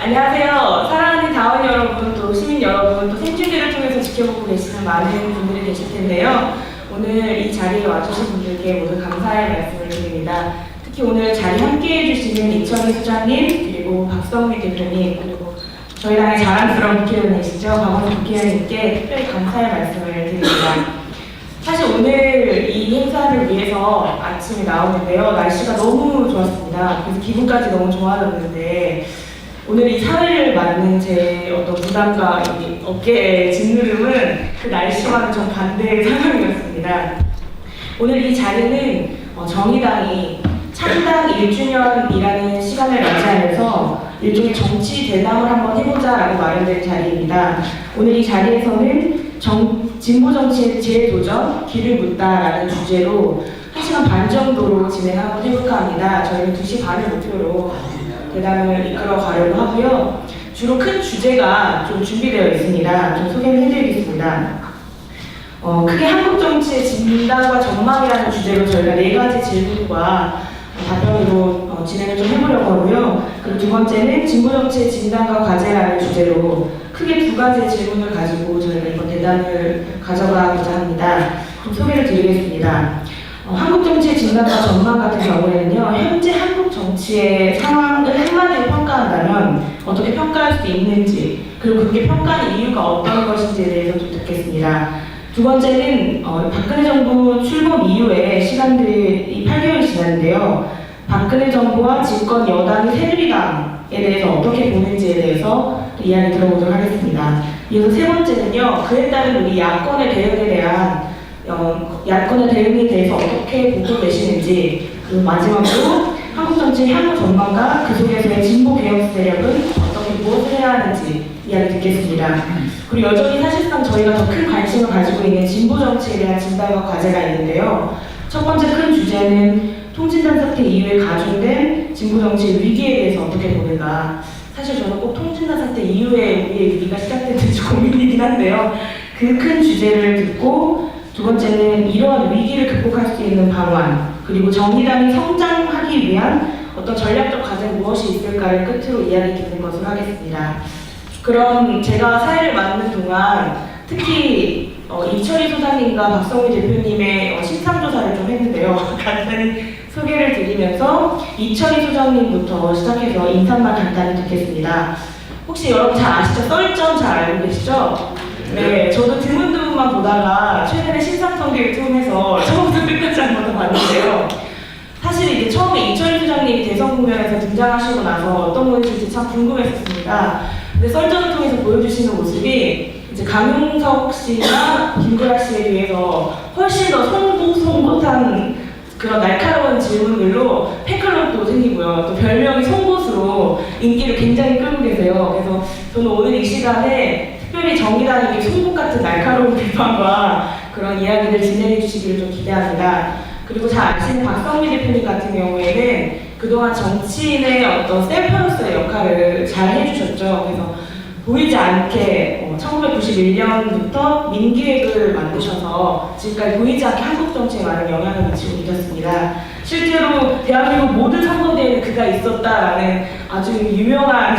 안녕하세요. 사랑하는 다원 여러분, 또 시민 여러분, 또 생중계를 통해서 지켜보고 계시는 많은 분들이 계실 텐데요. 오늘 이 자리에 와주신 분들께 모두 감사의 말씀을 드립니다. 특히 오늘 자리 함께해 주시는 이철희 소장님, 그리고 박성미 대표님, 그리고 저희 당의 자랑스러운 국회의원이시죠. 박원순 국회의원님께 특별히 감사의 말씀을 드립니다. 사실 오늘 이 행사를 위해서 아침에 나오는데요. 날씨가 너무 좋았습니다. 그래서 기분까지 너무 좋아졌는데 오늘 이 사회를 맞는 제 어떤 부담과 이 어깨의 짓누름은 그 날씨와는 좀 반대의 상황이었습니다. 오늘 이 자리는 정의당이 창당 1주년이라는 시간을 맞이하면서 일종의 정치 대담을 한번 해보자라고 마련된 자리입니다. 오늘 이 자리에서는 진보 정치의 재도전, 길을 묻다라는 주제로 1시간 반 정도로 진행을 한번 해볼까 합니다. 저희는 2시 반을 목표로 대담을 이끌어 가려고 하고요. 주로 큰 주제가 좀 준비되어 있습니다. 좀 소개를 해드리겠습니다. 크게 한국 정치의 진단과 전망이라는 주제로 저희가 4가지 질문과 답변으로 진행을 좀 해보려고 하고요. 그리고 두 번째는 진보 정치의 진단과 과제라는 주제로 크게 2가지의 질문을 가지고 저희가 이번 대담을 가져가고자 합니다. 좀 소개를 드리겠습니다. 한국 정치의 진단과 전망 같은 경우에는요, 현재 한국 정치의 상황을 한마디로 평가한다면 어떻게 평가할 수 있는지, 그리고 그게 평가하는 이유가 어떤 것인지에 대해서 좀 듣겠습니다. 두 번째는 박근혜 정부 출범 이후에 시간들이 8개월이 지났는데요. 박근혜 정부와 집권 여당인 새누리당에 대해서 어떻게 보는지에 대해서 이야기 들어보도록 하겠습니다. 이어서 세 번째는요, 그에 따른 우리 야권의 대응에 대한 야권의 대응에 대해서 어떻게 보고 계시는지, 그리고 마지막으로 한국 정치의 향후 전망과 그 속에서의 진보 개혁 세력은 어떻게 무엇을 해야 하는지 이야기 듣겠습니다. 그리고 여전히 사실상 저희가 더 큰 관심을 가지고 있는 진보 정치에 대한 진단과 과제가 있는데요. 첫 번째 큰 주제는 통진당 사태 이후에 가중된 진보 정치의 위기에 대해서 어떻게 보는가. 사실 저는 꼭 통진당 사태 이후에 우리의 위기가 시작됐는지 고민이긴 한데요. 그 큰 주제를 듣고 두 번째는 이러한 위기를 극복할 수 있는 방안, 그리고 정의당이 성장하기 위한 어떤 전략적 과제 무엇이 있을까를 끝으로 이야기 듣는 것으로 하겠습니다. 그럼 제가 사회를 맡는 동안 특히 이철희 소장님과 박성미 대표님의 신상조사를 좀 했는데요. 간단히 소개를 드리면서 이철희 소장님부터 시작해서 인사만 간단히 듣겠습니다. 혹시 여러분 잘 아시죠? 썰전 잘 알고 계시죠? 네, 저도 드문드문만 보다가 최근에 신상통계를 통해서 처음부터 끝까지 한 번 더 봤는데요. 사실 이제 처음에 이철희 소장님이 대선 국면에서 등장하시고 나서 어떤 분이실지 참 궁금했었습니다. 근데 썰전을 통해서 보여주시는 모습이 이제 강용석 씨나 김구라 씨에 비해서 훨씬 더 송곳한 그런 날카로운 질문들로 팬클럽도 생기고요. 또 별명이 송곳으로 인기를 굉장히 끌고 계세요. 그래서 저는 오늘 이 시간에 특별히 정의당에게 송곳 같은 날카로운 비판과 그런 이야기들 진행해 주시기를 좀 기대합니다. 그리고 잘 아시는 박성미 대표님 같은 경우에는 그동안 정치인의 어떤 셀프로서의 역할을 잘 해주셨죠. 그래서 보이지 않게 1991년부터 민기획을 만드셔서 지금까지 보이지 않게 한국 정치에 많은 영향을 미치고 계셨습니다. 실제로 대한민국 모든 선거대회에 그가 있었다라는 아주 유명한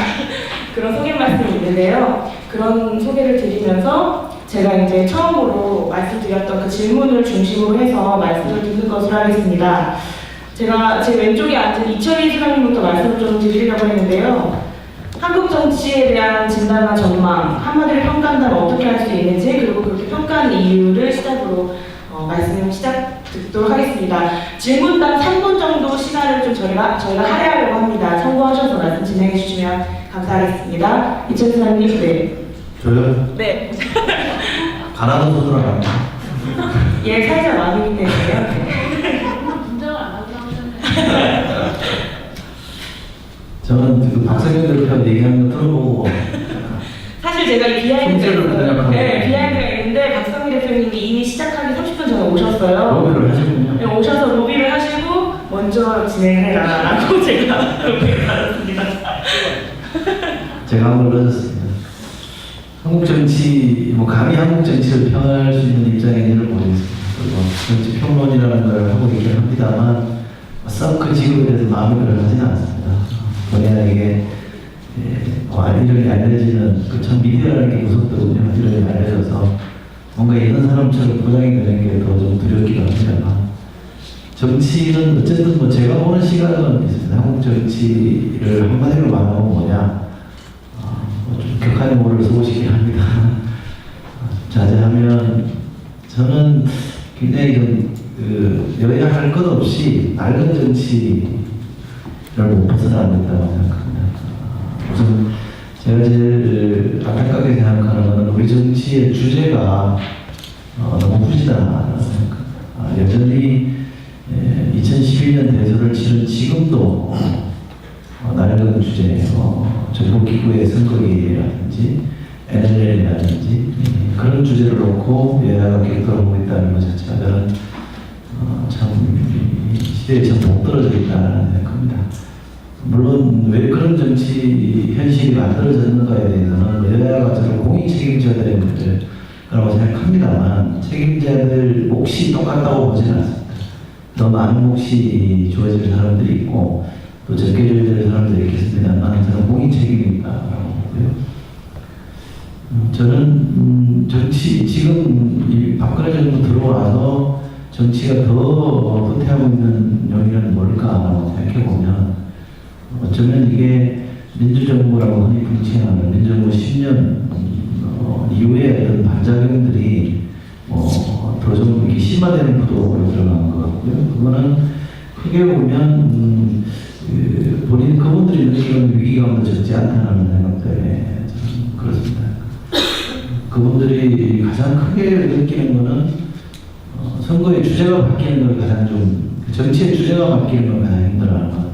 그런 소개 말씀이 있는데요. 그런 소개를 드리면서 제가 이제 처음으로 말씀드렸던 그 질문을 중심으로 해서 말씀을 듣는 것으로 하겠습니다. 제가 제 왼쪽에 앉은 이철희 소장님부터 말씀을 좀 드리려고 했는데요. 한국 정치에 대한 진단과 전망, 한마디로 평가한다면 어떻게 할 수 있는지, 그리고 그렇게 평가하는 이유를 시작으로 말씀 듣도록 하겠습니다. 질문당 3분 정도 시간을 좀 저희가 할애하려고 합니다. 참고하셔서 말씀 진행해 주시면 감사하겠습니다. 이철희 소장님, 네. 저요? 네. 가라는 소주라 갑니다. 예, 살짝 많이 때문에요. 분장을 안 하고 하셨네. 저는 그 박성현 대표 얘기하는 거 들어보고 사실 제가 이 비하인드가 있는데 박성미 대표님이 이미 시작하기 30분 전에 오셨어요. 로비를 하시군요. 네, 오셔서 로비를 하시고 먼저 진행해라라고 제가 로비를 받았습니다. 제가 한 걸 넣었습니다. 한국 정치, 감히 한국 정치를 평할 수 있는 입장인지를 모르겠습니다. 그리고 정치 평론이라는 걸 하고 있긴 합니다만 썩 그 직업에 대해서 마음을 하지는 않습니다. 본인에게 이름이 알려지는 참 미디어라는 게 무섭더군요. 이름이 알려져서 뭔가 있는 사람처럼 포장이 되는 게 더 좀 두렵기도 합니다만 정치는 어쨌든 뭐 제가 보는 시각은 있습니다. 한국 정치를 한마디로 말하면 뭐냐 좀 격한 용어를 쓰고 싶긴 합니다. 자제하면 저는 굉장히 여야 할 것 없이 낡은 정치를 못 벗어나야 된다고 생각합니다. 우선 제가 제일 안타깝게 생각하는 것은 우리 정치의 주제가 너무 후지다라는 생각합니다. 여전히 2011년 대선을 치른 지금도 낡은 주제, 정보기구의 선거기라든지 NLL이라든지 그런 주제를 놓고 여야가 격돌하고 있다는 것 자체가 저는 참 시대에 참 동떨어져 있다는 생각합니다. 물론 왜 그런 정치 현실이 만들어졌는가에 대해서는 여야가 저는 공익 책임져야 되는 문제라고 생각합니다만 책임자들 몫이 똑같다고 보지는 않습니다. 더 많은 몫이 주어질 사람들이 있고 또 적게 줘야 될 사람들이 있겠습니다만 저는 공익 책임이 있다고 보고요. 저는 정치 지금 이 박근혜 정부 들어와서 정치가 더 후퇴하고 있는 요인은 뭘까라고 생각해 보면 어쩌면 이게 민주정부라고 흔히 분칭하는 민주정부 10년 이후에 어떤 반작용들이 더 좀 이렇게 심화되는 구도로 들어간 것 같고요. 그거는 크게 보면 본인 그분들이 느끼는 위기감도 적지 않다는 생각 때문에 저는 그렇습니다. 그분들이 가장 크게 느끼는 것은 선거의 주제가 바뀌는 걸 가장 좀 정치의 주제가 바뀌는 걸 가장 힘들어하는 것 같아요.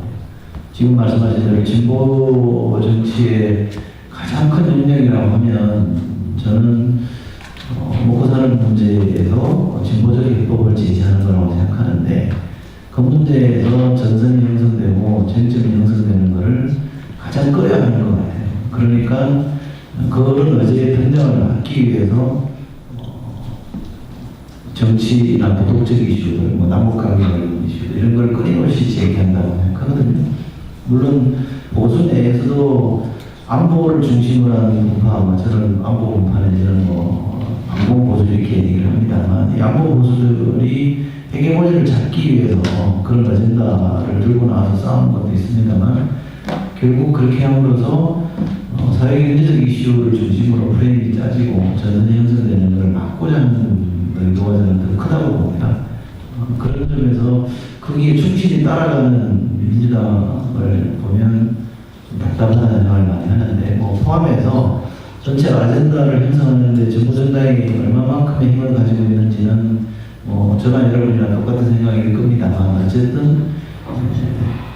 지금 말씀하신 대로 진보 정치의 가장 큰 영역이라고 하면 저는 먹고 사는 문제에서 진보적인 해법을 제시하는 거라고 생각하는데 그 문제에서 전선이 형성되고 쟁점이 형성되는 것을 가장 꺼야 하는 것 같아요. 그러니까 그런 의제의 등장을 막기 위해서 정치나 도덕적 이슈들, 남북관계 이슈들 이런 걸 끊임없이 제기한다고 생각하거든요. 물론 보수 내에서도 안보를 중심으로 하는 분파, 저는 안보 분파는 이런 안보 보수 이렇게 얘기를 합니다만 이 안보 보수들이 헤게모니를 잡기 위해서 그런 아젠다를 들고 나와서 싸우는 것도 있습니다만 결국 그렇게 함으로써 사회경제적 이슈를 중심으로 프레임이 짜지고 전선이 형성되는 것을 막고자 하는 의도가 저는 더 크다고 봅니다. 그런 점에서 거기에 충실히 따라가는 민주당을 보면 좀 답답하다는 생각을 많이 하는데 포함해서 전체 아젠다를 형성하는데 정부전당이 얼마만큼의 힘을 가지고 있는지는 저나 여러분이랑 똑같은 생각일 겁니다만 어쨌든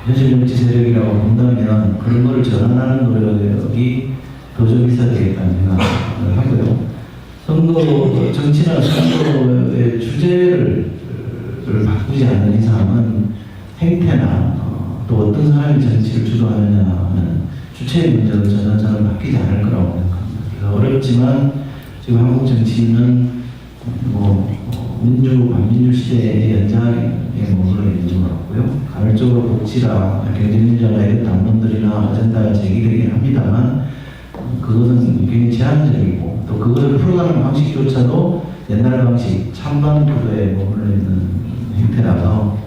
현실 정치 세력이라고 본다면 그런 거를 전환하는 노력이 더 좀 있어야 되겠다는 생각을 하고요. 정치나 선거의 주제를 바꾸지 않는 이상은 행태나 또 어떤 사람이 정치를 주도하느냐는 주체의 문제로 저는 바뀌지 않을 거라고 생각합니다. 그래서 어렵지만 지금 한국 정치는 민주, 반민주 시대의 연장에 머물러 있는 것 같고요. 간헐적으로 복지나 경제민주화나 이런 당론들이나 아젠다가 제기되긴 합니다만 그것은 굉장히 제한적이고 또 그것을 풀어가는 방식조차도 옛날 방식, 찬반 구도에 머물러 있는 형태라서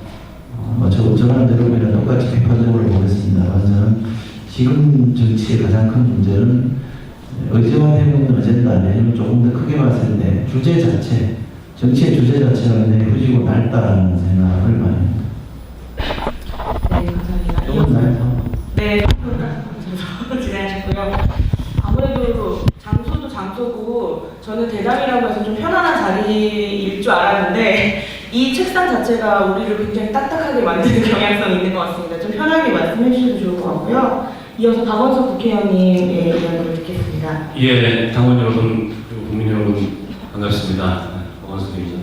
저는 여러분이랑 똑같이 비판적으로 보겠습니다만 저는 지금 정치의 가장 큰 문제는 의제화되고 있는 어젠다 내지는 조금 더 크게 봤을 때 주제 자체, 정치의 주제 자체가 굉장히 후지고 낡다라는 생각을 많이 합니다. 네, 감사합니다. 조금 나요? 네, 진행하셨고요. 아무래도 장소도 장소고 저는 대담이라고 해서 좀 편안한 자리일 줄 알았는데 이 책상 자체가 우리를 굉장히 딱딱하게 만드는 경향성이 있는 것 같습니다. 좀 편하게 말씀해 주셔도 좋을 것 같고요. 이어서 박원석 국회의원님의 이야기를 듣겠습니다. 예, 당원 여러분 그리고 국민 여러분 반갑습니다. 박원석입니다.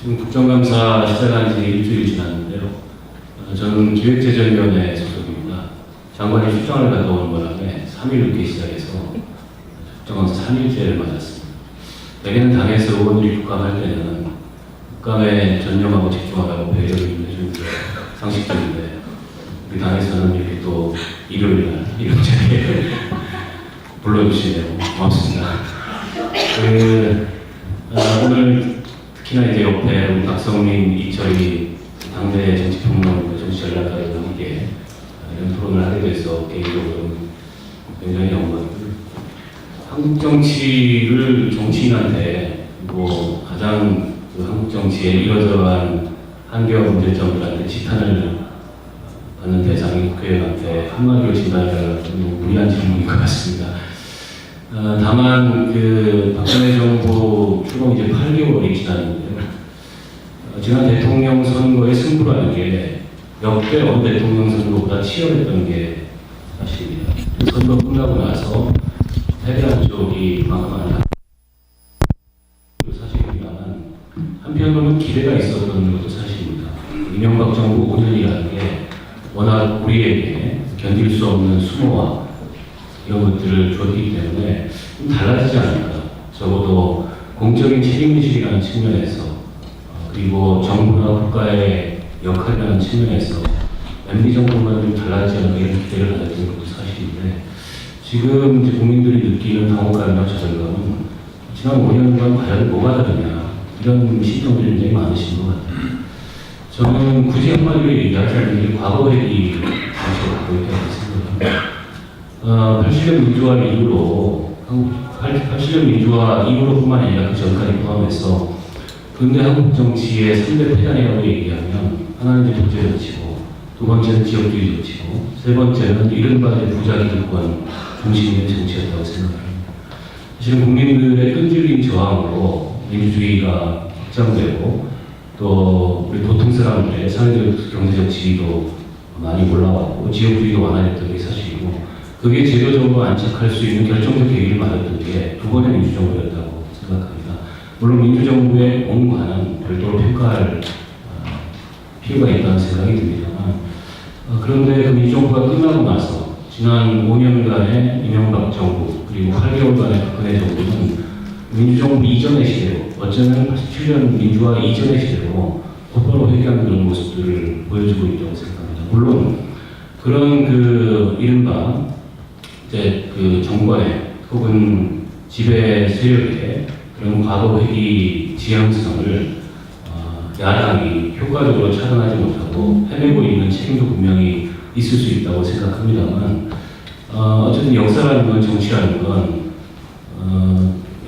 지금 국정감사 시작한 지 일주일 지났는데요. 저는 기획재정위원회 소속입니다. 장관이 출장을 갔다 오는 바람에 3일 늦게 시작해서 국정감사 3일째를 맞았습니다. 대개는 당에서 의원들이 국감할 때는 국감에 전념하고 집중하라고 배려를 해주는 게 상식적인데 우리 당에서는 이렇게 또 일요일날 이런 자리에 불러주시네요. 고맙습니다. 오늘 특히나 이제 옆에 우리 박성민, 이철이 당내 정치평론가, 정치전략가들과 함께 이런 토론을 하게 돼서 개인적으로 굉장히 영광이고, 한국 정치를 정치인한테 가장 한국 정치의 이러저러한 한계와 문제점들한테 지탄을 받는 대상이 국회의원한테 한마디로 진단이라 좀 무리한 질문인 것 같습니다. 다만 박근혜 정부 출범 이제 8개월이 지났는데요. 지난 대통령 선거의 승부라는 게 역대 어느 대통령 선거보다 치열했던 게 사실입니다. 선거 끝나고 나서 패배한 쪽이 그만큼 사실입니다만, 한편으로는 기대가 있었던 것도 사실입니다. 이명박 정부 5년이라는 게 워낙 우리에게 견딜 수 없는 수모와 이런 것들을 줬기 때문에 좀 달라지지 않을까. 적어도 공적인 책임의식이라는 측면에서, 그리고 정부나 국가의 역할이라는 측면에서 MB 정부만 좀 달라지지 않을까 이런 기대를 가졌던 것도 사실인데, 지금 이제 국민들이 느끼는 당혹감이나 좌절감은 지난 5년간 과연 뭐가 다르냐, 이런 신청들이 굉장히 많으신 것 같아요. 저는 굳이 한마디로 얘기하자면 이 과거 회귀 정책을 갖고 있다고 생각합니다. 80년 민주화 이후로, 80년 민주화 이후로뿐만 아니라 그 전까지 포함해서 근대 한국 정치의 3대 폐단이라고 얘기하면, 하나는 이제 독재 정치고, 두 번째는 지역주의 정치고, 세 번째는 이른바 부자기득권 중심의 정치였다고 생각합니다. 사실은 국민들의 끈질긴 저항으로 민주주의가 확장되고, 또 우리 보통 사람들의 사회적 경제적 지위도 많이 올라왔고, 지역주의도 완화됐던 게 사실이고, 그게 제도적으로 안착할 수 있는 결정적 계기를 마련했던 게 두 번의 민주정부였다고 생각합니다. 물론 민주정부의 공과는 별도로 평가할 필요가 있다는 생각이 듭니다만, 그런데 그 민주정부가 끝나고 나서 지난 5년간의 이명박 정부, 그리고 8개월간의 박근혜 정부는 민주정부 이전의 시대로, 어쩌면 87년 민주화 이전의 시대로 곧바로 회귀하는 그런 모습들을 보여주고 있다고 생각합니다. 물론 그런 이른바 이제 정권의 혹은 지배 세력의 그런 과거 회귀 지향성을 야당이 효과적으로 차단하지 못하고 헤매고 있는 책임도 분명히 있을 수 있다고 생각합니다만, 어쨌든 역사라는 건, 정치라는 건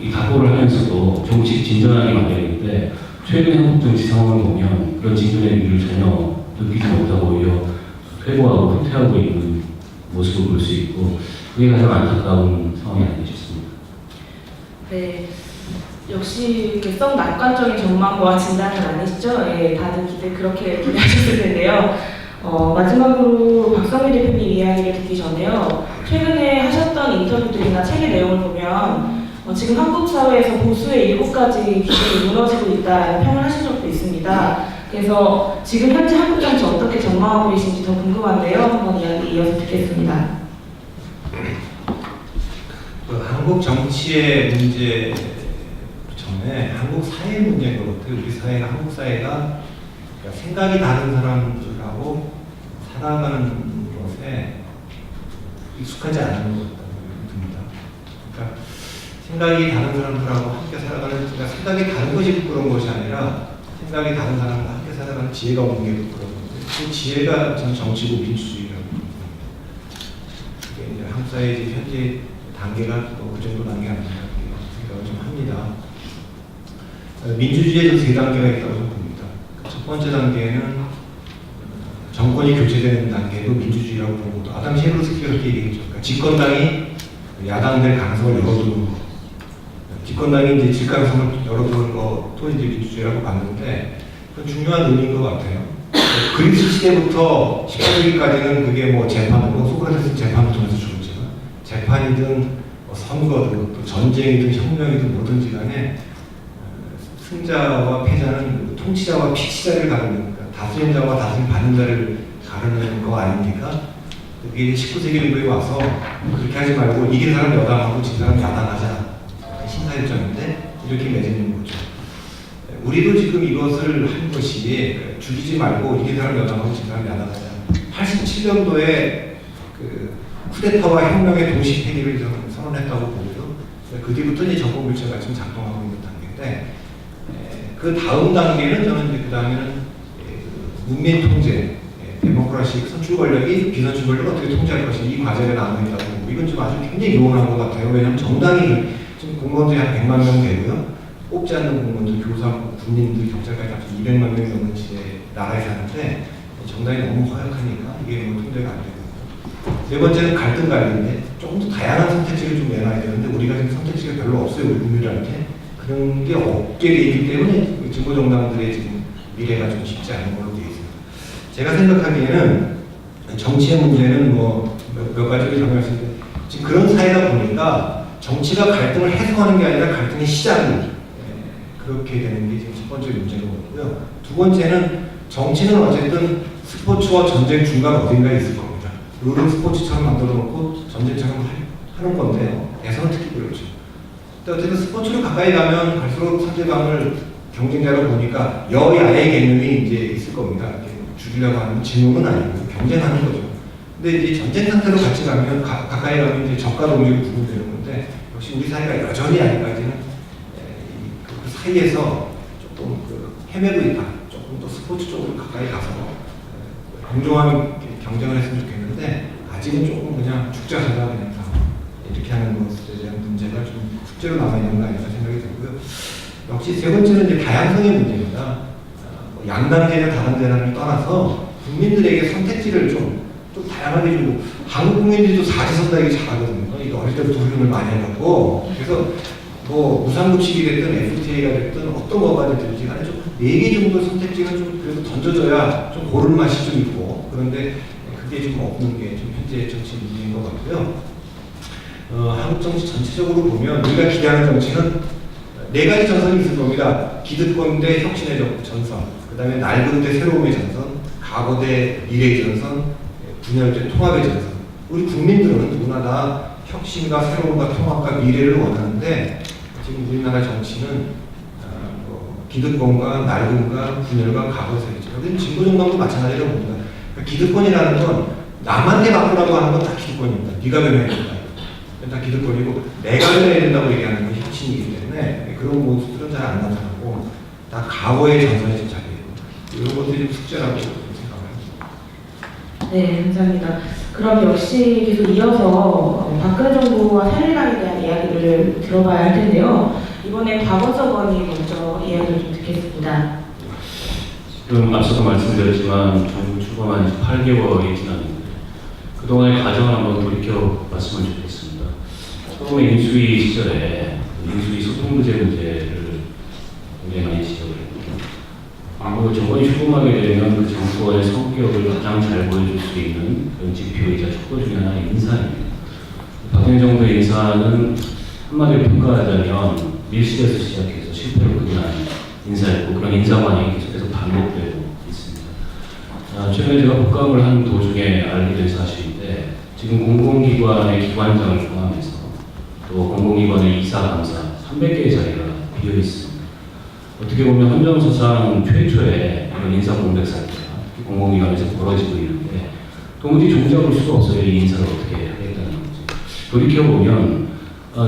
이 각오를 하면서도 조금씩 진전하기 마련인데, 최근 한국 정치 상황을 보면 그런 진전의 의미를 전혀 느끼지 못하고 오히려 퇴보하고 후퇴하고 있는 모습을 볼 수 있고, 그게 가장 안타까운 상황이 아닌가 싶습니다. 네, 역시 썩 낙관적인 전망과 진단은 아니시죠? 예, 다들 그렇게 기대하셨을 텐데요. 마지막으로 박성민 대표님 이야기를 듣기 전에요. 최근에 하셨던 인터뷰들이나 책의 내용을 보면 지금 한국 사회에서 보수의 7가지 규칙이 무너지고 있다라는 평을 하신 적도 있습니다. 그래서 지금 현재 한국 정치 어떻게 전망하고 계신지 더 궁금한데요. 한번 이야기 이어서 듣겠습니다. 한국 정치의 문제 전에 한국 사회 문제인 것 같아요. 우리 사회가, 한국 사회가 생각이 다른 사람들하고 살아가는 것에 익숙하지 않은 것 같다고 듭니다. 그러니까 생각이 다른 사람들하고 함께 살아가는, 그러니까 생각이 다른 것이 부끄러운 것이 아니라 생각이 다른 사람과 함께 살아가는 지혜가 없는 게 부끄러운 건데, 그 지혜가 전 정치고 민주주의라고 봅니다. 이게 이제 한국 사회의 현재 단계가 또 그 정도 단계 아닌가 생각을 좀 합니다. 민주주의에도 3단계가 있다고 좀 봅니다. 첫 번째 단계는 정권이 교체되는 단계도 민주주의라고 보고, 아담 셰르스키가 그렇게 얘기했죠. 그러니까 집권당이 야당들 가능성을 열어두는 거, 집권당이 이제 질 가능성을 열어두는 것도 이제 민주주의라고 봤는데, 그건 중요한 의미인 것 같아요. 그리스 시대부터 18세기까지는 그게 뭐 재판으로, 소크라테스 재판을 통해서 죽었지만, 재판이든 선거든 또 전쟁이든 혁명이든 뭐든지 간에 승자와 패자는 통치자와 피치자를 가르는, 그러니까 다스림자와 다스림 받는 자를 가르는 거 아닙니까? 그게 19세기 정도에 와서 그렇게 하지 말고 이긴 사람 여당하고 진 사람 야당하자, 신사일정인데 이렇게 맺어있는 거죠. 우리도 지금 이것을 한 것이 죽이지 말고 이긴 사람 여당하고 진 사람 야당하자 87년도에 그 쿠데타와 혁명의 동시 폐기를 선언했다고 보고요. 그 뒤부터 이제 정권 교체가 지금 작동하고 있는 단계인데, 그 다음 단계는 저는 이제 그 다음에는 문민 통제, 데모크라시 선출 권력이 비선출 권력을 어떻게 통제할 것인가, 이 과제가 남아있다고 보고, 이건 좀 아주 굉장히 요원한 것 같아요. 왜냐하면 정당이 지금 공무원들이 한 100만 명 되고요. 뽑지 않는 공무원들, 교사, 국민들, 경찰까지 합쳐 200만 명이 넘는 나라에 사는데, 정당이 너무 허약하니까 이게 뭐 통제가 안 되고. 네 번째는 갈등 관리인데, 조금 더 다양한 선택지를 좀 내놔야 되는데, 우리가 지금 선택지가 별로 없어요, 우리 국민들한테. 그런 게 없게 돼 있기 때문에 진보 정당들의 지금 미래가 좀 쉽지 않은 걸로 되어 있습니다. 제가 생각하기에는 정치의 문제는 뭐 몇 가지를 정리했는데, 지금 그런 사회다 보니까 정치가 갈등을 해소하는 게 아니라 갈등의 시작을 그렇게 되는 게 지금 첫 번째 문제인 것 같고요. 두 번째는 정치는 어쨌든 스포츠와 전쟁 중간 어딘가에 있을 겁니다. 룰은 스포츠처럼 만들어 놓고 전쟁처럼 하는 건데요. 예선은 특히 그렇죠. 어쨌든 스포츠로 가까이 가면 갈수록 상대방을 경쟁자로 보니까 여야의 개념이 이제 있을 겁니다. 죽이려고 하는 진용은 아니고 경쟁하는 거죠. 근데 이제 전쟁 상태로 같이 가면 가까이 가면 이제 적과 동료로 구분되는 건데, 역시 우리 사회가 여전히 아직까지는 그 사이에서 조금 헤매고 있다. 조금 더 스포츠 쪽으로 가까이 가서 공정한 경쟁을 했으면 좋겠는데, 아직은 조금 그냥 죽자 살자 그냥 다 이렇게 하는 것에 대한 문제가 좀 숙제로 남아있는 거 아닌가 생각이 들고요. 역시 세 번째는 이제 다양성의 문제입니다. 양당제나 다당제를 떠나서 국민들에게 선택지를 좀 다양하게 주고, 한국 국민들도 사지선다하게 잘하거든요. 이거 어릴 때부터 훈련을 많이 해갖고, 그래서 뭐 무상급식이 됐든 FTA가 됐든 어떤 거가 됐든지 간에 좀 4개 정도 선택지는 좀 그래도 던져줘야 좀 고를 맛이 좀 있고, 그런데 그게 좀 없는 게 좀 현재 정치 문제인 것 같고요. 한국 정치 전체적으로 보면 우리가 기대하는 정치는 4가지 전선이 있을 겁니다. 기득권 대 혁신의 전선, 그 다음에 낡은 대 새로움의 전선, 과거 대 미래의 전선, 분열 대 통합의 전선. 우리 국민들은 누구나 다 혁신과 새로움과 통합과 미래를 원하는데, 지금 우리나라 정치는 기득권과 낡음과 분열과 과거 세계죠. 여기는 진보 정당도 마찬가지라고 봅니다. 그러니까 기득권이라는 건 남한테 바꾸라고 하는 건 다 기득권입니다. 네가 변해야 된다. 다 기득권이고, 내가 변해야 된다고 얘기하는 건 혁신이기 때문에 그런 모습들은 잘 안 나타나고 다 과거의 전선에 집착해요. 이런 것들이 좀 숙제라고 생각합니다. 네, 감사합니다. 그럼 역시 계속 이어서 박근혜 정부와 사실관에 대한 이야기를 들어봐야 할 텐데요. 이번엔 박원석 의원이 먼저 이야기를 좀 듣겠습니다. 지금 앞서도 말씀드렸지만 정부 출범한 지 8개월이 지났는데, 그동안의 과정을 한번 돌이켜 봤으면 좋겠습니다. 처음에 인수위 시절에 인수위 소통부재 문제를 굉장히 많이 지적을 했고요. 그리고 정권이 출범하게 되면 그 정권의 성격을 가장 잘 보여줄 수 있는 그런 지표이자 촉구 중에 하나가 인사입니다. 박근혜 정부의 인사는 한마디로 평가하자면 밀실에서 시작해서 실패로 끝난 인사였고, 그런 인사관이 계속해서 반복되고 있습니다. 최근에 제가 복강을 한 도중에 알게 된 사실인데, 지금 공공기관의 기관장을 포함해서 또 공공기관의 이사, 감사 300개의 자리가 비어 있습니다. 어떻게 보면 헌정사상 최초의 이런 인사 공백 사태가 공공기관에서 벌어지고 있는데, 도무지 종잡을 수가 없어요. 이 인사를 어떻게 하겠다는 거지. 돌이켜보면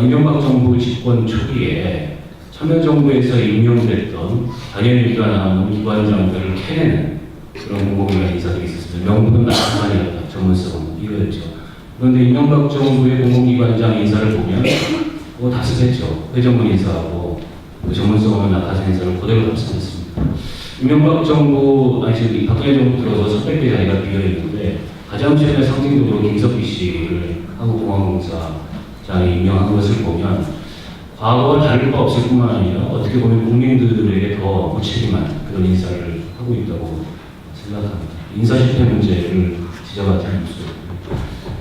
이명박 정부 집권 초기에 참여정부에서 임명됐던 단연일기가 나오는 기관장들을 캐내는 그런 공공기관 인사들이 있었습니다. 명분은 나타나니까 전문성은 이거였죠. 그런데 이명박 정부의 공공기관장 인사를 보면 그거 다스했죠. 회전문 인사하고 그 전문성 없는 낙하산 인사를 그대로 답습했습니다. 이명박 정부, 지금 박근혜 정부 들어서 300개 자리가 비어있는데, 가장 최근에 상징적으로 김석기 씨를 한국공항공사장에 임명한 것을 보면 과거와 다를 바 없을 뿐만 아니라 어떻게 보면 국민들에게 더 무책임한 그런 인사를 하고 있다고 생각합니다. 인사 실패 문제를 지적하지 않을 수 없고,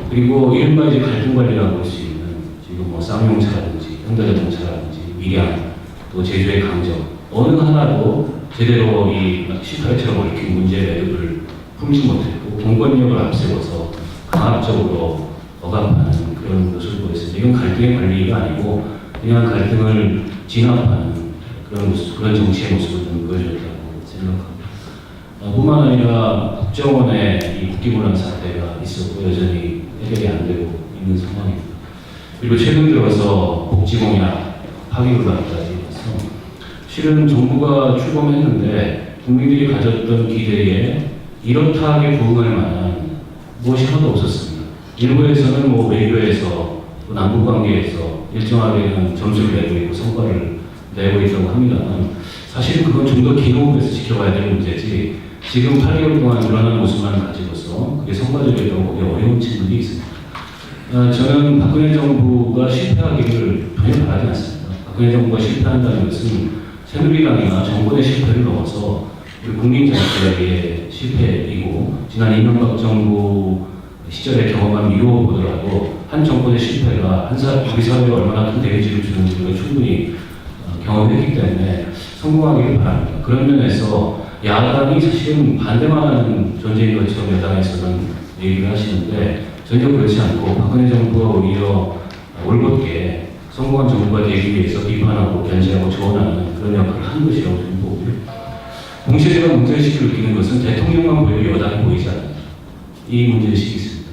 그리고 이른바 이제 갈등 관리라고 볼 수 있는 지금 뭐 쌍용차라든지 현대자동차라든지 밀양, 또 제주의 강정, 어느 하나도 제대로 이 18처럼 얽힌 문제의 매듭을 품지 못했고, 공권력을 앞세워서 강압적으로 억압하는 그런 모습을 보였습니다. 이건 갈등의 관리가 아니고 그냥 갈등을 진압하는 그런 모습, 그런 정치의 모습을 좀 보여줬다고 생각합니다. 뿐만 아니라 국정원의 이 국기문란 사태가 있었고 여전히 해결이 안 되고 있는 상황입니다. 그리고 최근 들어서 복지공약 파기문란까지 해서 실은 정부가 출범했는데 국민들이 가졌던 기대에 이렇다하게 부응할 만한 무엇이 하나도 없었습니다. 일부에서는 뭐 외교에서 또 남북관계에서 일정하게는 점수를 내고 있고 성과를 내고 있다고 합니다만 사실은 그건 좀 더 긴 호흡에서 지켜봐야 될 문제지 지금 8개월 동안 드러난 모습만 가지고서 그게 성과적이라고 보기 어려운 측면이 있습니다. 저는 박근혜 정부가 실패하기를 전혀 바라지 않습니다. 박근혜 정부가 실패한다는 것은 새누리당이나 정권의 실패를 넘어서 우리 국민 전체의 실패이고 지난 이명박 정부 시절에 경험한 미루어 보더라도 한 정권의 실패가 우리 사회에 얼마나 큰 데미지를 주는지를 충분히 경험했기 때문에 성공하기를 바랍니다. 그런 면에서 야당이 사실은 반대만 하는 존재인 것처럼 여당에서는 얘기를 하시는데 전혀 그렇지 않고 박근혜 정부가 오히려 올곧게 성공한 정부가 되기 위해서 비판하고 견제하고 조언하는 그런 역할을 한 것이라고 저는 보고요. 동시에 제가 문제의식을 느끼는 것은 대통령만 보이고 여당이 보이지 않는다. 이 문제의식이 있습니다.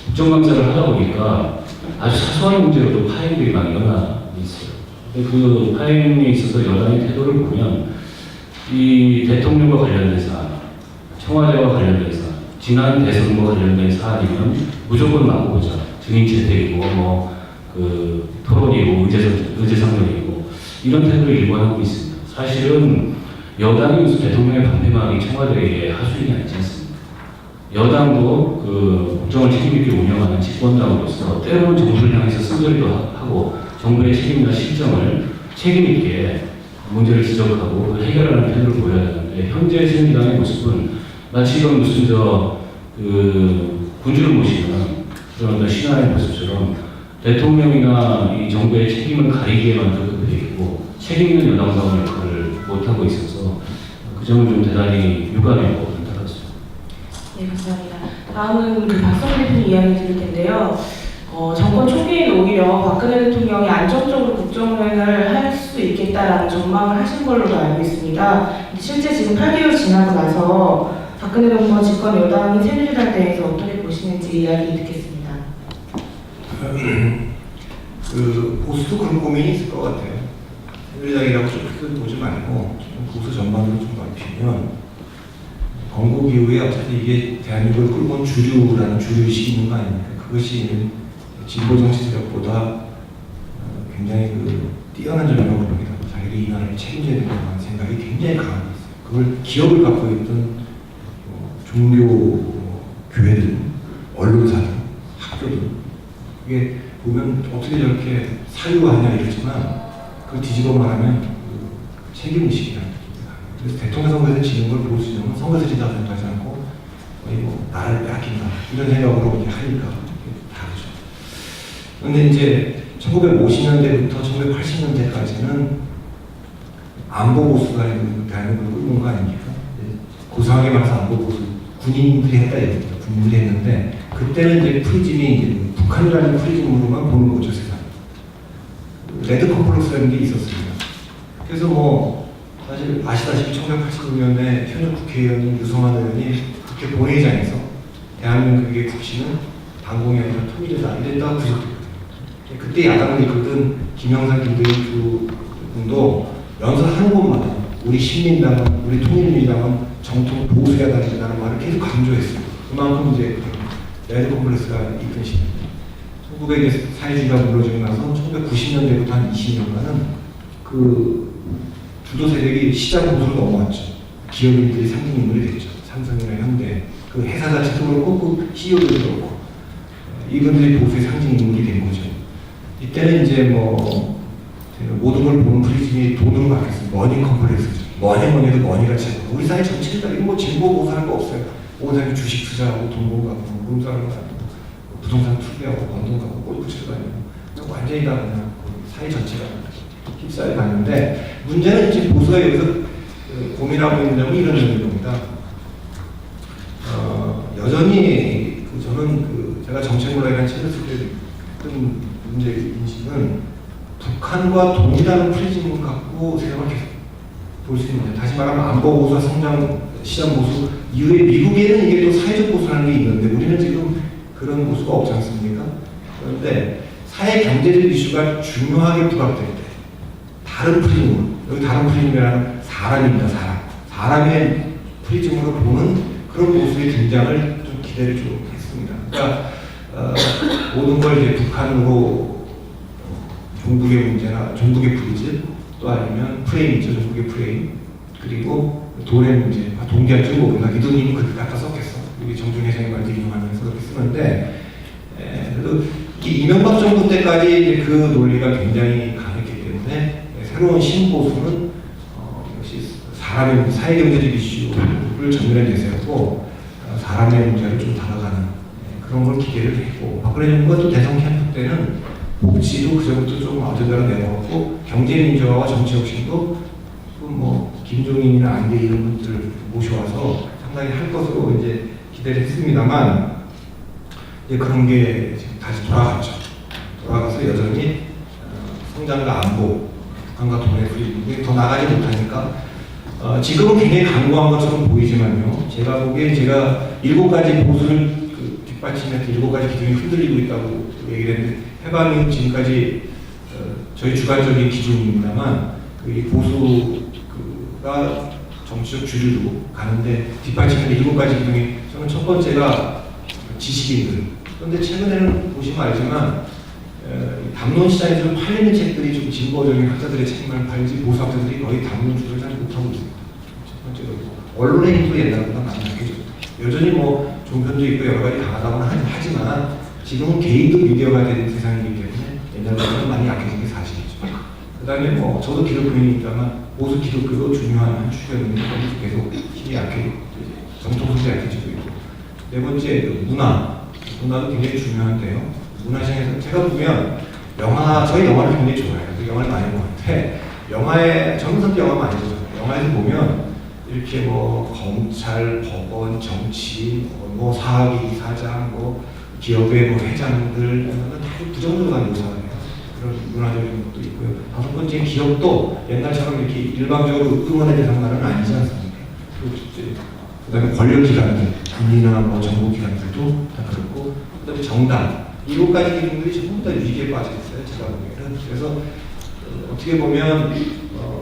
국정감사를 하다 보니까 아주 사소한 문제로도 파행들이 많이 일어나 있어요. 그 파행에 있어서 여당의 태도를 보면 이 대통령과 관련된 사안, 청와대와 관련된 사안, 지난 대선과 관련된 사안이면 무조건 막고 보자. 증인 채택이고 그 토론이고 의제상정이고 이런 태도를 일관하고 있습니다. 사실은 여당이 무슨 대통령의 방패막이 청와대에 하수인이 아니지 않습니까? 여당도 그 국정을 책임있게 운영하는 집권당으로서 때로는 정부를 향해서 쓴소리도 하고 정부의 책임이나 실정을 책임있게 문제를 지적하고 그걸 해결하는 태도를 보여야 되는데 현재 새누리당의 모습은 마치 이건 무슨 군주를 모시는 그런 신하의 모습처럼 대통령이나 이 정부의 책임을 가리기에만 급급해 있고 책임 있는 여당다운 역할을 못하고 있어서 그 점은 좀 대단히 유감이고 안타깝습니다. 네, 감사합니다. 다음은 그 박성민 대표님 이야기 드릴 텐데요. 정권 초기에는 오히려 박근혜 대통령이 안정적으로 국정운행을 할 수 있겠다라는 전망을 하신 걸로도 알고 있습니다. 실제 지금 8개월 지나고 나서 박근혜 정부와 집권 여당인 새누리당 대해서 어떻게 보시는지 이야기 듣겠습니다. 그 보수도 그런 고민이 있을 것 같아요. 새누리당이라고 좀 크게 보지 말고 좀 보수 전반으로 좀 넓히면 건국 이후에 어차피 이게 대한민국을 끌고 온 주류라는 주류의식이 있는 거 아닙니까? 그것이 진보 정치 세력보다 굉장히 뛰어난 점이라고 봅니다. 자기들이 이 나라를 책임져야 된다는 생각이 굉장히 강하게 있어요. 그걸 기업을 갖고 있던 종교 교회들, 언론사들, 학교들 그게 보면 어떻게 저렇게 사유하냐 이러지만 그걸 뒤집어 말하면 책임의식이라는 느낌입니다. 그래서 대통령 선거에서 지는 걸 보수진영은 선거에서 지다고 생각하지 않고 거의 나라를 빼앗긴다 이런 생각으로 이렇게 하니까 다르죠. 그런데 이제 1950년대부터 1980년대까지는 안보 보수가 대한민국을 끌고 온 거 아닙니까? 고상하게 말해서 안보 보수 군인들이 했다 얘기입니다. 군인들이 했는데 그때는 이제 프리즘이 이제 북한이라는 프리즘으로만 보는 거죠 세상. 레드 컴플렉스라는 게 있었습니다. 그래서 사실 아시다시피 1989년에 현역 국회의원인 유성환 의원이 국회 본회의장에서 대한민국의 국시는 반공이 아니라 통일이다 이랬다고 구속됐거든요. 그때 야당을 이끌던 김영삼, 김대중 두 분도 연설 하는 곳마다 우리 신민당은 우리 통일민주당은 정통 보수야당이라는 말을 계속 강조했어요. 그만큼 이제 레드 컴플렉스가 있던 시기. 1900년 사회주의가 무너지고 나서 1990년대부터 한 20년간은 그 주도 세력이 시장 보수로 넘어왔죠. 기업인들이 상징 인물이 됐죠. 삼성이나 현대, 그 회사 자체도 그렇고 그 CEO들도 그렇고 이분들이 보수의 상징 인물이 된 거죠. 이때는 이제 모든 걸 보는 프리즘이 돈으로 바뀌었어요. 머니 컴플렉스죠. 뭐니 해도 머니가 최고. 우리 사회 전체가 이거 진보 보수하는 거 없어요. 모든 사람이 주식 투자하고 돈 모으고 가고 몸싸움을 하고 부동산 투기하고 건동 가고 골프 치러 다니고 완전히 다 그냥 사회 전체가 휩싸여 갔는데 문제는 이제 보수가 여기서 고민하고 있는 점은 이런 점인 겁니다. 여전히 저는 제가 정책문화에 책을 쓸 때 어떤 문제 인식은 북한과 동일한 프리즘을 갖고 세상을 계속 볼 수 있는데, 다시 말하면 안보 보수와 성장 시장 보수 이후에 미국에는 이게 또 사회적 보수라는 게 있는데 우리는 지금 그런 보수가 없지 않습니까? 그런데 사회 경제적 이슈가 중요하게 부각될 때 다른 프리즘으로, 여기 다른 프리즘이라는 사람입니다. 사람의 프리즘으로 보는 그런 보수의 등장을 좀 기대를 좀 했습니다. 그러니까 모든 걸 이제 북한으로 종북의 문제나 종북의 프리즘, 또 아니면 프레임이죠. 종북의 프레임, 그리고 돈의 문제, 동기한줄 모른다. 이도님이 그렇게 갖다 썼겠어. 우리 정준 회장의 말도 인용하면서 그렇게 쓰는데, 그래도 이명박 정부 때까지 이제 그 논리가 굉장히 강했기 때문에 새로운 신보수는 역시 사람의 사회경제적 이슈를 전면에 내세우고 사람의 문제를 좀 다뤄가는 그런 걸 기대를 했고, 박근혜 정부가 또 대선 캠프 때는 복지도 그전부터 좀 어젠다로 내놓았고, 경제민주화와 정치혁신도 뭐 김종인이나 안대 이런 분들을 모셔와서 상당히 할 것으로 이제 기대를 했습니다만, 이제 그런 게 지금 다시 돌아갔죠. 돌아가서 여전히 성장과 안보, 북한과 돈의 불이익이 더 나가지 못하니까 지금은 굉장히 강구한 것처럼 보이지만요. 제가 보기에 제가 7가지 보수를 뒷받침해서 7가지 기준이 흔들리고 있다고 얘기를 했는데, 해방은 지금까지 저희 주관적인 기준입니다만 이 보수가 정치적 주류로 가는데 뒷받침하는 7가지 기준이, 저는 첫 번째가 지식인들. 그런데 최근에는 보시면 알지만 담론 시장에서 좀 팔리는 책들이 좀 진보적인 학자들의 책만 팔지 보수 학자들이 거의 담론 주를 잘 못하고 있습니다. 첫 번째로 언론의 힘도 옛날보다 많이 약해졌고, 여전히 뭐 종편도 있고 여러 가지 강하다고는 하지만 지금은 개인도 미디어가 된 세상이기 때문에 옛날보다는 많이 약해진 게 사실이죠. 그 다음에 뭐 저도 기독교인이니까만 보수 기독교도 중요한 한 축이었는데 거기서 계속 힘이 약해지고 정통성도 약해지고 있고, 네 번째 문화도 굉장히 중요한데요. 문화시장에서 제가 보면 저희 영화를 굉장히 좋아해요. 영화를 많이 보는데 저는 선도 영화 많이 보잖아요. 영화에서 보면 이렇게 뭐 검찰, 법원, 정치인, 뭐 사학위 사장, 뭐 기업의 뭐 회장들 다 부정적으로 묘사해요. 그런 문화적인 것도 있고요. 5번째, 기업도 옛날처럼 이렇게 일방적으로 응원의 대상만은 아니지 않습니까? 그다음에 권력기관들, 군이나 뭐 정보기관들도 다 그렇고, 그다음에 정당, 7가지 기능들이 전부 다 위기에 빠져 있어요. 제가 보기에는. 그래서 어떻게 보면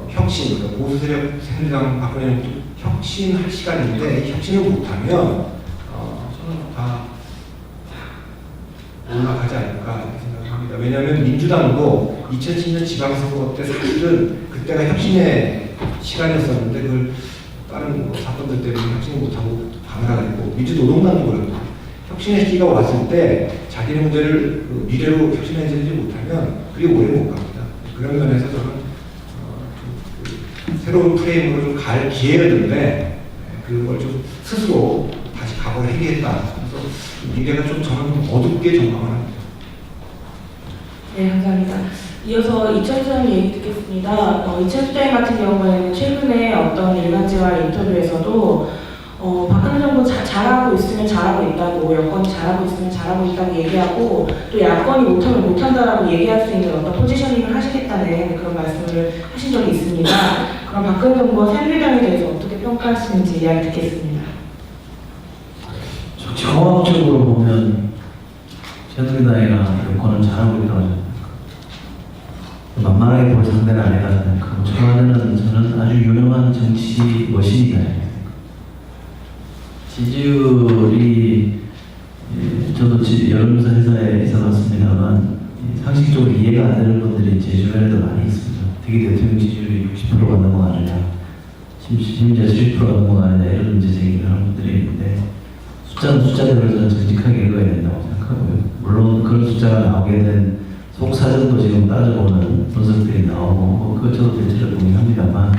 혁신, 그러니까 보수 세력 새누리당 박근혜 정부 혁신할 시간인데 혁신을 못하면 저는 다 올라가지 않을까 이렇게 생각합니다. 왜냐하면 민주당도 2010년 지방선거 때 사실은 그때가 혁신의 시간이었었는데 그걸 다른 사건들 때문에 혁신을 못하고 방해하고, 민주노동당도 그렇고 혁신의 시기가 왔을 때 자기의 문제를 미래로 혁신해내지 못하면 그게 오래 못 갑니다. 그런 면에서 저는 새로운 프레임으로 좀 갈 기회였는데 그걸 좀 스스로 다시 각오를 해야겠다. 그래서 미래가 좀 저는 어둡게 전망을 합니다. 네, 감사합니다. 이어서 이철수 소장님 얘기 듣겠습니다. 이철수 소장님 같은 경우에는 최근에 어떤 일간지와 인터뷰에서도 박근혜 정부 잘하고 있으면 잘하고 있다고, 여권이 잘하고 있으면 잘하고 있다고 얘기하고, 또 야권이 못하면 못한다라고 얘기할 수 있는 어떤 포지셔닝을 하시겠다는 그런 말씀을 하신 적이 있습니다. 그럼 박근혜 정부와 새누리당에 대해서 어떻게 평가하시는지 이야기 듣겠습니다. 정확적으로 보면 새누리당이나 여권은 잘하고 있다고 생각합니다. 만만하게 볼 상대는 아니라 생각하고, 청와대는 저는 아주 유명한 정치 머신이다. 지지율이, 저도 여론조사 회사에 있어봤습니다만 상식적으로 이해가 안 되는 분들이 제 주변에도 많이 있습니다. 특히 대통령 지지율이 60%가 넘어가느냐, 심지어 70%가 넘어가느냐 이런 문제 제기를 하는 분들이 있는데, 숫자는 숫자대로 저는 정직하게 읽어야 된다고 생각하고요. 물론 그런 숫자가 나오게 된 속사정도 지금 따져보는 분석들이 나오고 그것 저도 대체로 동의합니다만,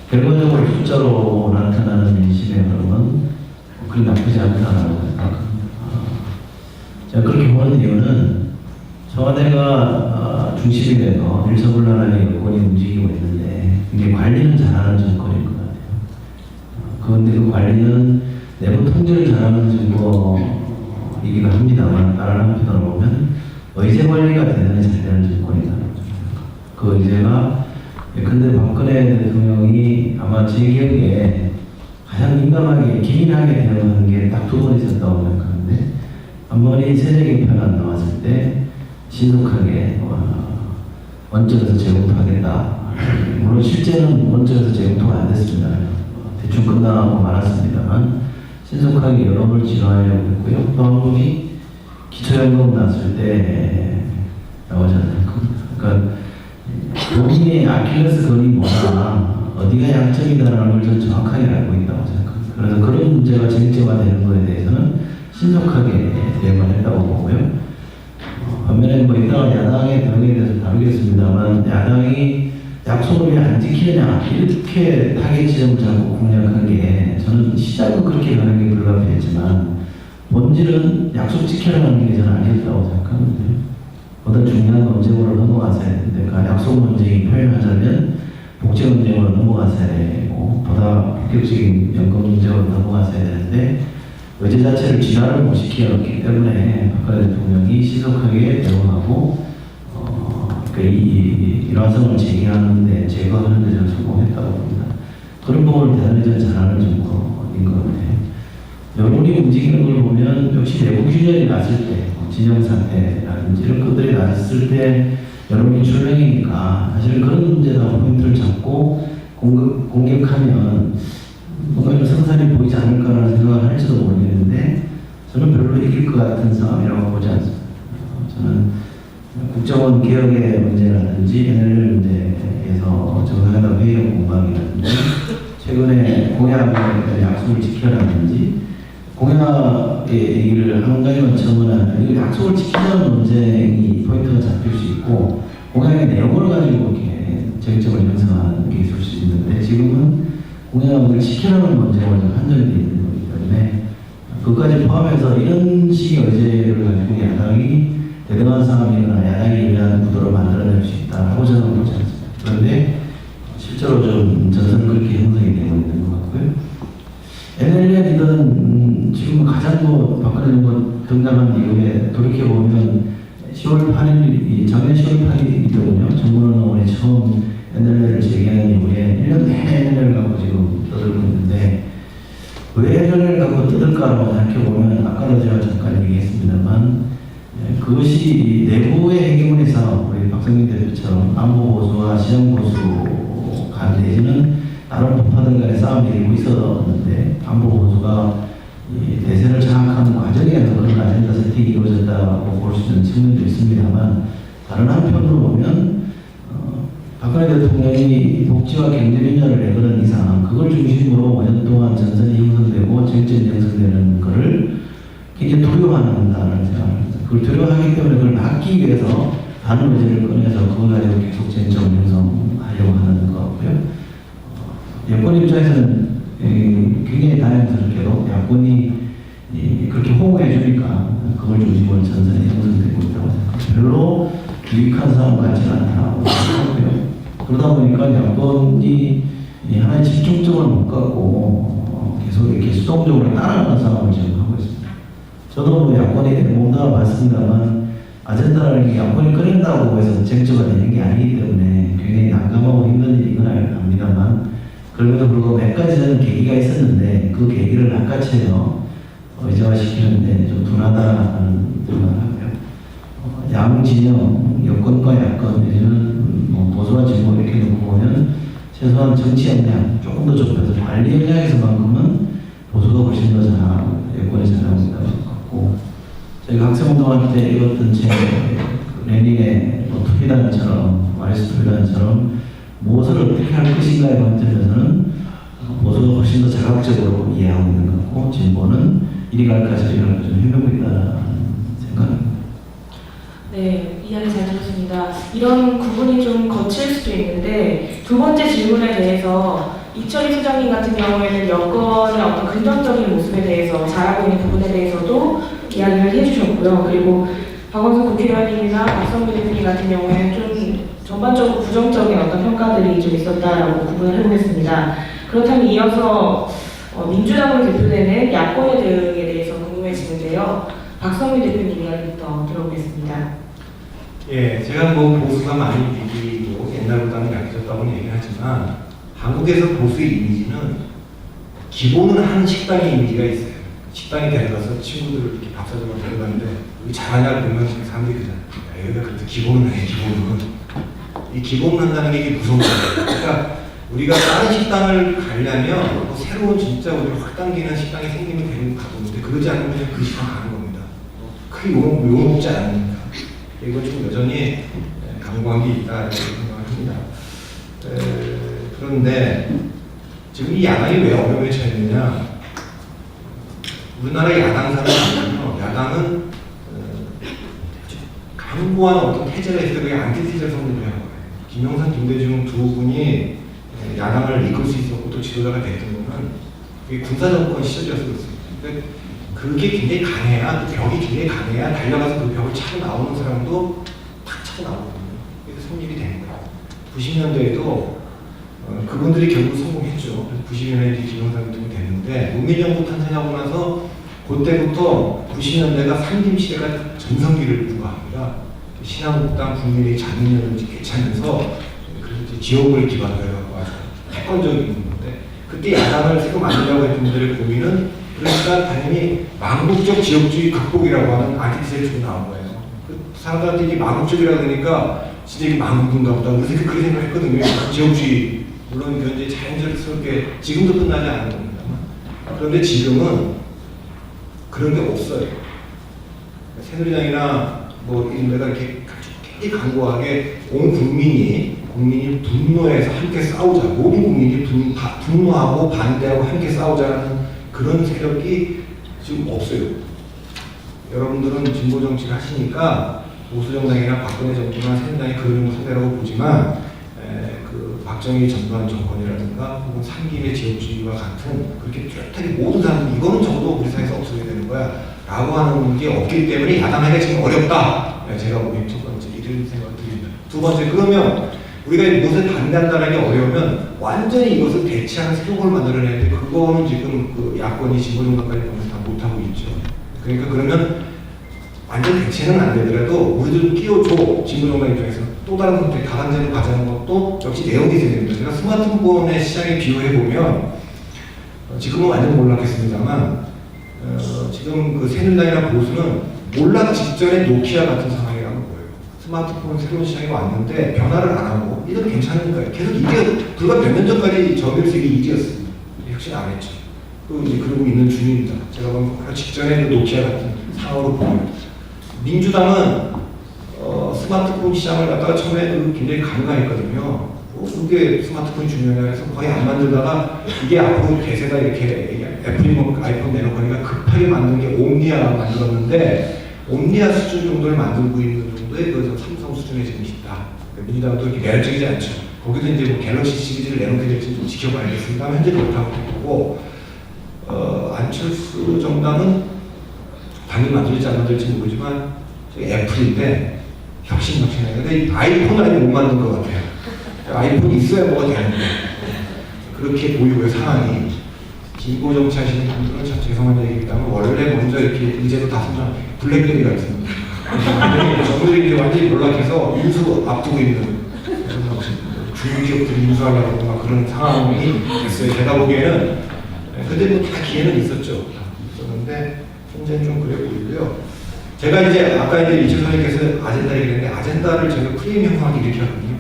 결과적으로 숫자로 나타나는 민심의 흐름은 그리 나쁘지 않다라고 생각합니다. 제가 그렇게 보는 이유는 청와대가 중심이 돼서 일사불란하게 여권이 움직이고 있는데 굉장히 관리는 잘하는 정권일 것 같아요. 그런데 그 관리는 내부 통제를 잘하는 정권이기도 합니다만, 다른 한편으로 보면 의제 관리가 대단히 잘 되는 정권이다. 그 의제가 근데 박근혜 대통령이 아마 제 기억에 가장 민감하게 기민하게 대응하는 게 딱 두 번 있었다고 생각하는데, 한 번이 세제개편안 나왔을 때 신속하게 원점에서 재검토하겠다. 물론 실제는 원점에서 재검토가 안 됐습니다. 대충 끝나고 말았습니다만 신속하게 여론을 진화하려고 했고요. 또 한 번이 기초연금 났을 때 나오잖아요. 그러니까 본인의 아킬레스 건이 뭐나 어디가 약점이다라는 걸 저는 정확하게 알고 있다고 생각합니다. 그래서 그런 문제가 쟁점화되는 것에 대해서는 신속하게 대응을 했다고 보고요. 반면에 뭐 이따가 야당의 대응에 대해서 다루겠습니다만, 야당이 약속을 왜 안 지키느냐 이렇게 타겟 지점을 잡고 공략한 게, 저는 시작은 그렇게 가는 게 불가피했지만 본질은 약속 지켜라는 게 저는 아니었다고 생각하거든요. 보다 중요한 논쟁으로 넘어가서야 되는데, 그 약속 논쟁이 표현하자면 복지 논쟁으로 넘어가서야 되고, 보다 본격적인 연금 문제로 넘어가서야 되는데, 의제 자체를 진화를 못 시켰기 때문에 박근혜 대통령이 신속하게 대응하고 일화성을 제기하는데, 제거하는 데 저는 성공했다고 봅니다. 그런 부분을 대단히 저는 잘하는 정도인 것 같아요. 여론이 움직이는 걸 보면 역시 내부 균열이 났을 때, 진영 사태라든지 이런 것들이 났을 때 여론이 출렁이니까, 사실 그런 문제다 포인트를 잡고 공격하면 뭔가 좀 성산이 보이지 않을까라는 생각을 할지도 모르겠는데, 저는 별로 이길 것 같은 상황이라고 보지 않습니다. 저는 국정원 개혁의 문제라든지 NLL 문제에서 정상회담 회의록 공방이라든지 최근에 공약의 약속을 지켜라든지, 공약의 얘기를 한 가지만 첨언하면 이 약속을 지키자는 논쟁이 포인트가 잡힐 수 있고, 공약의 내용을 가지고 이렇게 쟁점을 형성하는 게 있을 수 있는데, 지금은 공약을 지키라는 문제가 좀 한정되어 있는 거기 때문에 그것까지 포함해서 이런 식의 의제를 가지고 야당이 대등한 싸움이거나 야당이 유리한 구도로 만들어낼 수 있다고 저는 보지 않습니다. 그런데 실제로 좀 전선 그렇게 형성이 되고 있는 것 같고요. NLL이든 지금 가장 박근혜 정부 등장한 이후에 돌이켜보면 10월 8일, 작년 10월 8일이더군요. 정문원 의원이 처음 NLL을 제기한 이후에 1년 내내 NLL을 갖고 지금 떠들고 있는데, 왜 NLL을 갖고 떠들까라고 생각해보면, 아까도 제가 잠깐 얘기했습니다만, 그것이 내부의 해결문의 싸움, 우리 박성민 대표처럼 안보 보수와 시장 보수 간 내지는 다른 부파들 간의 싸움이 일고 있었는데, 안보 보수가 이 대세를 장악하는 과정에서 그런 아젠다 세팅이 이루어졌다고 볼 수 있는 측면도 있습니다만, 다른 한편으로 보면 박근혜 대통령이 복지와 경제균열을 내걸은 이상 그걸 중심으로 5년 동안 전선이 형성되고 쟁점이 형성되는 것을 굉장히 두려워한다는 생각을, 그걸 두려워하기 때문에 그걸 막기 위해서 다른 의제를 꺼내서 그걸 가지고 계속 쟁점을 형성하려고 하는 것 같고요. 여권 입장에서는 굉장히 다행스럽게도 야권이 그렇게 호응해 주니까 그걸 중심으로 전선이 형성되고 있다고 생각합니다. 별로 유익한 상황 같지는 않다고 생각하고요. 그러다 보니까 야권이 하나의 집중점을 못 갖고 계속 이렇게 수동적으로 따라가는 상황을 지금 하고 있습니다. 저도 야권이 뭔가 봤습니다만, 아젠다라는 게 야권이 꺼낸다고 해서 쟁점화 되는 게 아니기 때문에 굉장히 난감하고 힘든 일이긴 합니다만, 그럼에도 불구하고 몇 가지 저는 계기가 있었는데 그 계기를 낚아채어 의제화시키는데 좀 둔하다는 생각을 하고요. 양 진영, 여권과 야권 내지는 보수와 진보 이렇게 놓고 보면 최소한 정치 역량 조금 더 좁혀서 관리 역량에서만큼은 보수가 훨씬 더 잘하고 여권이 잘하고 있다고 생각하고, 저희가 학생운동할 때 읽었던 책 레닌의 투비단처럼, 마리스 투비단처럼 무엇을 어떻게 할 것인가에 관점에서는 보수가 훨씬 더 자각적으로 이해하고 있는 것 같고, 진보는 이리 갈까 저리 갈까 좀 헤매고 있다는 생각입니다. 네, 이야기 잘 들었습니다. 이런 구분이 좀 거칠 수도 있는데, 두 번째 질문에 대해서 이철희 소장님 같은 경우에는 여권의 어떤 긍정적인 모습에 대해서 잘하고 있는 부분에 대해서도 이야기를 해주셨고요. 그리고 박원순 국회의원님이나 박성민 대표님 같은 경우에는 좀 전반적으로 부정적인 어떤 평가들이 좀 있었다라고 구분을 해보겠습니다. 그렇다면 이어서 민주당으로 대표되는 야권의 대응에 대해서 궁금해지는데요. 박성민 대표님 이야기부터 들어보겠습니다. 예, 제가 보수가 많이 비기고 옛날보다는 약해졌다고 얘기하는데, 있지만 한국에서 보수의 이미지는 기본은 한 식당의 이미지가 있어요. 식당에 데려가서 친구들을 이렇게 밥 사주고 데려가는데 여기 잘하냐 보면 사람들이 그러잖아요. 야, 여기가 그래도 기본은 해, 기본은. 이 기본을 한다는 게 이게 무서운 거예요. 그러니까 우리가 다른 식당을 가려면 뭐 새로운 진짜 우리를 확 당기는 식당이 생기면 되는 가보는데 그러지 않으면 그냥 그 식당 가는 겁니다. 크게 욕먹지 않습니다. 이건 좀 여전히 강구한 게 있다 이렇게 생각을 합니다. 그런데 지금 이 야당이 왜 어려움에 처했느냐? 우리나라 야당사를 보면요, 야당은 강고한 어떤 태제가 있어서 그게 안티태제를 성립을 한 거예요. 김영삼, 김대중 두 분이 야당을 이끌 수 있었고 또 지도자가 됐던 거는 그게 군사정권 시절이어서 그렇습니다. 근데 그게 굉장히 강해야, 그 벽이 굉장히 강해야 달려가서 그 벽을 차고 나오는 사람도 탁 차고 나오거든요. 그래서 성립이 된 거예요. 90년대에도 그분들이 결국 성공했죠. 90년대에 김영삼 대통령이 됐는데 문민정부 탄생하고 나서 그때부터 90년대가 상김시대가 전성기를 부과합니다. 신한국당 국민의 자민련을 개차면서 그래서 지역을 기반으로 해갖고 아주 패권적인 건데 그때 야당을 새로 만들려고 했던 분들의 고민은 그러니까 당연히 망국적 지역주의 극복이라고 하는 안티테제를 주고 나온 거예요. 그 사람들한테 이게 망국적이라고 하니까 진짜 이게 망국인가 보다. 그래서 그렇게 생각을 했거든요. 지역주의. 물론 이제 자연스럽게 지금도 끝나지 않은 겁니다만. 그런데 지금은 그런 게 없어요. 새누리당이나 뭐 이런 데가 이렇게 굉장히 강고하게 온 국민이 분노해서 함께 싸우자. 모든 국민이 분노하고 반대하고 함께 싸우자는 그런 세력이 지금 없어요. 여러분들은 진보 정치를 하시니까 보수 정당이나 박근혜 정부나 새누리당이 그런 정도 상대라고 보지만 그 박정희 전두환 정권이라든가 혹은 삼김의 지역주의와 같은 그렇게 뚜렷하게 모든 사람들 이거는 적어도 우리 사회에서 없어야 되는 거야 라고 하는 게 없기 때문에 야당하기가 지금 어렵다. 제가 보기엔 첫 번째 이런 생각을 드립니다. 두 번째, 그러면 우리가 무엇을 반대한다는 게 어려우면 완전히 이것을 대체하는 새로운 걸 만들어내는데 그거는 지금 그 야권이 진보 정당까지 보면서 다 못하고 있죠. 그러니까 그러면 완전 대체는 안 되더라도 우리들 끼워줘. 진보 정당 입장에서 또 다른 선택, 다단계로 가자는 것도 역시 내용이 있어야 됩니다. 제가 스마트폰의 시장에 비유해보면 지금은 완전 몰락했습니다만 지금 그 새누리당이나 보수는 몰락 직전에 노키아 같은 상황이라고 보여요. 스마트폰 새로운 시장이 왔는데 변화를 안 하고 이대로 괜찮은 거예요. 계속 이게 불과 몇 년 전까지 저별 세계 1위였습니다. 혁신 안 했죠. 그리고 이제 그러고 있는 중입니다. 제가 보면 바로 직전에 그 노키아 같은 상황으로 보여요. 민주당은 스마트폰 시장을 갖다가 처음에 굉장히 간과했거든요. 그게 스마트폰이 중요하냐 해서 거의 안 만들다가 이게 앞으로 대세다 이렇게 애플이 뭐 아이폰 내놓고 하니까 급하게 만든 게 옴니아 만들었는데 옴니아 수준 정도를 만들고 있는 정도의 그 삼성 수준에 지금 있다. 민주당도 이렇게 매력적이지 않죠. 거기도 이제 뭐 갤럭시 시리즈를 내놓게 될지 좀 지켜봐야겠습니다. 현재 그렇다고 되고 안철수 정당은 당연히 만들지 안 만들지 모르지만 애플인데 혁신해요. 근데 아이폰을 아직 못 만든 것 같아요. 아이폰이 있어야 뭐가 되는데 그렇게 보이고요. 상황이 진보 정치 하시는 분들은 참 죄송한 얘기입니다만 원래 먼저 이렇게 의제도 다 선정 블랙베리 같은 정부들이 이제 완전히 몰락해서 인수 앞두고 있는 중기업들이 인수하려고 막 그런 상황이 됐어요. 제가 보기에는 근데 뭐 다 기회는 있었죠. 있었는데 현재는 좀 그래 보이고요. 제가 이제 아까 이제 이철 선생님께서 아젠다 얘기했는데 아젠다를 저희가 프리미엄화하게 이렇게 하거든요.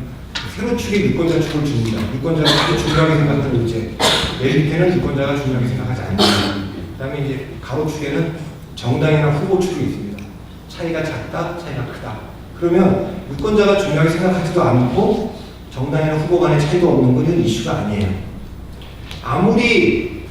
새로 축에 유권자 축을 줍니다. 유권자가 아주 중요하게 생각하는 의제. 맨 밑에는 유권자가 중요하게 생각하지 않는 그 다음에 이제 가로 축에는 정당이나 후보 축이 있습니다. 차이가 작다, 차이가 크다. 그러면 유권자가 중요하게 생각하지도 않고 정당이나 후보 간의 차이가 없는 건 이건 이슈가 아니에요. 아무리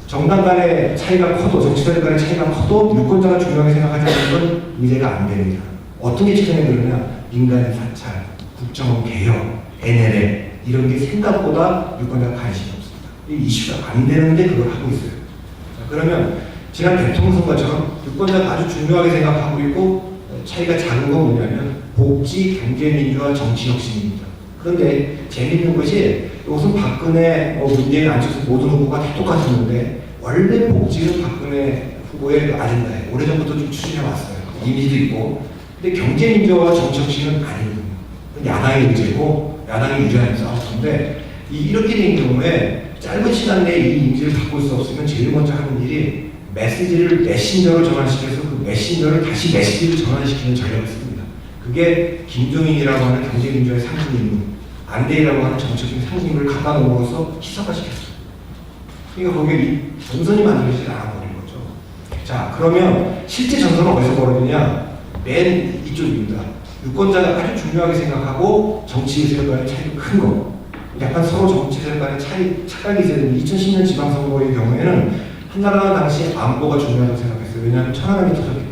정당 간의 차이가 커도 정치자들 간의 차이가 커도 유권자가 중요하게 생각하지 않는 건 의제가 안 됩니다. 어떤 게 최근에 그러냐? 민간인 사찰, 국정원 개혁, NLL 이런 게 생각보다 유권자가 관심이 없습니다. 이 이슈가 안 되는데 그걸 하고 있어요. 자, 그러면 지난 대통령 선거처럼 유권자가 아주 중요하게 생각하고 있고 차이가 작은 건 뭐냐면 복지, 경제, 민주화, 정치 혁신입니다. 그런데 재미있는 것이 이것은 박근혜, 문재인, 안철수 모든 후보가 다 똑같았는데 원래 복지는 박근혜 후보의 그 아젠다예요. 오래전부터 좀 추진해왔어요. 이미지도 있고. 근데 경제 민주화와 정치 혁신은 아니거든요. 야당의 의제고 야당이 유리한 싸움인데 이렇게 된 경우에 짧은 시간 내에 이 이미지를 바꿀 수 없으면 제일 먼저 하는 일이 메시지를 메신저로 전환시켜서 그 메신저를 다시 메시지로 전환시키는 전략을 씁니다. 그게 김종인이라고 하는 경제민주화의 상징인물, 안대희라고 하는 정책적인 상징을 갖다 놓아서 희석화시켰어요. 그러니까 거기에 전선이 만들어지지 않아버린 거죠. 자, 그러면 실제 전선은 어디서 벌어지냐? 맨 이쪽입니다. 유권자가 아주 중요하게 생각하고 정치 세력과의 차이가 큰 거. 약간 서로 정치 세력과의 착각이 있어야 되는 2010년 지방선거의 경우에는 한나라는 당시 안보가 중요하다고 생각했어요. 왜냐하면 천안함이 터졌기 때문에.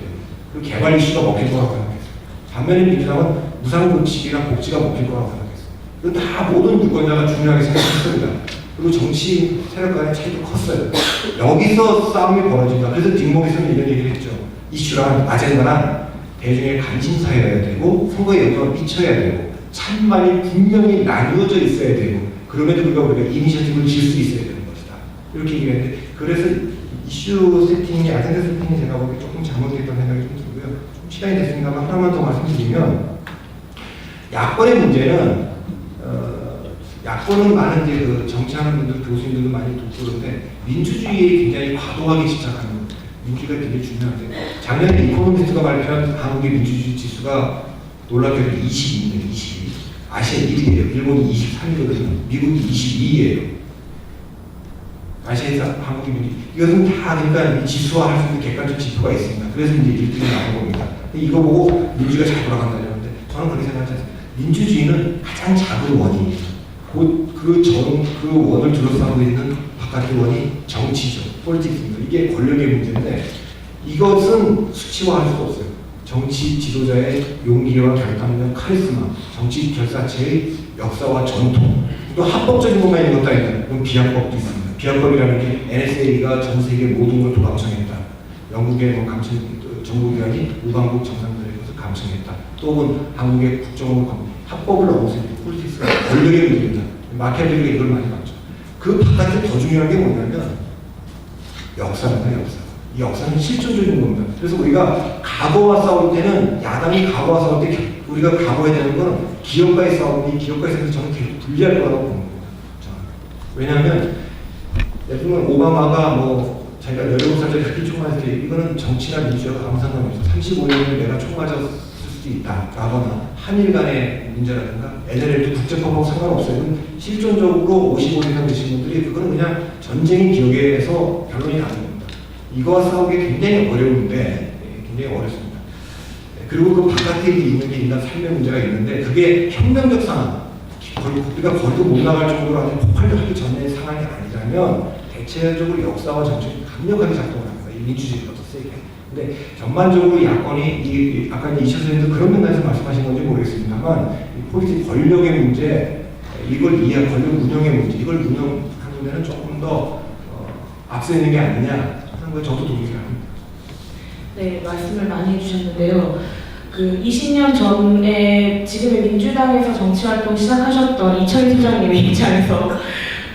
그리고 개발 이슈가 먹힐 거라고 생각했어요. 반면에 민주당은 무상급식이나 복지가 먹힐 거라고 생각했어요. 이건 다 모든 유권자가 중요하게 생각했습니다. 그리고 정치 세력 간의 차이도 컸어요. 여기서 싸움이 벌어진다. 그래서 뒷목에서는 이런 얘기를 했죠. 이슈랑 아젠다랑 대중의 관심사여야 되고 선거에 영향을 미쳐야 되고 찬반이 분명히 나뉘어져 있어야 되고 그럼에도 불구하고 우리가 이니셔티브를 질 수 있어야 되는 것이다. 이렇게 얘기를 했는데 그래서 이슈 세팅이 아젠다 세팅이 제가 보기에 조금 잘못됐다는 생각이 좀 들고요. 좀 시간이 됐으니까 하나만 더 말씀드리면 야권의 문제는 야권은 많은 이제 그 정치하는 분들, 교수님들도 많이 듣고 그런데 민주주의에 굉장히 과도하게 집착하는 거예요. 민주주의가 굉장히 중요한데 작년에 이코노미스트가 발표한 한국의 민주주의 지수가 놀랍게도 22입니다. 22. 아시아 1위예요. 일본이 23이거든요. 미국이 22예요. 아시아에서 한국이 민주 이것은 다 그러니까 지수화할 수 있는 객관적 지표가 있습니다. 그래서 이제 1등이 나온 겁니다. 이거 보고 민주주의가 잘 돌아간다는데 저는 그렇게 생각하지 않습니다. 민주주의는 가장 작은 원인이에요. 그 원을 둘러싸고 있는 바깥의 원이 정치죠. 폴리틱스입니다. 이게 권력의 문제인데 이것은 수치화할 수가 없어요. 정치 지도자의 용기와 결단력, 카리스마, 정치 결사체의 역사와 전통, 또 합법적인 것만 있는 것도 아니라 그럼 비합법도 있습니다. 비합법이라는 게 NSA가 전 세계 모든 걸 도감청했다. 영국의 뭐 정보기관이 우방국 정상들에 대해서 감청했다. 또는 한국의 국정원 합법을 넘어서 폴리틱스가 권력의 문제입니다. 마키아벨리가 이걸 많이 봤죠. 그 바깥에 더 중요한 게 뭐냐면 역사입니다. 역사. 이 역사는 실존적인 겁니다. 그래서 우리가 과거와 싸울 때는 야당이 과거와 싸울 때 우리가 과거해야 되는 건 기업과의 싸움이 기업과의 싸움에서 저는 계속 불리할 거라고 보는 겁니다. 왜냐하면 예를 들면 오바마가 뭐 자기가 17살짜리 흑인 총 맞을 때 이거는 정치나 민주주의가 아무 상관없어. 35년을 내가 총 맞았을 수도 있다. 라거나 한일 간의 문제라든가 NLL도 국제법하고 상관없어요. 이건 실존적으로 55세 이상 되신 분들이 그거는 그냥 전쟁의 기억에서 결론이 나는 겁니다. 이거와 싸우기 굉장히 어려운데 굉장히 어렵습니다. 그리고 그 바깥에 있는 게 인간 삶의 문제가 있는데 그게 혁명적 상황, 우리가 거리도 못 나갈 정도로 아주 폭발하기 전의 상황이 아니라면 대체적으로 역사와 정책이 강력하게 작동을 합니다. 이 민주주의가 더 세게. 근데 전반적으로 야권이 아까 이철 선생님도 그런 면에서 말씀하신 건지 모르겠습니다만 이 폴리틱 권력의 문제, 이걸 권력 운영의 문제, 이걸 운영하는 데는 조금 더 앞서 있는 게 아니냐 하는 걸 저도 동의를 합니다. 네, 말씀을 많이 해주셨는데요. 그 20년 전에 지금의 민주당에서 정치활동 시작하셨던 이철희 소장님의 입장에서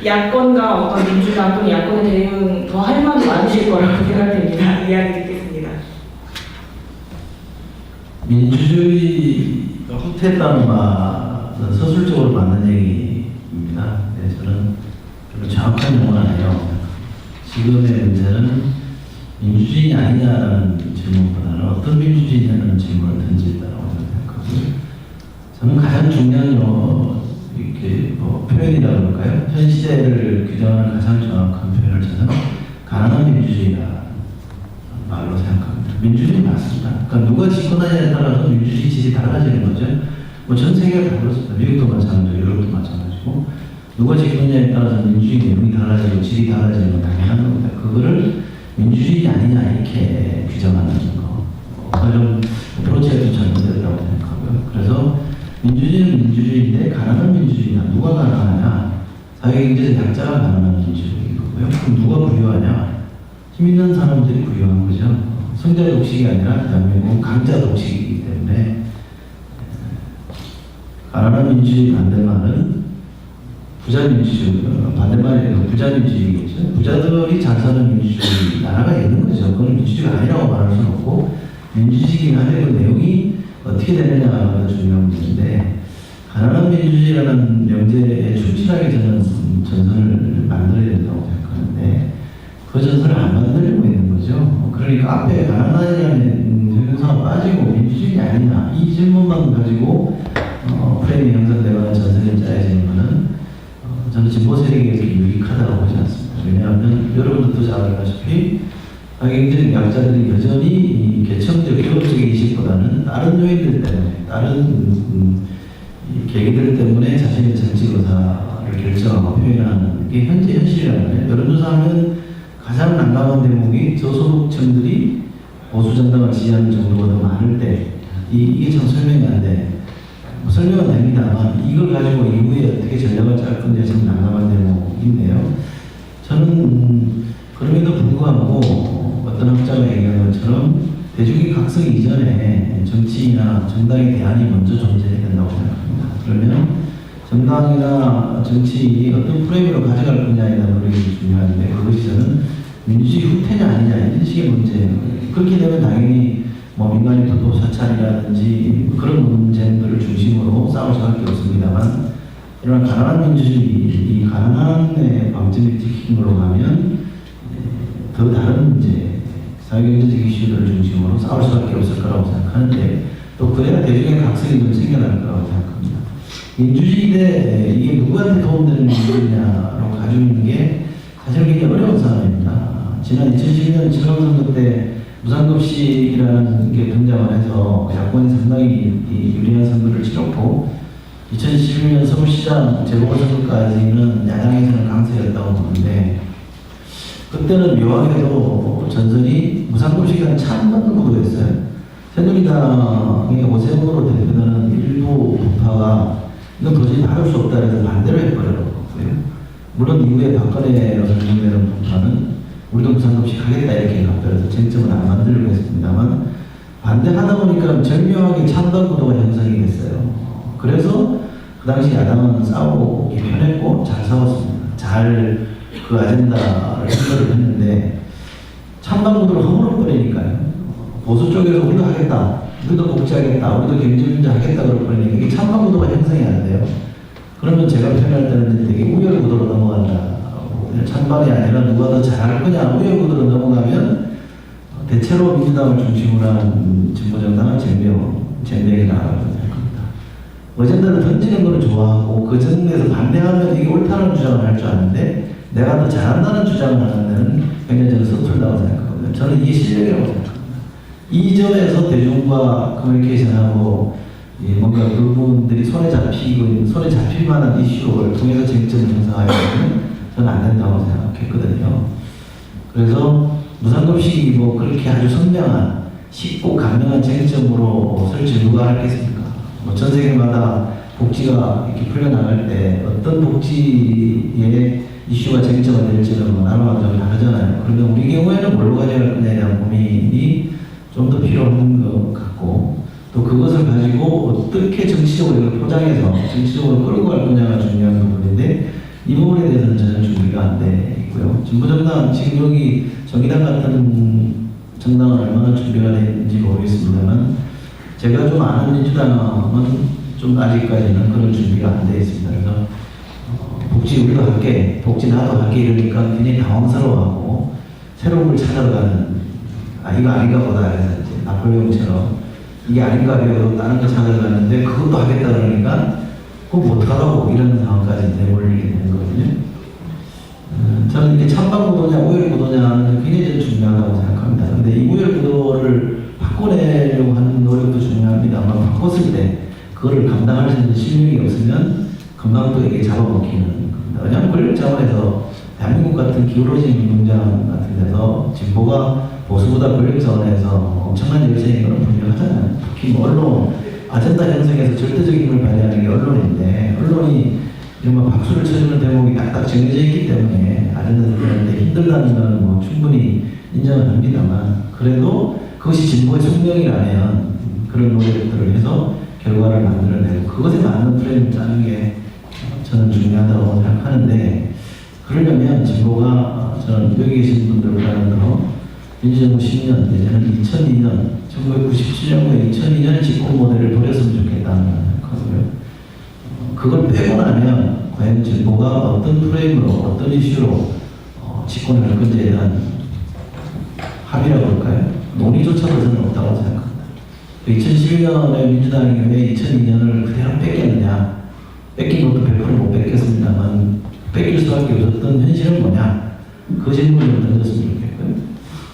야권과 어떤 민주당 또는 야권의 대응 더 할 만도 많으실 거라고 생각됩니다. 이야기 듣겠습니다. 민주주의가 후퇴했다는 말은 서술적으로 맞는 얘기입니다. 네, 저는 별로 정확한 용어는 아니에요. 지금의 문제는 민주주의냐 아니냐라는 질문보다는 어떤 민주주의냐는 질문을 던진다고 생각하고요. 저는 가장 중요한 이렇게 표현이라고 할까요? 현 시대를 규정하는 가장 정확한 표현을 저는 가난한 민주주의라는 말로 생각합니다. 민주주의 맞습니다. 그러니까 누가 집권하냐에 따라서 민주주의 질이 달라지는 거죠. 뭐 전 세계가 다 그렇습니다. 미국도 마찬가지고 유럽도 마찬가지고 누가 집권냐에 따라서 민주주의 내용이 달라지고 질이 달라지는 건 당연한 겁니다. 그거를 민주주의 아니냐 이렇게 규정하는 거 좀 프로체가 좀 잘못됐다고 생각하고요. 그래서 민주주의는 민주주의인데 가난한 민주주의냐 누가 가난하냐 사회경제적 약자가 가난한 민주주의고요. 그럼 누가 부유하냐 힘 있는 사람들이 부유한 거죠. 성자 독식이 아니라 대한민국은 강자 독식이기 때문에 가난한 민주주의 반대말은 부자 민주주의, 반대말이 부자 민주주의겠죠. 부자들이 잘 사는 민주주의 나라가 있는 거죠. 그건 민주주의가 아니라고 말할 수는 없고 민주주의가 하는 그 내용이 어떻게 되느냐가 중요한 문제인데 가난한 민주주의라는 명제에 충실하게 저는 전선을 만들어야 된다고 생각하는데 그 전선을 안 만들고 있는 거죠. 그러니까 앞에 가난하냐는 형용사가 빠지고 민주주의 아니냐 이 질문만 가지고 프레임이 형성되거나 전선이 짜여지는 것은 저는 진보 세력에게 유익하다고 보지 않습니다. 왜냐하면 여러분들도 잘 알다시피 경제적 약자들이 여전히 이 계층적, 교육적 인식보다는 다른 요인들 때문에, 다른 계기들 때문에 자신의 정치 의사를 결정하고 표현하는 게 현재 현실이라는 거예요. 여론조사하면 가장 난감한 대목이 저소득층들이 보수 정당을 지지하는 정도가 더 많을 때 이게 참 설명이 안 돼. 설명은 됩니다만 이걸 가지고 이후에 어떻게 전략을 짤 건지 참 난감한 대목인데요. 저는 그럼에도 불구하고 어떤 학자가 얘기한 것처럼 대중의 각성 이전에 정치나 정당의 대안이 먼저 존재해야 된다고 생각합니다. 그러면 정당이나 정치 어떤 프레임으로 가져갈 거냐에 대한 노력이 중요한데 그것이 저는 민주주의 후퇴냐 아니냐 인식의 문제예요. 그렇게 되면 당연히 뭐 민간인 도도 사찰이라든지 그런 문제들을 중심으로 싸울 수밖에 없습니다만 이런 가난한 민주주의, 이 가난함의 방점이 찍힌 걸로 가면 더 다른 문제, 사회경제적 이슈들을 중심으로 싸울 수밖에 없을 거라고 생각하는데 또 그래야 대중의 각성이 좀 생겨날 거라고 생각합니다. 민주주의 대 이게 누구한테 도움되는 민주주의냐로 가지고 있는 게 사실 굉장히 어려운 상황입니다. 지난 2010년 지방선거 때 무상급식이라는 게 등장을 해서 야권이 상당히 유리한 선거를 치렀고 2011년 서울시장 재보궐선거까지는 야당에서는 강세였다고 보는데 그때는 묘하게도 전선이 무상급식이라는 찬반 구도였어요. 새누리당의 오세훈으로 대표되는 일부 부파가 이건 도저히 다룰 수 없다 해서 반대로 해버렸고요. 물론 이후에 박근혜로 설명되는 부파는 우리도 무상급식 하겠다 이렇게 답변해서 쟁점을 안 만들려고 했습니다만 반대하다 보니까 절묘하게 찬반 구도가 형성이 됐어요. 그래서 그 당시 야당은 싸우기 편했고 잘 싸웠습니다. 잘 그 아젠다를 해결을 했는데 찬반 구도를 허물어버리니까요. 보수 쪽에서 우리도 하겠다, 우리도 복지하겠다, 우리도 경제문제 하겠다 그러버리니까 이게 찬반 구도가 형성이 안 돼요. 그러면 제가 표현할 때는 되게 우열 구도로 넘어간다. 찬반이 아니라 누가 더 잘할 거냐 우열 구도로 넘어가면 대체로 민주당을 중심으로 한 진보정당은 잼병이 나가라고 생각합니다. 어젠다를 던지는 걸 좋아하고 그 정부에서 반대하면 이게 옳다는 주장을 할 줄 아는데 내가 더 잘한다는 주장을 하는 데는 굉장히 저는 서툴다고 생각하거든요. 저는 이게 실력이라고 생각합니다. 이 점에서 대중과 커뮤니케이션하고 뭔가 그분들이 손에 잡힐 만한 이슈를 통해서 쟁점을 형성하려면 저는 안 된다고 생각했거든요. 그래서 무상급식이 뭐 그렇게 아주 선명한 쉽고 간명한 쟁점으로 설치 누가 하겠습니까? 뭐 전 세계마다 복지가 이렇게 풀려나갈 때 어떤 복지의 이슈가 쟁점이 될지는 뭐 나라마다 좀 다르잖아요. 그런데 우리 경우에는 뭘로 가져갈 거냐에 대한 고민이 좀 더 필요한 것 같고 또 그것을 가지고 어떻게 정치적으로 이걸 포장해서 정치적으로 끌고 갈 거냐가 중요한 부분인데 이 부분에 대해서는 전혀 준비가 안 돼 있고요. 진보정당, 지금 여기 정의당 같은 정당은 얼마나 준비가 되어 있는지 모르겠습니다만 제가 좀 아는 민주당은 좀 아직까지는 그런 준비가 안 되어 있습니다. 그래서 복지 우리도 할게, 복지 나도 할게 이러니까 굉장히 당황스러워하고 새로운 걸 찾아가는 이거 아닌가 보다 해서 이제 나폴레옹처럼 이게 아닌가 배워도 다른 거 찾아가는데 그것도 하겠다 그러니까 그럼 어떡하라고 이런 상황까지 내몰리게 되는 거거든요. 저는 이게 찬반 구도냐 우열 구도냐는 굉장히 중요하다고 생각합니다. 근데 이 우열 구도를 바꿔내려고 하는 노력도 중요합니다만 바꿨을 때 그거를 감당할 수 있는 실력이 없으면 금방 또 이게 잡아먹히는 겁니다. 왜냐하면 권력 자원에서 대한민국 같은 기울어진 운동장 같은 데서 진보가 보수보다 권력 자원에서 엄청난 열세인 건 분명하잖아요. 특히 뭐 언론, 아젠다 형성에서 절대적인 힘을 발휘하는 게 언론인데 언론이 이런 박수를 쳐주는 대목이 딱딱 정해져 있기 때문에 아젠다 설정하는데 힘들다는 건 뭐 충분히 인정을 합니다만 그래도 그것이 진보의 숙명이라면 그런 노력들을 해서 결과를 만들어내고 그것에 맞는 프레임을 짜는 게 저는 중요하다고 생각하는데 그러려면 진보가 저는 여기 계신 분들보다는 더 민주정부 10년 내지는 2002년 1997년부에 2002년 집권 모델을 버렸으면 좋겠다는 생각하고요. 그걸 빼고 나면 과연 진보가 어떤 프레임으로 어떤 이슈로 집권을 할 건지에 대한 합의라고 할까요? 논의조차도 저는 없다고 생각합니다. 2012년에 민주당이 왜 2002년을 그대로 뺏겼느냐? 뺏긴 것도 100% 못 뺏겼습니다만 뺏길 수밖에 없었던 현실은 뭐냐? 그 질문을 좀 던졌으면 좋겠고요.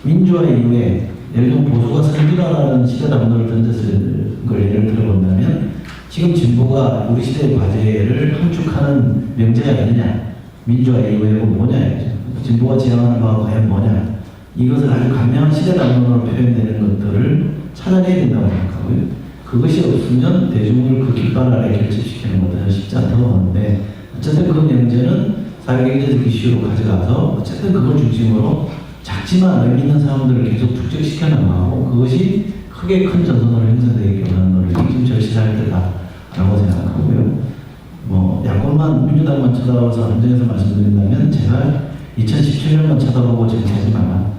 민주화 이후에 예를 들면 보수가 선진화라는 시대 담론을 던졌을 걸 예를 들어본다면 지금 진보가 우리 시대의 과제를 함축하는 명제가 있느냐? 민주화 이후에 뭐냐? 이거죠. 진보가 지향하는 바가 과연 뭐냐? 이것을 아주 간명한 시대 담론으로 표현되는 것들을 찾아내야 된다고 생각하고요. 그것이 없으면 대중을 그 깃발 아래 결집시키는 것은 쉽지 않다고 보는데 어쨌든 그 명제는 사회경제적 이슈로 가져가서 어쨌든 그걸 중심으로 작지만 의미 있는 사람들을 계속 축적시켜 나가고 그것이 크게 큰 전선으로 형성되게 하는 노력이 지금 절실할 때다라고 생각하고요. 뭐 야권만 민주당만 쳐다봐서 한정해서 말씀드린다면 제발 2017년만 쳐다보고 정치하지 마라.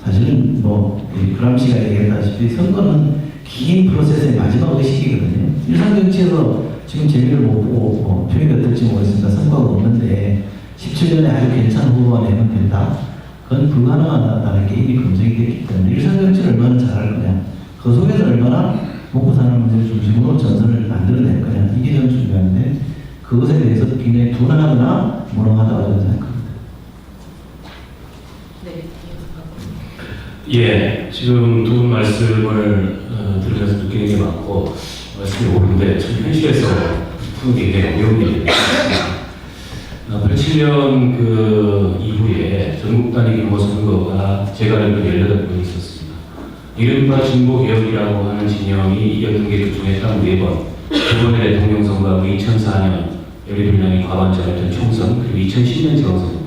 사실은 뭐 그람시가 얘기했다시피 선거는 긴 프로세스의 마지막 의식이거든요. 일상 정치에서 지금 재미를 못 보고 표현이 어떨지 모르겠습니다. 선거가 없는데 17년에 아주 괜찮은 후보가 내면 된다. 그건 불가능하다는 게 이미 검증이 됐기 때문에 일상 정치를 얼마나 잘할 거냐. 그 속에서 얼마나 먹고 사는 문제를 중심으로 전선을 만들어낼 거냐. 이게 좀 중요한데 그것에 대해서 굉장히 둔하거나 무능하다고 저는 생각합니다. 네. 예, 지금 두 분 말씀을 들으면서 느끼는 게 많고 말씀이 옳은데 참 현실에서 푸는 게 굉장히 어려운 얘기입니다. 87년 그 이후에 전국 단위 규모 선거가 제가 알기로 18번 있었습니다. 이른바 진보개혁이라고 하는 진영이 이겼던 게 그 중에 딱 4번. 두 번의 대통령 선거하고 2004년 열린민주당이 과반점했던 총선, 그리고 2010년 지방선거.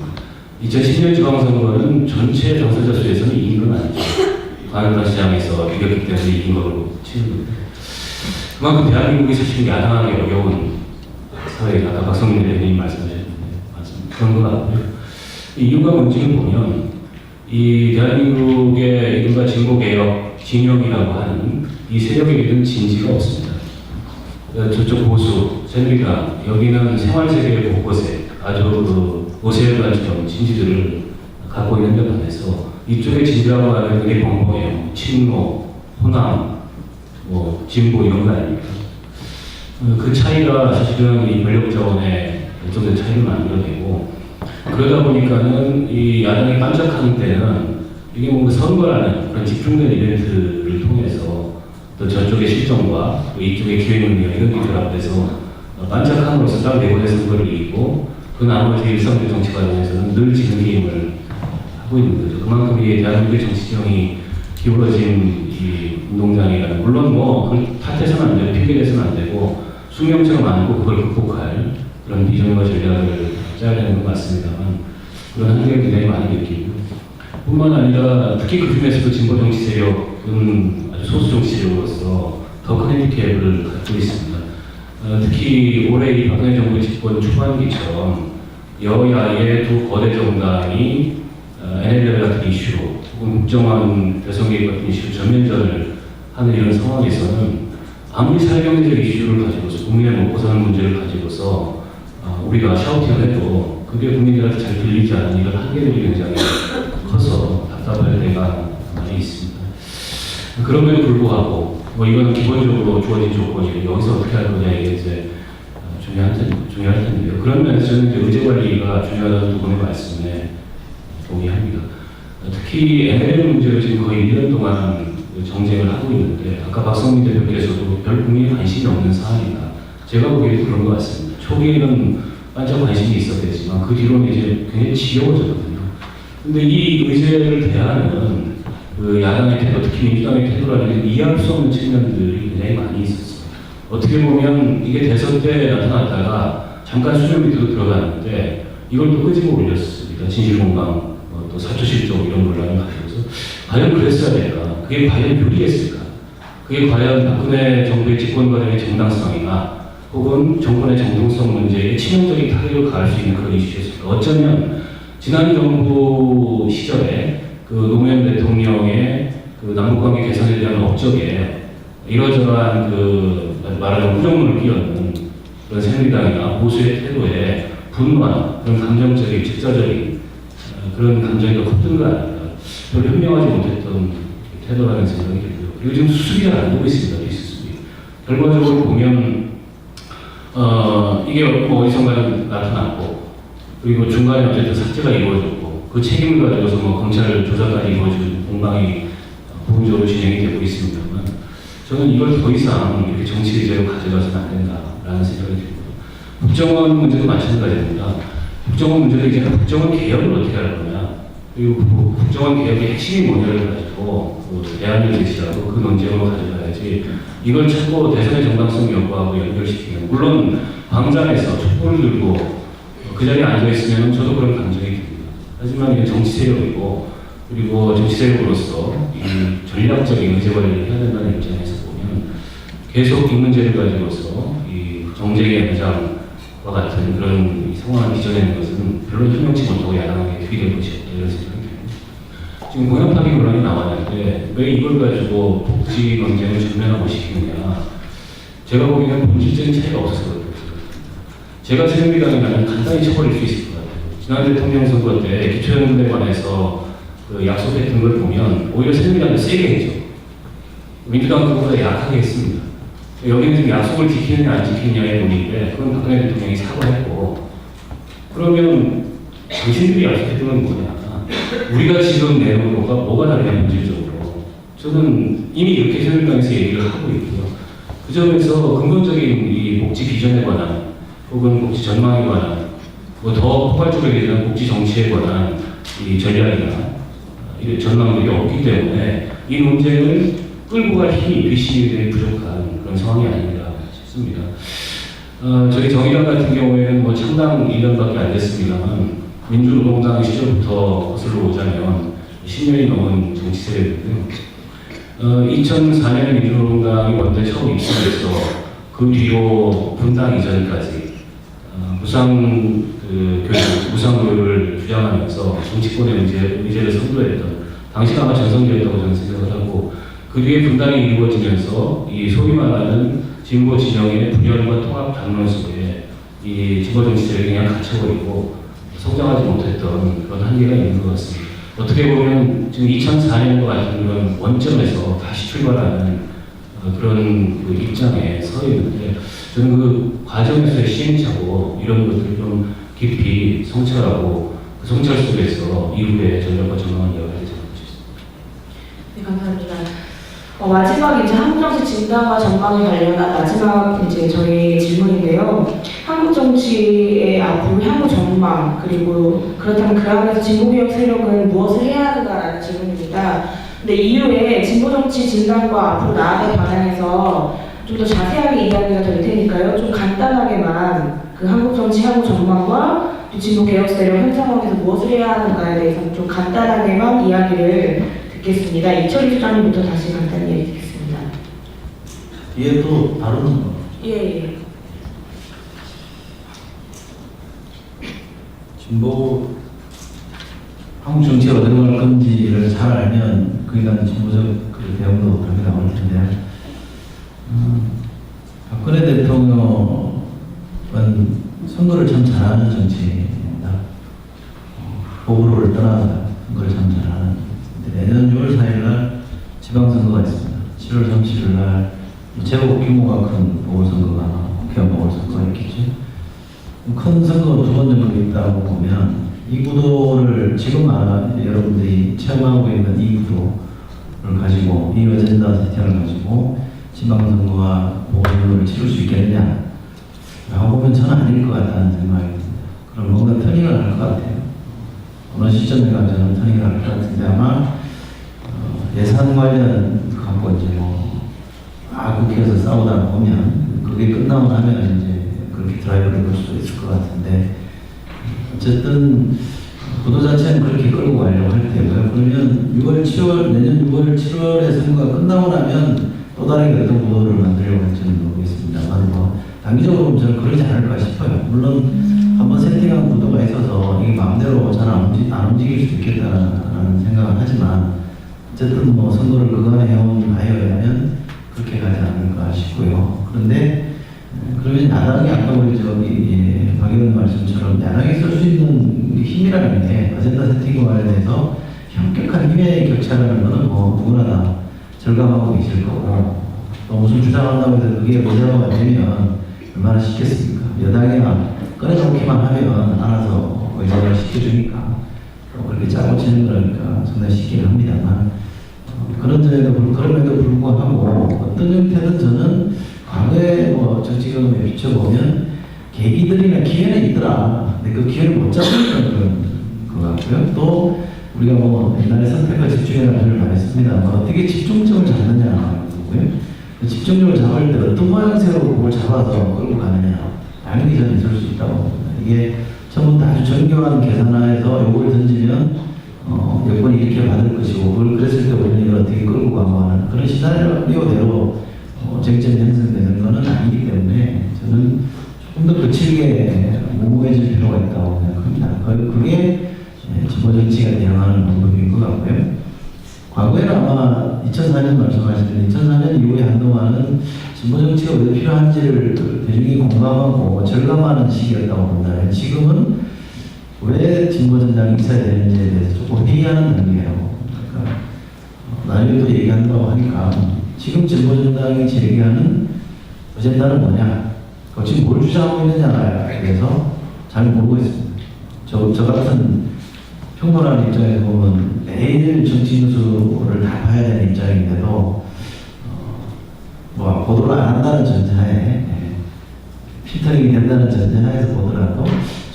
2010년 지방선거는 전체 당선자 수에서는 이긴 건 아니죠. 광역단 시장에서 이겼기 때문에 이긴 걸로 치는 건데. 그만큼 대한민국에서 지금 야당하기 어려운 사회, 아까 박성민 대표님 말씀하셨는데, 맞습니다. 그런 건 같고요. 이유가 뭔지를 보면, 이 대한민국의 이른바 진보개혁 진영이라고 하는 이 세력에게는 진지가 없습니다. 저쪽 보수, 새누리당, 여기는 생활세계 곳곳에 아주 그 오세훈처럼 진지들을 갖고 있는 데 반해서 이쪽에 진지라고 하면 그게 벙벙해요. 친노, 호남, 뭐 진보 이런 거 아닙니까? 그 차이가 사실은 이 권력 자원의 어떤 차이를 만들어내고 그러다 보니까는 이 야당이 반짝하는 때는 이게 뭔가 선거라는 그런 집중된 이벤트를 통해서 또 저쪽의 실정과 또 이쪽의 기회능력 이런 게 결합돼서 반짝함으로써 딱 내고의 선거를 이기고 그 나머지 일상적 정치 과정에서는 늘 지는 게임을 하고 있는 거죠. 그만큼 이 대한민국의 정치 지형이 기울어진 이 운동장이라는 물론 뭐 그걸 탓해서는 안 되고 핑계대서는 안 되고 숙명처럼 안고 그걸 극복할 그런 비전과 전략을 짜야 되는 건 맞습니다만 그런 한계를 굉장히 많이 느끼고 뿐만 아니라 특히 그 중에서도 진보 정치 세력은 아주 소수 정치 세력으로서 더 큰 핸디캡을 갖고 있습니다. 특히 올해 이 박근혜 정부 집권 초반기처럼 여야의 두 거대 정당이 NLL 같은 이슈로 혹은 국정원 대선 개입 같은 이슈로 전면전을 하는 이런 상황에서는 아무리 사회경제적 이슈를 가지고서 국민의 먹고 사는 문제를 가지고서 우리가 샤우팅을 해도 그게 국민들한테 잘 들리지 않는 이런 한계들이 굉장히 커서 답답할 때가 많이 있습니다. 그럼에도 불구하고 뭐 이건 기본적으로 주어진 조건이고 여기서 어떻게 할 거냐 이게 이제 중요할 텐데요. 그런 면에서 저는 이제 의제 관리가 중요하다는 두 분의 말씀에 동의합니다. 특히 NLL 문제를 지금 거의 1년 동안 정쟁을 하고 있는데 아까 박성민 대표께서도 별 국민이 관심이 없는 사안이다. 제가 보기에도 그런 것 같습니다. 초기에는 반짝 관심이 있었겠지만 그 뒤로는 이제 굉장히 지겨워졌거든요. 근데 이 의제를 대하는 그 야당의 태도, 특히 민주당의 태도라는 이해할 수 없는 측면들이 굉장히 많이 있었습니다. 어떻게 보면 이게 대선 때 나타났다가 잠깐 수준 밑으로 들어갔는데 이걸 또 끄집어 올렸습니다. 진실공방, 또 사초실종 이런 논란을 가지고서 과연 그랬어야 될까? 그게 과연 유리했을까? 그게 과연 박근혜 정부의 집권 과정의 정당성이나 혹은 정권의 정통성 문제에 치명적인 타격을 가할 수 있는 그런 이슈였을까? 어쩌면 지난 정부 시절에 그 노무현 대통령의 그 남북관계 개선에 대한 업적에 이러저러한 그 말하자면 후정문을 끼얹는 그런 새누리당이나 보수의 태도에 분노한 그런 감정적인, 직접적인 그런 감정이 더 컸던 거 아닌가. 별로 현명하지 못했던 태도라는 생각이 들고요. 그리고 지금 수습이 안 되고 있습니다. 이 수습이. 결과적으로 보면 이게 뭐 어디선가 나타났고, 그리고 중간에 어쨌든 삭제가 이루어졌고, 그 책임을 가지고서 뭐 검찰 조사까지 이루어진 공방이 부분적으로 진행이 되고 있습니다만, 저는 이걸 더 이상 이렇게 정치 의제로 가져가서는 안 된다라는 생각이 듭니다. 국정원 문제도 마찬가지입니다. 국정원 문제도 이제 국정원 개혁을 어떻게 할 거냐, 그리고 그 국정원 개혁의 핵심이 뭐냐를 가지고 대안을 제시하고 그 논쟁으로 가져가야지, 이걸 자꾸 대선의 정당성 여부하고 연결시키면, 물론 광장에서 촛불을 들고 그 자리에 앉아있으면 저도 그런 감정이 듭니다. 하지만 이게 정치 세력이고, 그리고 정치 세력으로서 이 전략적인 의제 관리를 해야 된다는 입장에서 보면 계속 이 문제를 가지고서 이 정쟁의 연장과 같은 그런 이 상황을 빚어내는 것은 별로 현명치 못하고 야당하게 되게 것이 없다, 이런 생각이 듭니다. 지금 공약 파기 논란이 나왔는데 왜 이걸 가지고 복지 논쟁을 전면화고 시키느냐, 제가 보기에는 본질적인 차이가 없어서 그렇습니다. 제가 새누리당이라면 간단히 처벌할 수 있을 것 같아요. 지난 대통령 선거 때 기초연금에 관해서 그 약속했던 걸 보면 오히려 새누리당을 세게 했죠. 민주당 그보다 약하게 했습니다. 여기는 지금 약속을 지키느냐 안 지키느냐의 논의인데, 그건 박근혜 대통령이 사과했고, 그러면 당신들이 약속했던 건 뭐냐, 우리가 지금 내놓은 거가 뭐가 다르냐 본질적으로. 저는 이미 이렇게 새누리당에서 얘기를 하고 있고요. 그 점에서 근본적인 이 복지 비전에 관한, 혹은 복지 전망에 관한, 뭐 더 포괄적으로 얘기하는 복지 정치에 관한 이 전략이나 이 전망들이 없기 때문에 이 논쟁을 끌고 갈 힘이 비시들이 부족한 그런 상황이 아닌가 싶습니다. 저희 정의당 같은 경우에는 뭐 창당 1년밖에 안 됐습니다만, 민주노동당 시절부터 거슬러 오자면 10년이 넘은 정치 세력이고요. 2004년에 민주노동당이 원내 처음 입성해서 그 뒤로 분당 이전까지 무상교육을 주장하면서 정치권의 의제를 선도했던, 당시가 아마 전성기였다고 저는 생각을 하고, 그 뒤에 분당이 이루어지면서 이 소위 말하는 진보 진영의 분열과 통합 담론 속에 이 진보 정치 세력이 그냥 갇혀버리고 성장하지 못했던 그런 한계가 있는 것 같습니다. 어떻게 보면 지금 2004년과 같은 그런 원점에서 다시 출발하는 그런 그 입장에 서 있는데, 저는 그 과정에서의 시행착오 이런 것들을 좀 깊이 성찰하고 그 성찰 속에서 이후에 전략과 전망을 이어가야 되지 않을까 싶습니다. 네, 감사합니다. 마지막 이제 한국 정치 진단과 전망에 관련한 마지막 이제 저희 질문인데요. 한국 정치의 앞으로 향후 전망, 그리고 그렇다면 그 안에서 진보개혁 세력은 무엇을 해야 하는가라는 질문입니다. 근데 이후에 진보 정치 진단과 앞으로 나아갈 방향에서 좀 더 자세하게 이야기가 될 테니까요. 좀 간단하게만 그 한국 정치 향후 전망과 진보 개혁 세력 현 상황에서 무엇을 해야 하는가에 대해서 좀 간단하게만 이야기를 듣겠습니다. 이철희 소장님부터 다시 간단히 얘기 듣겠습니다. 뒤에 또 다른 거. 예. 진보 한국 정치가 어디로 갈 건지를 잘 알면 그에 대한 진보적 그 대응도 당연히 나올 텐데, 박근혜 대통령은 선거를 참 잘하는 정치입니다. 호불호를 떠나서 선거를 참 잘하는. 내년 6월 4일날 지방선거가 있습니다. 7월 30일날 제법 규모가 큰 보궐선거가, 국회의원 보궐선거가 있겠죠. 큰 선거 두 번 정도 있다고 보면 이 구도를 지금 여러분들이 체험하고 있는 이 구도를 가지고, 이 어젠다 세팅을 가지고 지방선거와 보궐선거를 치를 수 있겠느냐 라고 보면 저는 아닐 것 같다는 생각이 듭니다. 그럼 뭔가 터닝을 할 것 같아요. 어느 시점에 가면 저는 터닝을 할 것 같은데, 아마 예산 관련 갖고 이제 국회에서 싸우다 보면 그게 끝나고 나면 이제 그렇게 드라이브를 걸 수도 있을 것 같은데, 어쨌든 구도 자체는 그렇게 끌고 가려고 할 테고요. 그러면 내년 6월, 7월에 선거가 끝나고 나면 또 다른 어떤 구도를 만들려고 할지는 모르겠습니다만, 단기적으로 보면 저는 그러지 않을까 싶어요. 물론 한번 세팅한 구도가 있어서 이게 마음대로 잘 안 움직일 수 있겠다라는 생각은 하지만, 어쨌든 선거를 그간에 해온 바에 의하면 그렇게 가지 않을까 싶고요. 그런데 그러면 야당이 아까 우리 박 의원 말씀처럼 야당이 쓸 수 있는 힘이라는 게 어젠다 세팅과 관련해서 현격한 힘의 격차라는 것은 뭐 누구나 다 절감하고 계실 거고 또 무슨 주장한다고 해서 그게 문제가 되면 얼마나 쉽겠습니까? 여당이나 꺼내놓기만 하면 알아서 의장을 시켜주니까 그렇게 짜고 치는 거니까 상당히 쉽긴 합니다만 그럼에도 불구하고 어떤 형태든 저는 과거에 뭐 정치 경험에 비춰보면 계기들이나 기회는 있더라. 근데 그 기회를 못 잡으니까 그런 것 같고요. 또 우리가 뭐 옛날에 선택과 집중이라는 표현을 많이 씁니다만 어떻게 집중점을 잡느냐는 거고요. 그 집중점을 잡을 때 어떤 모양새로 그걸 잡아서 끌고 가느냐 당연히 저는 있을 수 있다고 봅니다. 이게 처음부터 아주 정교한 계산하에서 요걸 던지면 여건이 이렇게 받을 것이고 그걸 그랬을 때 우리는 이걸 어떻게 끌고 가고 하는 그런 시나리오대로 쟁점이 형성되는 것은 아니기 때문에 저는 조금 더 거칠게 무모해질 필요가 있다고 생각합니다. 그게 진보 정치가 대응하는 방법인 것 같고요. 과거에는 아마 2004년 말씀하신 2004년 이후에 한동안은 진보 정치가 왜 필요한지를 대중이 공감하고 절감하는 시기였다고 본다면 지금은 왜 진보 정당이 있어야 되는지에 대해서 조금 회의하는 단계예요. 그러니까 나중에 또 얘기한다고 하니까 지금 진보 정당이 제기하는 어젠다는 뭐냐? 지금 뭘 주장하고 있느냐에 대해서 잘 모르고 있습니다. 저 같은 평론하는 입장에서 보면 매일 정치 뉴스를 다 봐야 되는 입장인데도 뭐 보도를 안 한다는 전제하에 필터링이 된다는 전제하에서 보더라도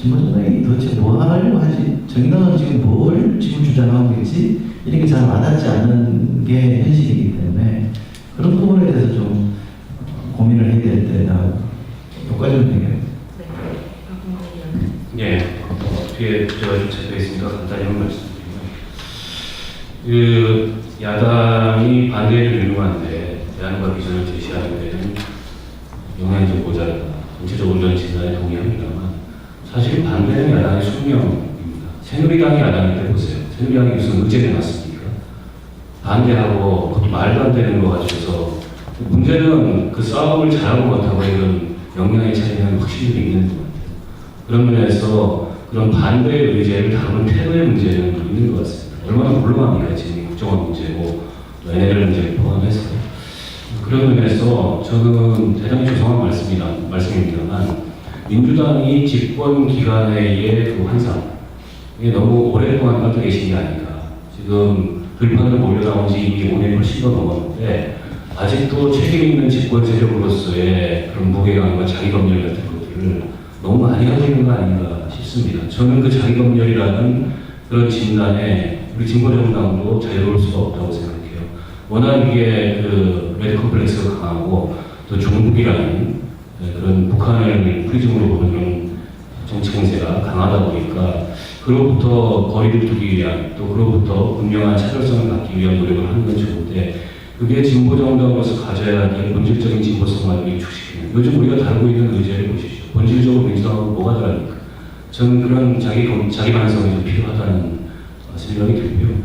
진보 정당이 도대체 뭐 하려고 하지? 정당은 지금 뭘 지금 주장하고 있지? 이렇게 잘 와닿지 않는 게 현실이기 때문에 그런 부분에 대해서 좀 고민을 해야 될 때다. 여기까지는 되겠네요. 예, 뒤에 제가 좀 잡혀 있으니까 간단히 한 말씀드리면, 야당이 반대를 유명한데 대안과 비전을 제시하는 데는 영향이 좀 모자라다. 전체적으로 이런 진단에 동의합니다만 사실 반대는 야당의 숙명입니다. 새누리당이 야당일 때 보세요. 새누리당이 무슨 의제를 놨습니까? 반대하고 그것도 말도 안 되는 거 가지고서 문제는 그 싸움을 잘하고 못하고 이런 역량의 차이는 확실히 있는 것 같아요. 그런 면에서 그런 반대의 의제를 다루는 태도의 문제는 있는 것 같습니다. 얼마나 곤란합니까? 지금 국정원 문제고 NLL 문제를 포함해서 그런 면에서 저는 대단히 죄송한 말씀입니다만 민주당이 집권 기간의 그 환상 이게 너무 오랫동안 갖고 계신 게 아닌가. 지금 들판으로 몰려나온 지 이미 5년이 훨씬 더 넘었는데 아직도 책임 있는 집권 세력으로서의 그런 무게감과 자기검열 같은 것들을 너무 많이 하고 있는 거 아닌가 싶습니다. 저는 그 자기검열이라는 그런 진단에 우리 진보정당도 자유로울 수가 없다고 생각해요. 워낙 이게 그 레드 컴플렉스가 강하고 또 중국이라는 그런 북한을 프리즘으로 보는 그런 정치 공세가 강하다 보니까 그로부터 거리를 두기 위한 또 그로부터 분명한 차별성을 갖기 위한 노력을 하는 건 좋은데 그게 진보정당으로서 가져야 할 본질적인 진보성을 위축시키는 요즘 우리가 다루고 있는 의제를 보십시오. 본질적으로 민주당하고 뭐가 다릅니까? 저는 그런 자기 반성이 좀 필요하다는 생각이 들고요.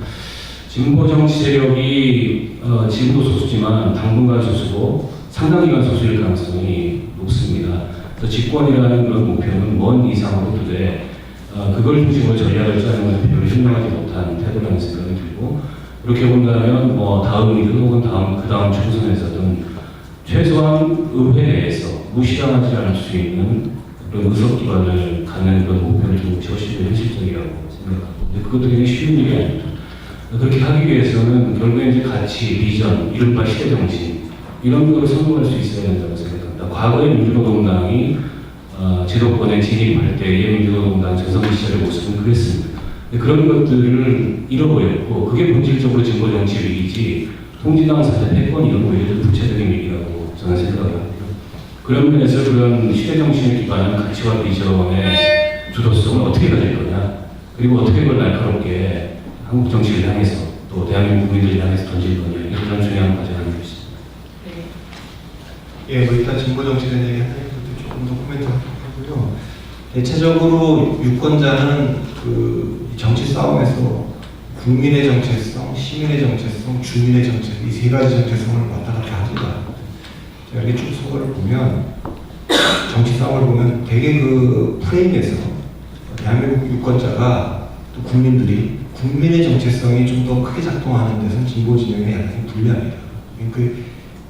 진보 정치 세력이 지금도 소수지만 당분간 소수고 상당 기간 소수일 가능성이 높습니다. 그래서 집권이라는 그런 목표는 먼 이상으로 두되 그걸 중심으로 전략을 짜는 것은 별로 현명하지 못한 태도라는 생각이 들고 그렇게 본다면 뭐 다음이든 혹은 그 다음 총선에서든 최소한 의회 내에서 무시당하지 않을 수 있는 그런 의석 기반을 갖는 그런 목표를 두는 것이 훨씬 더 현실적이라고 생각하고 근데 그것도 굉장히 쉬운 일이 아닙니다. 그렇게 하기 위해서는 결국에 이제 가치, 비전, 이른바 시대 정신 이런 것을 성공할 수 있어야 된다고 생각합니다. 과거에 민주노동당이 지도권에 진입할 때의 민주노동당 전성기 시절의 모습은 그랬습니다. 그런 것들을 잃어버렸고 그게 본질적으로 진보 정치 위기지 통진당 사태 패권 이런 거에 구체적인 위기라고 저는 생각합니다. 그런 면에서 그런 시대 정신에 기반한 가치와 비전의 주도성을 어떻게 가질 거냐 그리고 어떻게 그걸 날카롭게 한국 정치를 향해서 또 대한민국 국민들을 향해서 던질 거냐 이게 가장 중요한 과제라는 것입니다. 예, 뭐 일단 진보 정치에 대한 얘기 하는 것도 조금 더 코멘트 하고요. 대체적으로 유권자는 그 정치 싸움에서 국민의 정체성, 시민의 정체성, 주민의 정체성 이 세 가지 정체성을 왔다 갔다 합니다. 제가 이렇게 쭉 서거를 보면 정치 싸움을 보면 되게 그 프레임에서 대한민국 유권자가 또 국민들이 국민의 정체성이 좀 더 크게 작동하는 데서는 진보 진영에 약간 불리합니다.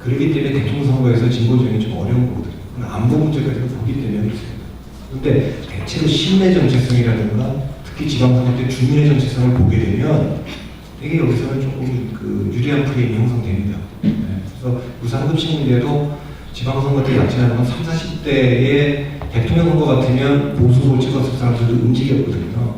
그렇기 때문에 대통령 선거에서 진보 진영이 좀 어려운 거거든요. 안보 문제까지도 보기 때문에 있습니다. 그런데 대체로 시민의 정체성이라든가 특히 지방선거 때 주민의 정체성을 보게 되면 되게 여기서는 조금 그 유리한 프레임이 형성됩니다. 그래서 무상급식인데도 지방선거 때 약진하면 30, 40대의 대통령 선거 같으면 보수 후보 찍었을 사람들도 움직였거든요.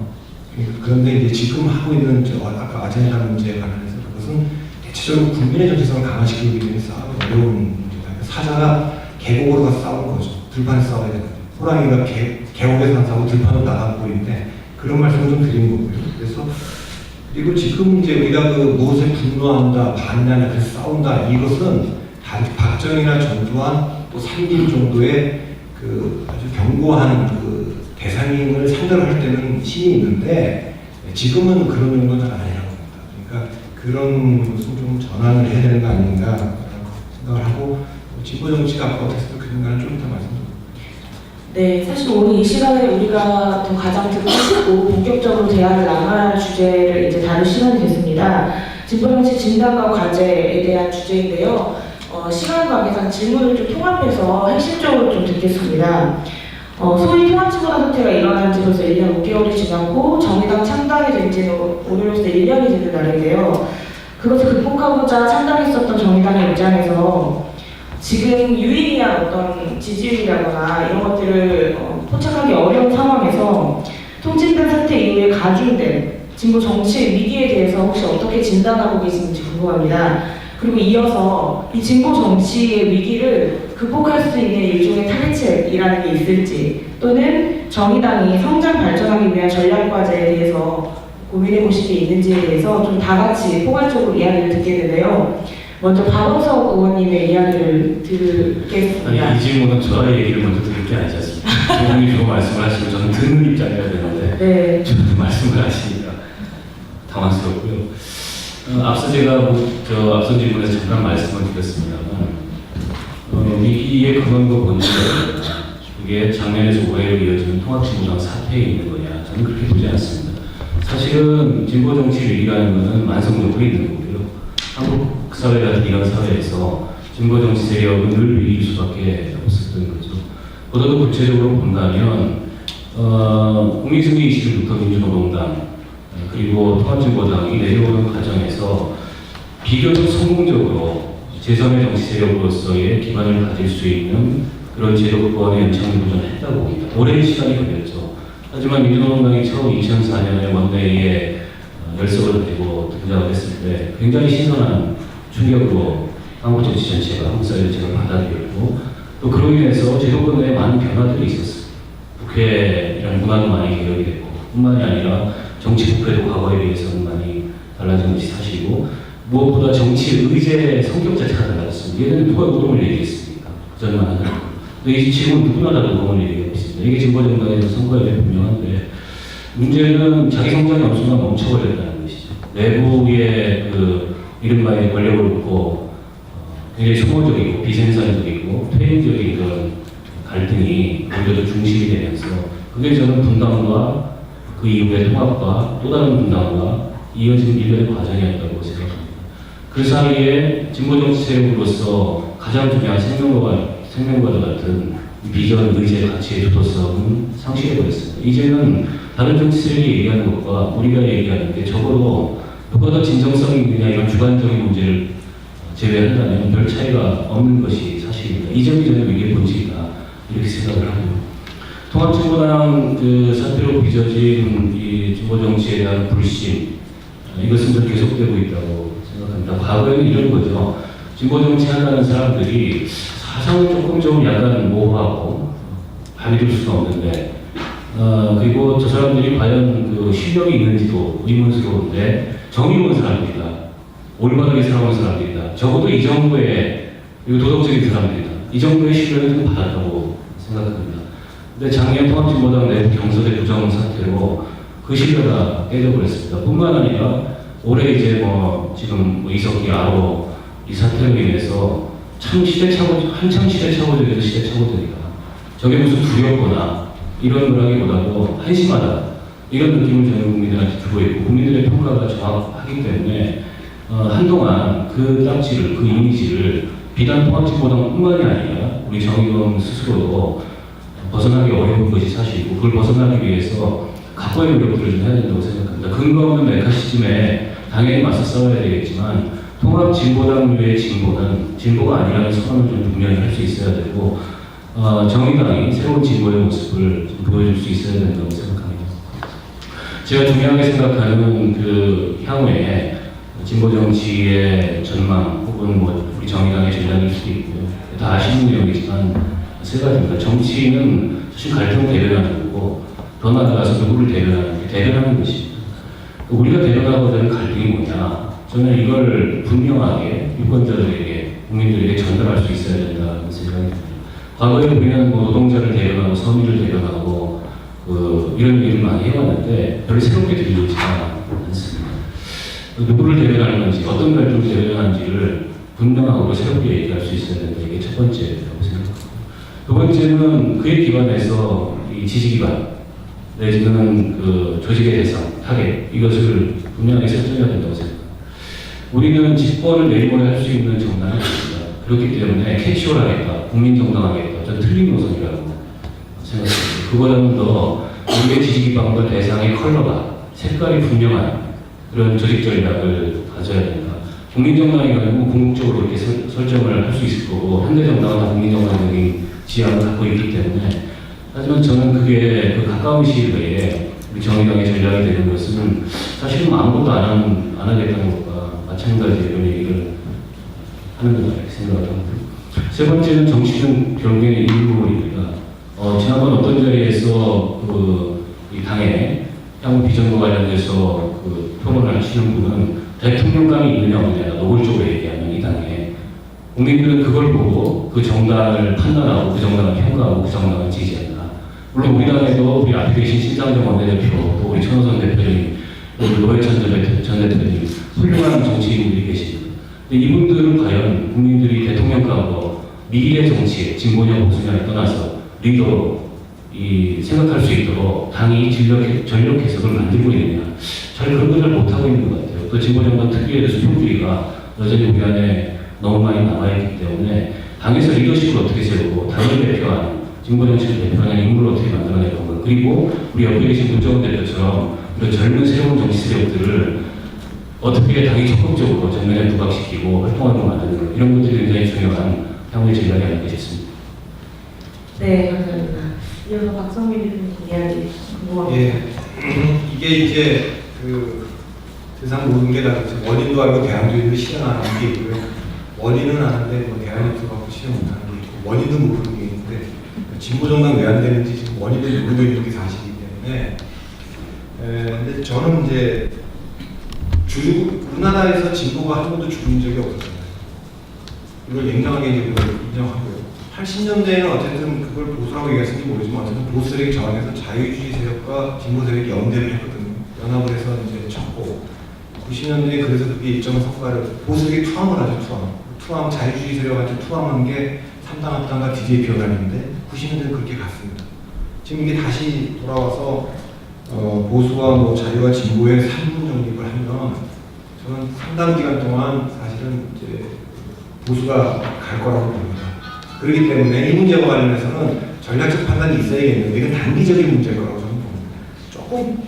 그런데 이제 지금 하고 있는 아까 아젠다 문제에 관련해서 그것은 대체적으로 국민의 정체성을 강화시키기 때문에 싸우기 어려운 문제다. 사자가 계곡으로 가서 싸우는 거죠. 들판에 싸워야 되는 거죠. 호랑이가 계곡에서 안 싸우고 들판으로 나가고 있는데 그런 말씀을 좀 드리는 거고요. 그래서 그리고 지금 이제 우리가 그 무엇에 분노한다, 반대한다, 그래서 싸운다 이것은 박정희나 전두환 또 3길 정도의 그 아주 견고한 그 대상을 상대로 할 때는 힘이 있는데 지금은 그런 정도는 잘 아니라고 봅니다. 그러니까 그런 것은 좀 전환을 해야 되는 거 아닌가 생각을 하고 진보 정치가 아까 어떻게 생각하는가는 좀 이따 말씀드립니다. 네, 사실 오늘 이 시간에 우리가 더 가장 듣고 싶고 본격적으로 대화를 나눠야 주제를 이제 다룰 시간이 됐습니다. 진보정치 진단과 과제에 대한 주제인데요. 시간 관계상 질문을 좀 통합해서 핵심적으로 좀 듣겠습니다. 소위 통합진보단 사태가 일어난 지 벌써 1년 5개월이 지났고 정의당 창당이 된 지는 오늘로써 1년이 되는 날인데요. 그것을 극복하고자 창당했었던 정의당의 입장에서 지금 유의미한 어떤 지지율이라거나 이런 것들을 포착하기 어려운 상황에서 통진단 사태 이후에 가중된 진보 정치 위기에 대해서 혹시 어떻게 진단하고 계신지 궁금합니다. 그리고 이어서 이 진보 정치의 위기를 극복할 수 있는 일종의 타겟책이라는 게 있을지 또는 정의당이 성장 발전하기 위한 전략 과제에 대해서 고민해 보신 게 있는지에 대해서 좀 다 같이 포괄적으로 이야기를 듣게 되는데요. 먼저 박원석 의원님의 이야기를 듣겠습니다. 아니, 이 질문은 저의 얘기를 먼저 들을 게 아니지 않습니까? 조용히 주고 말씀을 하시면 저는 듣는 입장이어야 되는데 네. 저한테 말씀을 하시니까 당황스럽고요. 앞서 제가 앞선 질문에서 잠깐 말씀을 드렸습니다만 위기의 근원과 본질은 그게 작년에서 올해로 이어지는 통합진보당 사태에 있는 거냐 저는 그렇게 보지 않습니다. 사실은 진보 정치 위기라는 것은 만성적으로 있는 거고요. 한국 사회 같은 이런 사회에서 진보 정치 세력은 늘 위기일 수밖에 없었던 거죠. 보다도 구체적으로 본다면 국민승리 20일부터 민주노동당 그리고 통합진보당이 내려오는 과정에서 비교적 성공적으로 제3의 정치 세력으로서의 기반을 가질 수 있는 그런 제도권의 연착을 도전했다고 봅니다. 오랜 시간이 걸렸죠. 하지만 민주노동당이 처음 2004년에 원내위에 열석을 가지고 등장을 했을 때 굉장히 신선한 충격으로 한국 정치 전체가, 한국 사회 전체가 받아들였고 또 그로 인해서 제도권 내에 많은 변화들이 있었습니다. 국회라는 문화도 많이 개혁이 됐고 뿐만이 아니라 정치 부패도 과거에 비해서는 많이 달라진 것이 사실이고 무엇보다 정치 의제의 성격 자체가 달라졌습니다. 예전에 누가 노동을 얘기했습니까? 그전만 하더라도. 근데 지금 누구나 다 노동을 얘기하고 있습니다. 이게 진보정당의 선거에 대해 분명한데 문제는 자기 성장이 어느 순간 멈춰버렸다는 것이죠. 내부의 그 이른바의 권력을 놓고 굉장히 소모적이고 비생산적이고 퇴행적인 그런 갈등이 오히려 더 중심이 되면서 그게 저는 분당과 그 이후의 통합과 또 다른 분당과 이어진 일련의 과정이었다고 생각합니다. 그 사이에 진보정치 세력으로서 가장 중요한 생명과도 같은 비전, 의제, 가치의 주도성은 상실해버렸습니다. 이제는 다른 정치 세력이 얘기하는 것과 우리가 얘기하는 게 적어도 누가 더 진정성이 있느냐 이런 주관적인 문제를 제외한다면 별 차이가 없는 것이 사실입니다. 이 점이 저는 위기의 본질이다 이렇게 생각을 하고요. 통합진보당 그 사태로 빚어진 이 진보정치에 대한 불신 이것은 좀 계속되고 있다고 생각합니다. 과거에는 이런 거죠. 진보정치 한다는 사람들이 사상은 조금 좀 약간 모호하고 발휘될 수는 없는데 그리고 저 사람들이 과연 그 실력이 있는지도 의문스러운데 정의로운 사람들이다. 올바르게 살아온 사람들이다. 적어도 이 정도의 도덕적인 사람들이다. 이 정도의 신뢰는 좀 받았다고 생각합니다. 근데 작년 통합진보당 내부 경선의 부정 사태로 그 신뢰가 깨져버렸습니다. 뿐만 아니라 올해 이제 지금 이석기 아로 이 사태로 인해서 한참 시대착오적이다. 저게 무슨 두렵거나 이런 거라기보다도 한심하다 이런 느낌을 저는 국민들한테 주고 있고 국민들의 평가가 정확하기 때문에 한동안 그 딱지를, 그 이미지를 비단 통합진보당뿐만이 아니라 우리 정의원 스스로도 벗어나기 어려운 것이 사실이고 그걸 벗어나기 위해서 각고의 노력들을 좀 해야 된다고 생각합니다. 근거 없는 메카시즘에 당연히 맞서 싸워야 되겠지만 통합진보당류의 진보는 진보가 아니라는 선언을 좀 분명히 할 수 있어야 되고 정의당이 새로운 진보의 모습을 좀 보여줄 수 있어야 된다고 생각합니다. 제가 중요하게 생각하는 그 향후에 진보 정치의 전망 혹은 뭐 우리 정의당의 전략일 수도 있고요. 다 아시는 내용이지만 세 가지입니다. 정치는 사실 갈등을 대변하는 거고 더 나아가서 누구를 대변하는 것입니다. 우리가 대변하고자 하는 갈등이 뭐냐? 저는 이걸 분명하게 유권자들에게 국민들에게 전달할 수 있어야 된다는 생각이 듭니다. 과거에 우리는 뭐 노동자를 대변하고 서민을 대변하고 이런 일을 많이 해왔는데 별로 새롭게 들리지가 않습니다. 누구를 대변하는 건지 어떤 갈등을 대변하는지를 분명하고 새롭게 얘기할 수 있어야 된다. 이게 첫 번째라고 생각합니다. 두 번째는 그에 기반해서 이 지지 기반 내지는 그 조직의 대상, 타겟 이것을 분명하게 설정해야 된다고 생각합니다. 우리는 집권을 내리모에 할 수 있는 정당이 아닙니다. 그렇기 때문에 캐치홀하겠다, 국민정당하겠다, 저는 틀린 노선이라고 생각합니다. 그보다는 더 우리의 지지 기반과 대상의 컬러가 색깔이 분명한 그런 조직 전략을 가져야 된다. 국민정당이 가지고 궁극적으로 이렇게 설정을 할 수 있을 거고 현대정당은 다 국민정당적인 지향을 갖고 있기 때문에 하지만 저는 그게 그 가까운 시일 내에 우리 정의당의 전략이 되는 것은 사실은 아무것도 안 하겠다는 것과 마찬가지 이런 얘기를 하는 거라고 생각을 합니다. 세 번째는 정치는 결국에는 일부입니다. 지난번 어떤 자리에서 이 당의 향후 비전과 관련돼서 토론을 하시는 분은 대통령감이 있느냐 없느냐 노골적으로 얘기하는 이 당에 국민들은 그걸 보고 그 정당을 판단하고 그 정당을 평가하고 그 정당을 지지한다. 물론 우리 당에도 우리 앞에 계신 신상정 원내대표 또 우리 천호선 대표님 또 우리 노회찬 전 대표님 훌륭한 정치인들이 계십니다. 근데 이분들은 과연 국민들이 대통령감으로 미래 정치에 진보냐 보수냐에 떠나서 리더로 생각할 수 있도록 당이 전력해서 그걸 만들고 있느냐 잘 그런 걸 잘 못하고 있는 것 같아요. 또 진보정당 특유의 수평주의가 여전히 우리 안에 너무 많이 남아있기 때문에 당에서 리더십을 어떻게 세우고 당을 대표하는 진보정치를 대표하는 인물을 어떻게 만들어내는 건가 그리고 우리 옆에 계신 문정원 대표처럼 이런 젊은 새로운 정치 세력들을 어떻게 당이 적극적으로 전면에 부각시키고 활동하는 걸 만드는 것 이런 것들이 굉장히 중요한 향후의 전략이 아닐까 싶습니다. 네, 감사합니다. 이어서 박성민 대표님 이야기 궁금합니다. 예, 이게 이제 세상 모든 게 다 원인도 알고 대안도 있는데 실현하는 게 있고요. 원인은 아는데 뭐 대안이 없어서 실현 못하는 게 있고 원인도 모르는 게 있는데 진보정당 왜 안 되는지 지금 원인을 모르고 있는 게 사실이기 때문에 근데 저는 이제 우리나라에서 진보가 한 번도 죽은 적이 없었잖아요. 이걸 냉정하게 인정하고요. 80년대에는 어쨌든 그걸 보수라고 얘기했는지 모르지만 어쨌든 보수 세력이 저항해서 자유주의 세력과 진보 세력이 연대를 했거든요. 연합을 해서 이제 쳤고 90년대에 그래서 그게 일정한 성과를 보수 세력이 투항을 하죠. 투항 자유주의 세력한테 투항한 게 3당 합당과 DJ 비어나는데 90년대는 그렇게 갔습니다. 지금 이게 다시 돌아와서 보수와 뭐 자유와 진보의 3분 정립을 하면 저는 상당 기간 동안 사실은 이제 보수가 갈 거라고 봅니다. 그렇기 때문에 이 문제와 관련해서는 전략적 판단이 있어야겠는데 이건 단기적인 문제일 거라고 저는 봅니다. 조금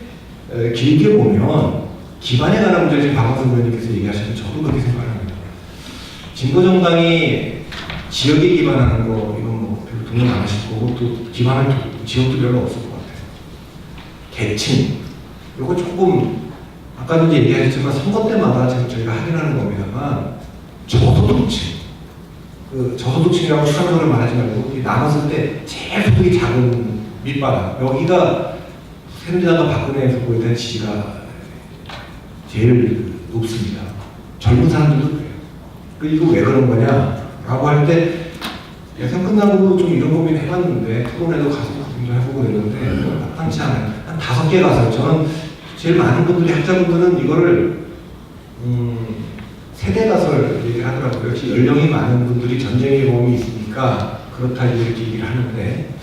길게 보면 기반에 관한 문제 지금 박원순 의원님께서 얘기하시는 저도 그렇게 생각합니다. 진보정당이 지역에 기반하는 거 이건 뭐 별로 동의 안 하실 거고 또 기반할 지역도 별로 없을 것 같아요. 계층 이거 조금 아까도 이제 얘기하셨지만 선거 때마다 저희가 확인하는 겁니다만 저소득층 저소득층이라고 추상적으로 말하지 말고 나눴을 때 제일 소득이 작은 밑바닥 여기가 새누리당과 박근혜 후보에 대한 지지가 제일 높습니다. 젊은 사람들도 그래요. 이거 왜 그런 거냐라고 할 때 예선 끝나고 좀 이런 고민 해봤는데 토론회도 가서 고민도 해보고 그랬는데 마땅치 않아요. 한 5개 가서 저는 제일 많은 분들이 학자분들은 이거를 세대 가설 얘기를 하더라고요. 역시 연령이 많은 분들이 전쟁의 경험이 있으니까 그렇다 이렇게 얘기를 하는데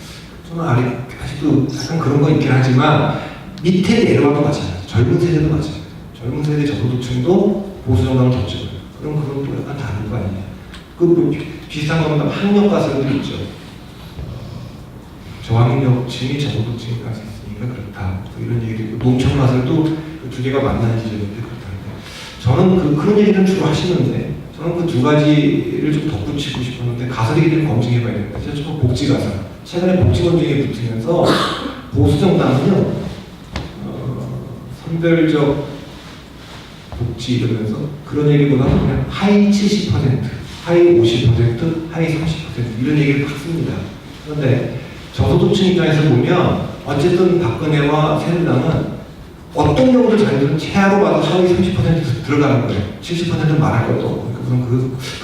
또는 아직도 약간 그런 거 있긴 하지만 밑에 내려와도 마찬가지. 젊은 세대도 마찬가지. 젊은 세대 저소득층도 보수 정당을 더 찍어요. 그럼 그건 또 약간 다른 거 아니냐. 뭐 비슷한 거는 학력 가설도 있죠. 저학력층이 저소득층이 갈 수 있으니까 그렇다. 이런 얘기도 있고 농촌 가설도 그 두 개가 만나는 지점인데 그렇다는데 저는 그런 얘기는 주로 하시는데 저는 그 두 가지를 좀 덧붙이고 싶었는데 가설이기 때문에 검증해봐야 됩니다. 저 복지 가설. 최근에 복지 검증에 붙으면서 보수 정당은요 선별적 복지 이러면서 그런 얘기보다 그냥 하위 70%, 하위 50%, 하위 30% 이런 얘기를 막 씁니다. 그런데 저소득층 입장에서 보면 어쨌든 박근혜와 새누리당은 어떤 경우를 자기들은 최하로 봐도 하위 30% 들어가는 거예요. 70%는 말할 것도 없고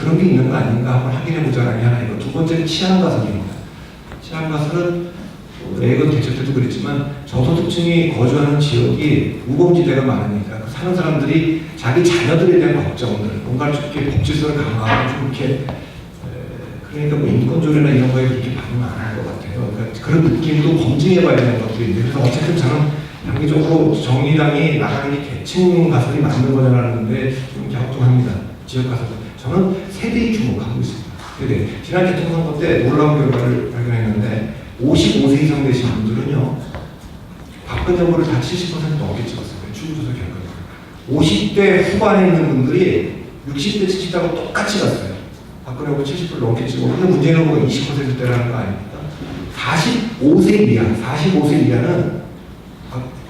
그런 게 있는 거 아닌가 한번 확인해보자라는 게 하나 이거. 두 번째는 치안 가설입니다. 치안 가설은 레이건 대책 때도 그랬지만 저소득층이 거주하는 지역이 우범지대가 많으니까 사는 사람들이 자기 자녀들에 대한 걱정들, 뭔가 이렇게 복지성을 강화하고 좀 이렇게 그러니까 뭐 인권조례나 이런 거에 그렇게 반응 안 할 것 같아요. 그러니까 그런 느낌도 검증해봐야 되는 것들인데 그래서 어쨌든 저는 단기적으로 정의당이 나가는 게 계층 가설이 맞는 거냐라는데 좀 갸우뚱합니다. 지역 가설. 저는 세대에 주목하고 있습니다. 세대. 지난 대통령 때 놀라운 결과를 발견했는데 55세 이상 되신 분들은요 박근혜 후보를 다 70% 넘게 찍었어요. 출구조사 결과가. 50대 후반에 있는 분들이 60대 70대하고 똑같이 갔어요. 박근혜 후보 70% 넘게 찍고 근데 문재인 후보가 20%대라는 거 아닙니까? 45세 이하, 45세 이하는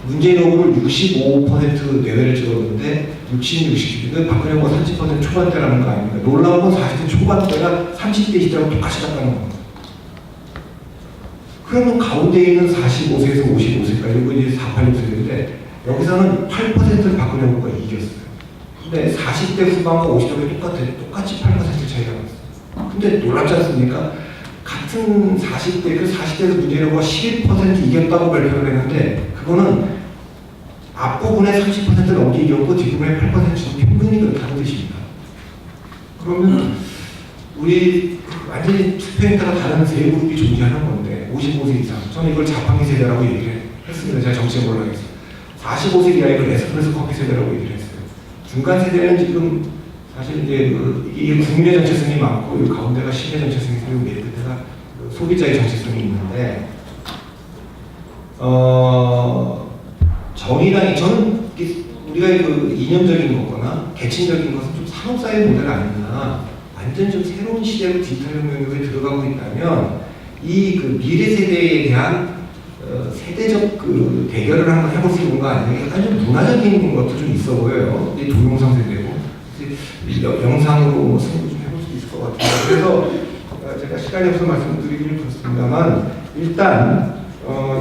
문재인 후보를 65% 내외를 찍었는데 60, 60. 박근혜 후보가 30% 초반대라는 거 아닙니까? 놀라운 건 40대 초반대가 30대 시대하고 똑같이 갔다는 겁니다. 그러면 가운데 있는 45세에서 55세까지 이거 이제 486세인데 여기서는 8%를 박근혜 후보가 이겼어요. 근데 40대 후반과 50대가 똑같이 8% 차이가 났어요. 근데 놀랍지 않습니까? 같은 40대, 그 40대에서 문재인 후보가 11% 이겼다고 발표를 했는데 그거는 앞부분에 30% 넘게 이겼고 뒷부분에 8% 평균이 그렇다는 뜻입니다. 그러면 우리 완전히 투표인터가 다른 세 그룹이 존재하는 건데 55세 이상 저는 이걸 자판기 세대라고 얘기를 했습니다. 제가 정치에 몰라겠어요. 45세 이하의 그 에스프레소 커피 세대라고 얘기를 했어요. 중간 세대는 지금 사실 이제 이게 국민의 정체성이 많고 이 가운데가 시민의 정체성이 있고 맨 끝에가 소비자의 정체성이 있는데 정의당이 저는 우리가 그 이념적인 거거나 계층적인 것은 좀 산업사회 모델 아니냐 완전 좀 새로운 시대로 디지털 혁명에 들어가고 있다면 이 그 미래 세대에 대한 세대적 그 대결을 한번 해볼 수 있는 거 아니에요? 약간 좀 문화적인 것도 좀 있어 보여요. 이 동영상 세대고 영상으로 뭐 승부 좀 해볼 수 있을 것 같아요. 그래서 제가 시간이 없어서 말씀드리기는 그렇습니다만 일단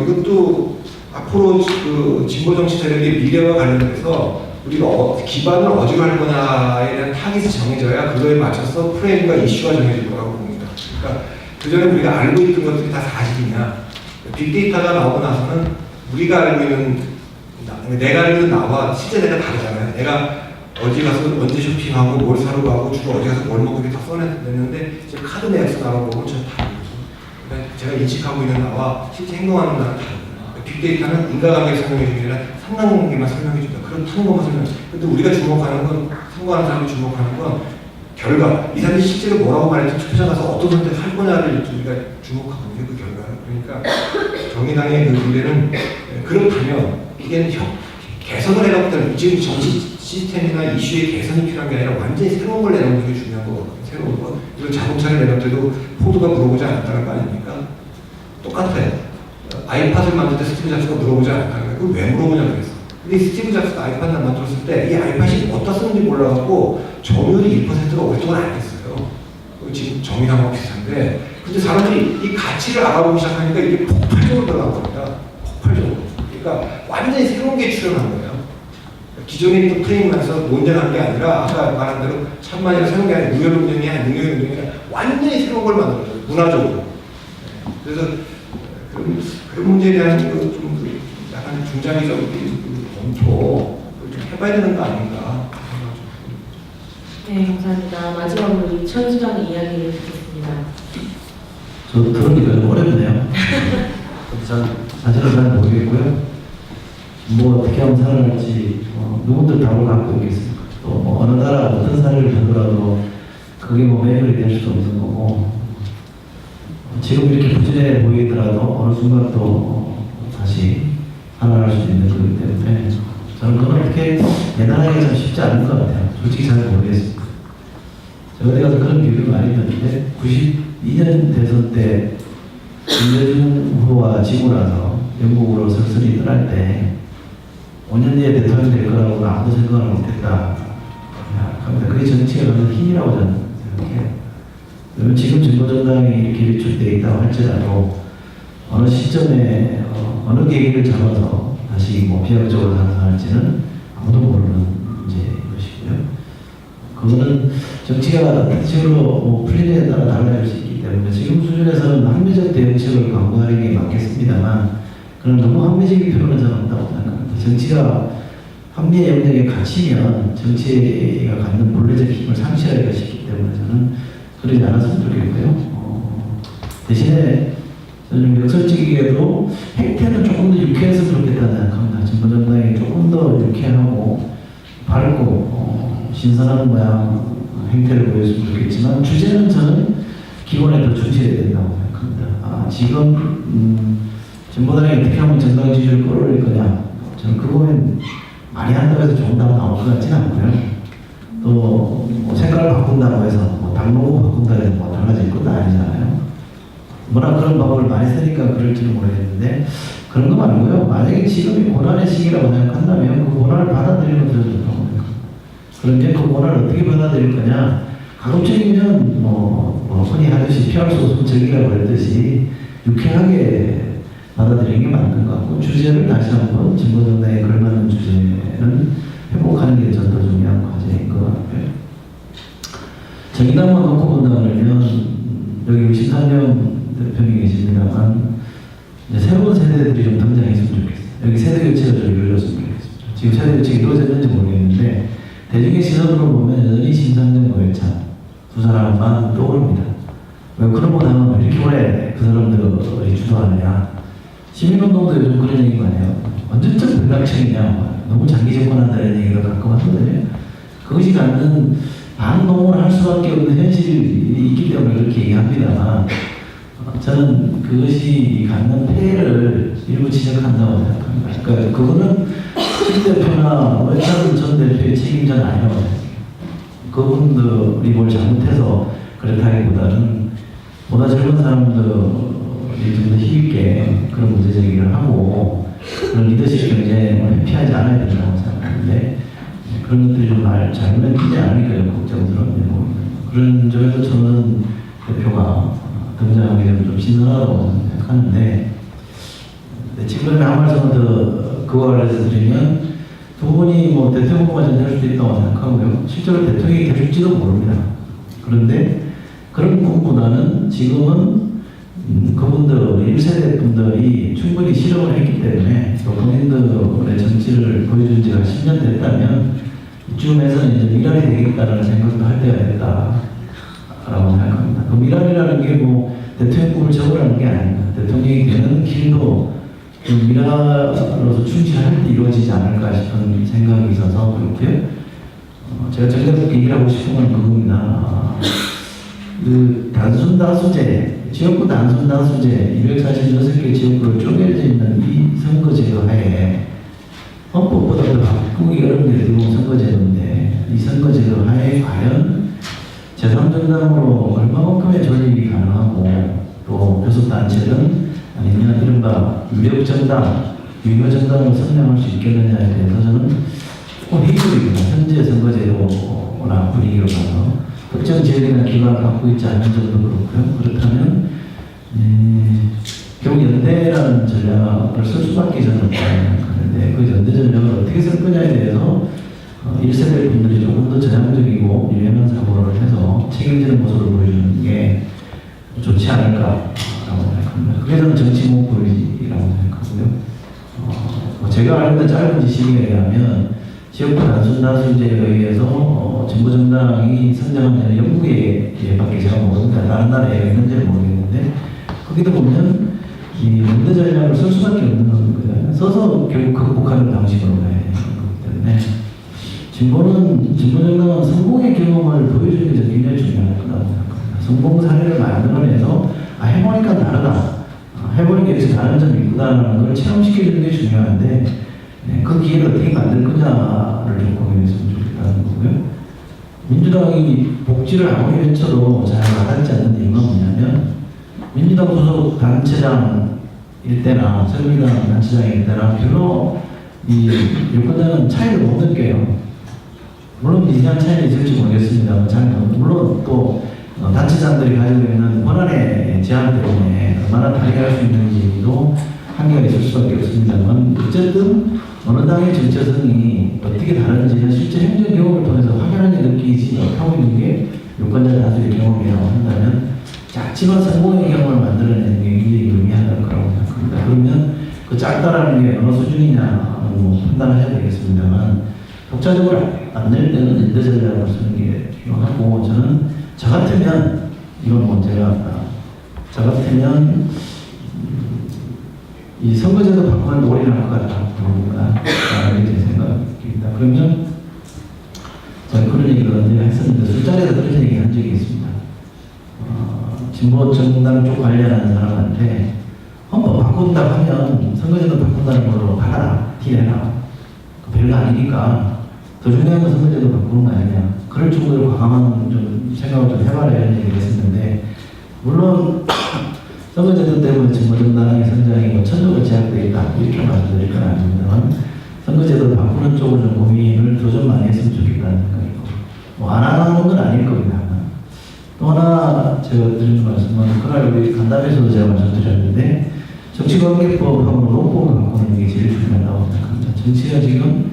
이것도 앞으로 그 진보 정치 세력의 미래와 관련해서 우리가 기반을 어디로 할 거냐에 대한 타깃이 정해져야 그거에 맞춰서 프레임과 이슈가 정해질 거라고 봅니다. 그러니까 그전에 우리가 알고 있던 것들이 다 사실이냐 빅데이터가 나오고 나서는 우리가 알고 있는 내가 알고 있는 나와 실제 내가 다르잖아요. 내가 어디 가서 언제 쇼핑하고 뭘 사러 가고 주로 어디 가서 뭘 먹고 이렇게 다 써냈는데 이제 카드 내역서 나와보면 전 다르죠. 그러니까 제가 인식하고 있는 나와 실제 행동하는 나는 다르죠. 빅데이터는 인과관계 설명해 주는 게 아니라 상관관계만 설명해 준다. 그렇다는 것만 설명해 줍니다. 근데 우리가 주목하는 건, 선거하는 사람이 주목하는 건 결과. 이 사람이 실제로 뭐라고 말했든 투표장 가서 어떤 선택을 할 거냐를 우리가 주목하거든요. 그 결과를. 그러니까 정의당의 그 미래는 그렇다면 이게 개선을 해놓을 때는 지금 정치 시스템이나 이슈의 개선이 필요한 게 아니라 완전히 새로운 걸 내놓는 게 중요한 거거든요. 새로운 거. 이걸 자동차를 내놓을 때도 포드가 물어보지 않았다는 거 아닙니까? 똑같아요. 아이팟을 만들 때 스티브 잡스가 물어보지 않았다는 거예요. 그걸 왜 물어보냐고 그랬어. 근데 스티브 잡스가 아이팟을 만들었을 때 이 아이팟이 어디다 쓰는지 몰라갖고 점유율이 1%가 오랫동안 안 됐어요. 지금 정의당하고 비슷한데 근데 사람들이 이 가치를 알아보기 시작하니까 이게 폭발적으로 들어간 겁니다. 폭발적으로. 그러니까 완전히 새로운 게 출현한 거예요. 기존에 있던 프레임만에서 논쟁한 게 아니라 아까 말한 대로 천만이라 새로운 게 아니라 무혈 논쟁이 아니라 능력 논쟁이 아니라 완전히 새로운 걸 만들었어요. 문화적으로. 그래서 그런 문제에 대한 좀 약간 중장기적인 검토를 좀 해봐야 되는 거 아닌가. 네, 감사합니다. 마지막으로 이천 수장의 이야기를 듣겠습니다. 저 들으니까 좀 어렵네요. 사실은 잘 모르겠고요. 뭐 어떻게 하면 살아날지 누구들 답을 갖고 있겠습니까? 또뭐 어느 나라 어떤 사례를 보더라도 그게 뭐 매결이 될 수도 없는 거고 지금 이렇게 부진해 보이더라도 어느 순간 또 다시 살아날 수 있는 거기 때문에 저는 그건 어떻게 대단하게 좀 쉽지 않은 것 같아요. 솔직히 잘 모르겠습니다. 제가 어디 가서 그런 비유를 많이 듣는데 92년 대선 때 김대중 후보가 지고 나서 영국으로 설설히 떠날 때 5년 뒤에 대통령 될 거라고는 아무도 생각을 못했다 합니다. 그게 정치가 가는 힘이라고 저는 생각해요. 그러면 지금 진보정당이 이렇게 위축되어 있다고 할지라도 어느 시점에 어느 계기를 잡아서 다시 뭐 비약적으로 상승할지는 아무도 모르는 문제인 것이고요. 그거는 정치가 대체로 뭐 풀리느냐에 따라 달라질 수 있기 때문에 지금 수준에서는 합리적 대응책을 강구하는 게 맞겠습니다만 그런 너무 합리적일 필요는 저는 없다고 생각합니다. 정치가 합리의 영역에 갇히면 정치가 갖는 본래적 힘을 상실할 것이기 때문에 저는 그러지 않았으면 좋겠고요. 대신에 저는 역설적이게도 행태는 조금 더 유쾌했으면 좋겠다는 생각합니다. 진보정당이 조금 더 유쾌하고 밝고 신선한 모양 행태를 보였으면 좋겠지만 주제는 저는 기본에 더 충실해야 된다고 생각합니다. 지금 진보당이 어떻게 하면 정당 지지율을 끌어올릴 거냐 저는 그거는 많이 한다고 해서 좋은 답이 나올 것 같지는 않고요. 또뭐 색깔을 바꾼다고 해서 뭐 당론을 바꾼다고 해서 뭐 달라질 것도 아니잖아요. 뭐나 그런 방법을 많이 쓰니까 그럴지는 모르겠는데 그런 거 말고요. 만약에 지금이 고난의 시기라고 생각한다면 그 고난을 받아들이는 것도 좋다고 생각합니다. 그런데 그 고난을 어떻게 받아들일 거냐 가급적이면 뭐 흔히 하듯이 피할 수 없는 적이라고 그랬듯이 유쾌하게 받아들이는 게 맞는 것 같고 주제를 다시 한번 진보정당에 걸맞는 주제는 회복하는 게 전 더 중요한 과제인 것 같고요. 정의당만 놓고 본다 그러면 여기 13명 대표님 계십니다만 새로운 세대들이 좀 등장했으면 좋겠어요. 여기 세대 교체가 좀 이루어졌으면 좋겠습니다. 지금 세대 교체가 이루어졌는지 모르겠는데 대중의 시선으로 보면 여전히 심상정, 노회찬 두 사람만 떠오릅니다. 왜 그런 거다면 왜 이렇게 오래 그 사람들이 주도하느냐. 시민운동도 요즘 그런 얘기 많이 해요. 언제적 불각청이냐. 너무 장기 집권한다는 얘기가 가끔 하거든요. 그것이 갖는 반동을 할 수밖에 없는 현실이 있기 때문에 그렇게 얘기합니다만 저는 그것이 갖는 폐해를 일부 지적한다고 생각합니다. 그러니까 그거는 신 대표나 외찬 전 대표의 책임자는 아니라고 생각해요. 그분들이 뭘 잘못해서 그렇다기보다는 보다 젊은 사람들이 좀 더 힘있게 그런 문제 제기를 하고 그런 리더십 경쟁을 회피하지 않아야 된다고 생각하는데 그런 것들이 좀 잘못되지 않으니까 좀 걱정스러운 내용입니다. 그런 점에서 저는 대표가 등장하게 되면 좀 신선하다고 생각하는데 지금 한 말씀을 더 그와 관련해서 드리면 두 분이 뭐 대통령 후보가 될 수도 있다고 생각하고요. 실제로 대통령이 될지도 모릅니다. 그런데 그런 꿈보다는 지금은 그분들, 1세대 분들이 충분히 실험을 했기 때문에 또 본인들의 정치를 보여준 지가 10년 됐다면 이쯤에서는 이제 미랄이 되겠다라는 생각도 할 때가 됐다라고 생각합니다. 그 미랄이라는 게 뭐 대통령 꿈을 적으라는 게 아닙니다. 대통령이 되는 길도 좀 미랄로서 충실할 때 이루어지지 않을까 싶은 생각이 있어서 그렇고요. 제가 정작 얘기를 하고 싶은 건 그겁니다. 그 단순 다수제, 지역구 단순 다수제 246개 지역구를 쪼개져 있는 이 선거제도 하에 헌법보다 더 바꾸기 어려운 게 대부분 선거제도인데 이 선거제도 하에 과연 제3정당으로 얼마만큼의 존립이 가능하고 또 교섭단체는 아니면 이른바 유력정당, 유효정당으로 선정할 수 있겠느냐에 대해서 저는 조금 회의적입니다. 현재 선거제도나 분위기로 봐서 특정 지역이나 기반을 갖고 있지 않은 점도 그렇고요. 그렇다면 결국 연대라는 전략을 쓸 수밖에 저는 없다고 생각하는데 그 연대 전략을 어떻게 쓸 거냐에 대해서 1세대 분들이 조금 더 전향적이고 유연한 사고를 해서 책임지는 모습을 보여주는 게 좋지 않을까라고 생각합니다. 그게 저는 정치 목표이라고 생각하고요. 제가 알고 있는 짧은 지식에 의하면 지역구 단순 다수제에 의해서 진보정당이 선정한 영국에 밖에 제가 모릅니다. 다른 나라에 있는지는 모르겠는데 거기도 보면 이 연대 전략을 쓸 수밖에 없는 거잖아요. 써서 결국 극복하는 방식으로 가야 되는 거기 때문에 진보 정당은 성공의 경험을 보여주는 게 굉장히 중요할 거라고 생각합니다. 성공 사례를 만들어내서 해보니까 다르다. 해보니까 여기서 다른 점이 있구나라는 걸 체험시켜주는 게 중요한데 그 기회를 어떻게 만들 거냐를 좀 고민했으면 좋겠다는 거고요. 민주당이 복지를 아무리 외쳐도 잘 와닿지 않는 이유가 뭐냐면 민주당 소속 단체장일 때나 새누리당 단체장일 때나 별로 이 유권자는 차이를 못 느껴요. 물론 미세한 차이는 있을지 모르겠습니다만 물론 또 단체장들이 가지고 있는 권한의 제한 때문에 얼마나 다르게 할 수 있는지도 한계가 있을 수밖에 없습니다만 어쨌든 어느 당의 정체성이 어떻게 다른지는 실제 행정 경험을 통해서 확연하게 느끼지 못하고 있는 게 유권자 다수의 경험이라고 한다면 작지만 성공의 경험을 만들어내는 게 굉장히 의미하는 거라고 생각합니다. 그러면 그 작다라는 게 어느 수준이냐 판단하셔야 되겠습니다만 독자적으로 안 낼 때는 연대 전략을 쓰는 게 필요하고 저는 저 같으면 이건 뭐 저 같으면 이 선거제도 바꾸는 올인할 것 같다. 이게 제 생각입니다. 그러면 제가 그런 얘기를 언제 했었는데 술자리에서 그런 얘기 한 적이 있습니다. 진보 정당 쪽 관련하는 사람한테 헌법 바꾼다고 하면 선거제도 바꾼다는 걸로 받아라. 딜해라. 별거 아니니까 더 중요한 건 선거제도 바꾸는 거 아니냐. 그럴 정도로 과감한 좀 생각을 좀 해봐라 이런 얘기를 했었는데 물론 선거제도 때문에 진보정당의 성장이 천적으로 제약되어 있다 이렇게 말씀드릴 건 아닙니다만 선거제도를 바꾸는 쪽으로 좀 고민을 더 좀 많이 했으면 좋겠다는 생각이고 뭐 안 하는 건 아닐 겁니다. 또 하나 제가 드리는 말씀은 그날 우리 간담회에서도 제가 말씀드렸는데 정치관계법하고 노동법을 바꾸는 게 제일 중요하다고 생각합니다. 정치가 지금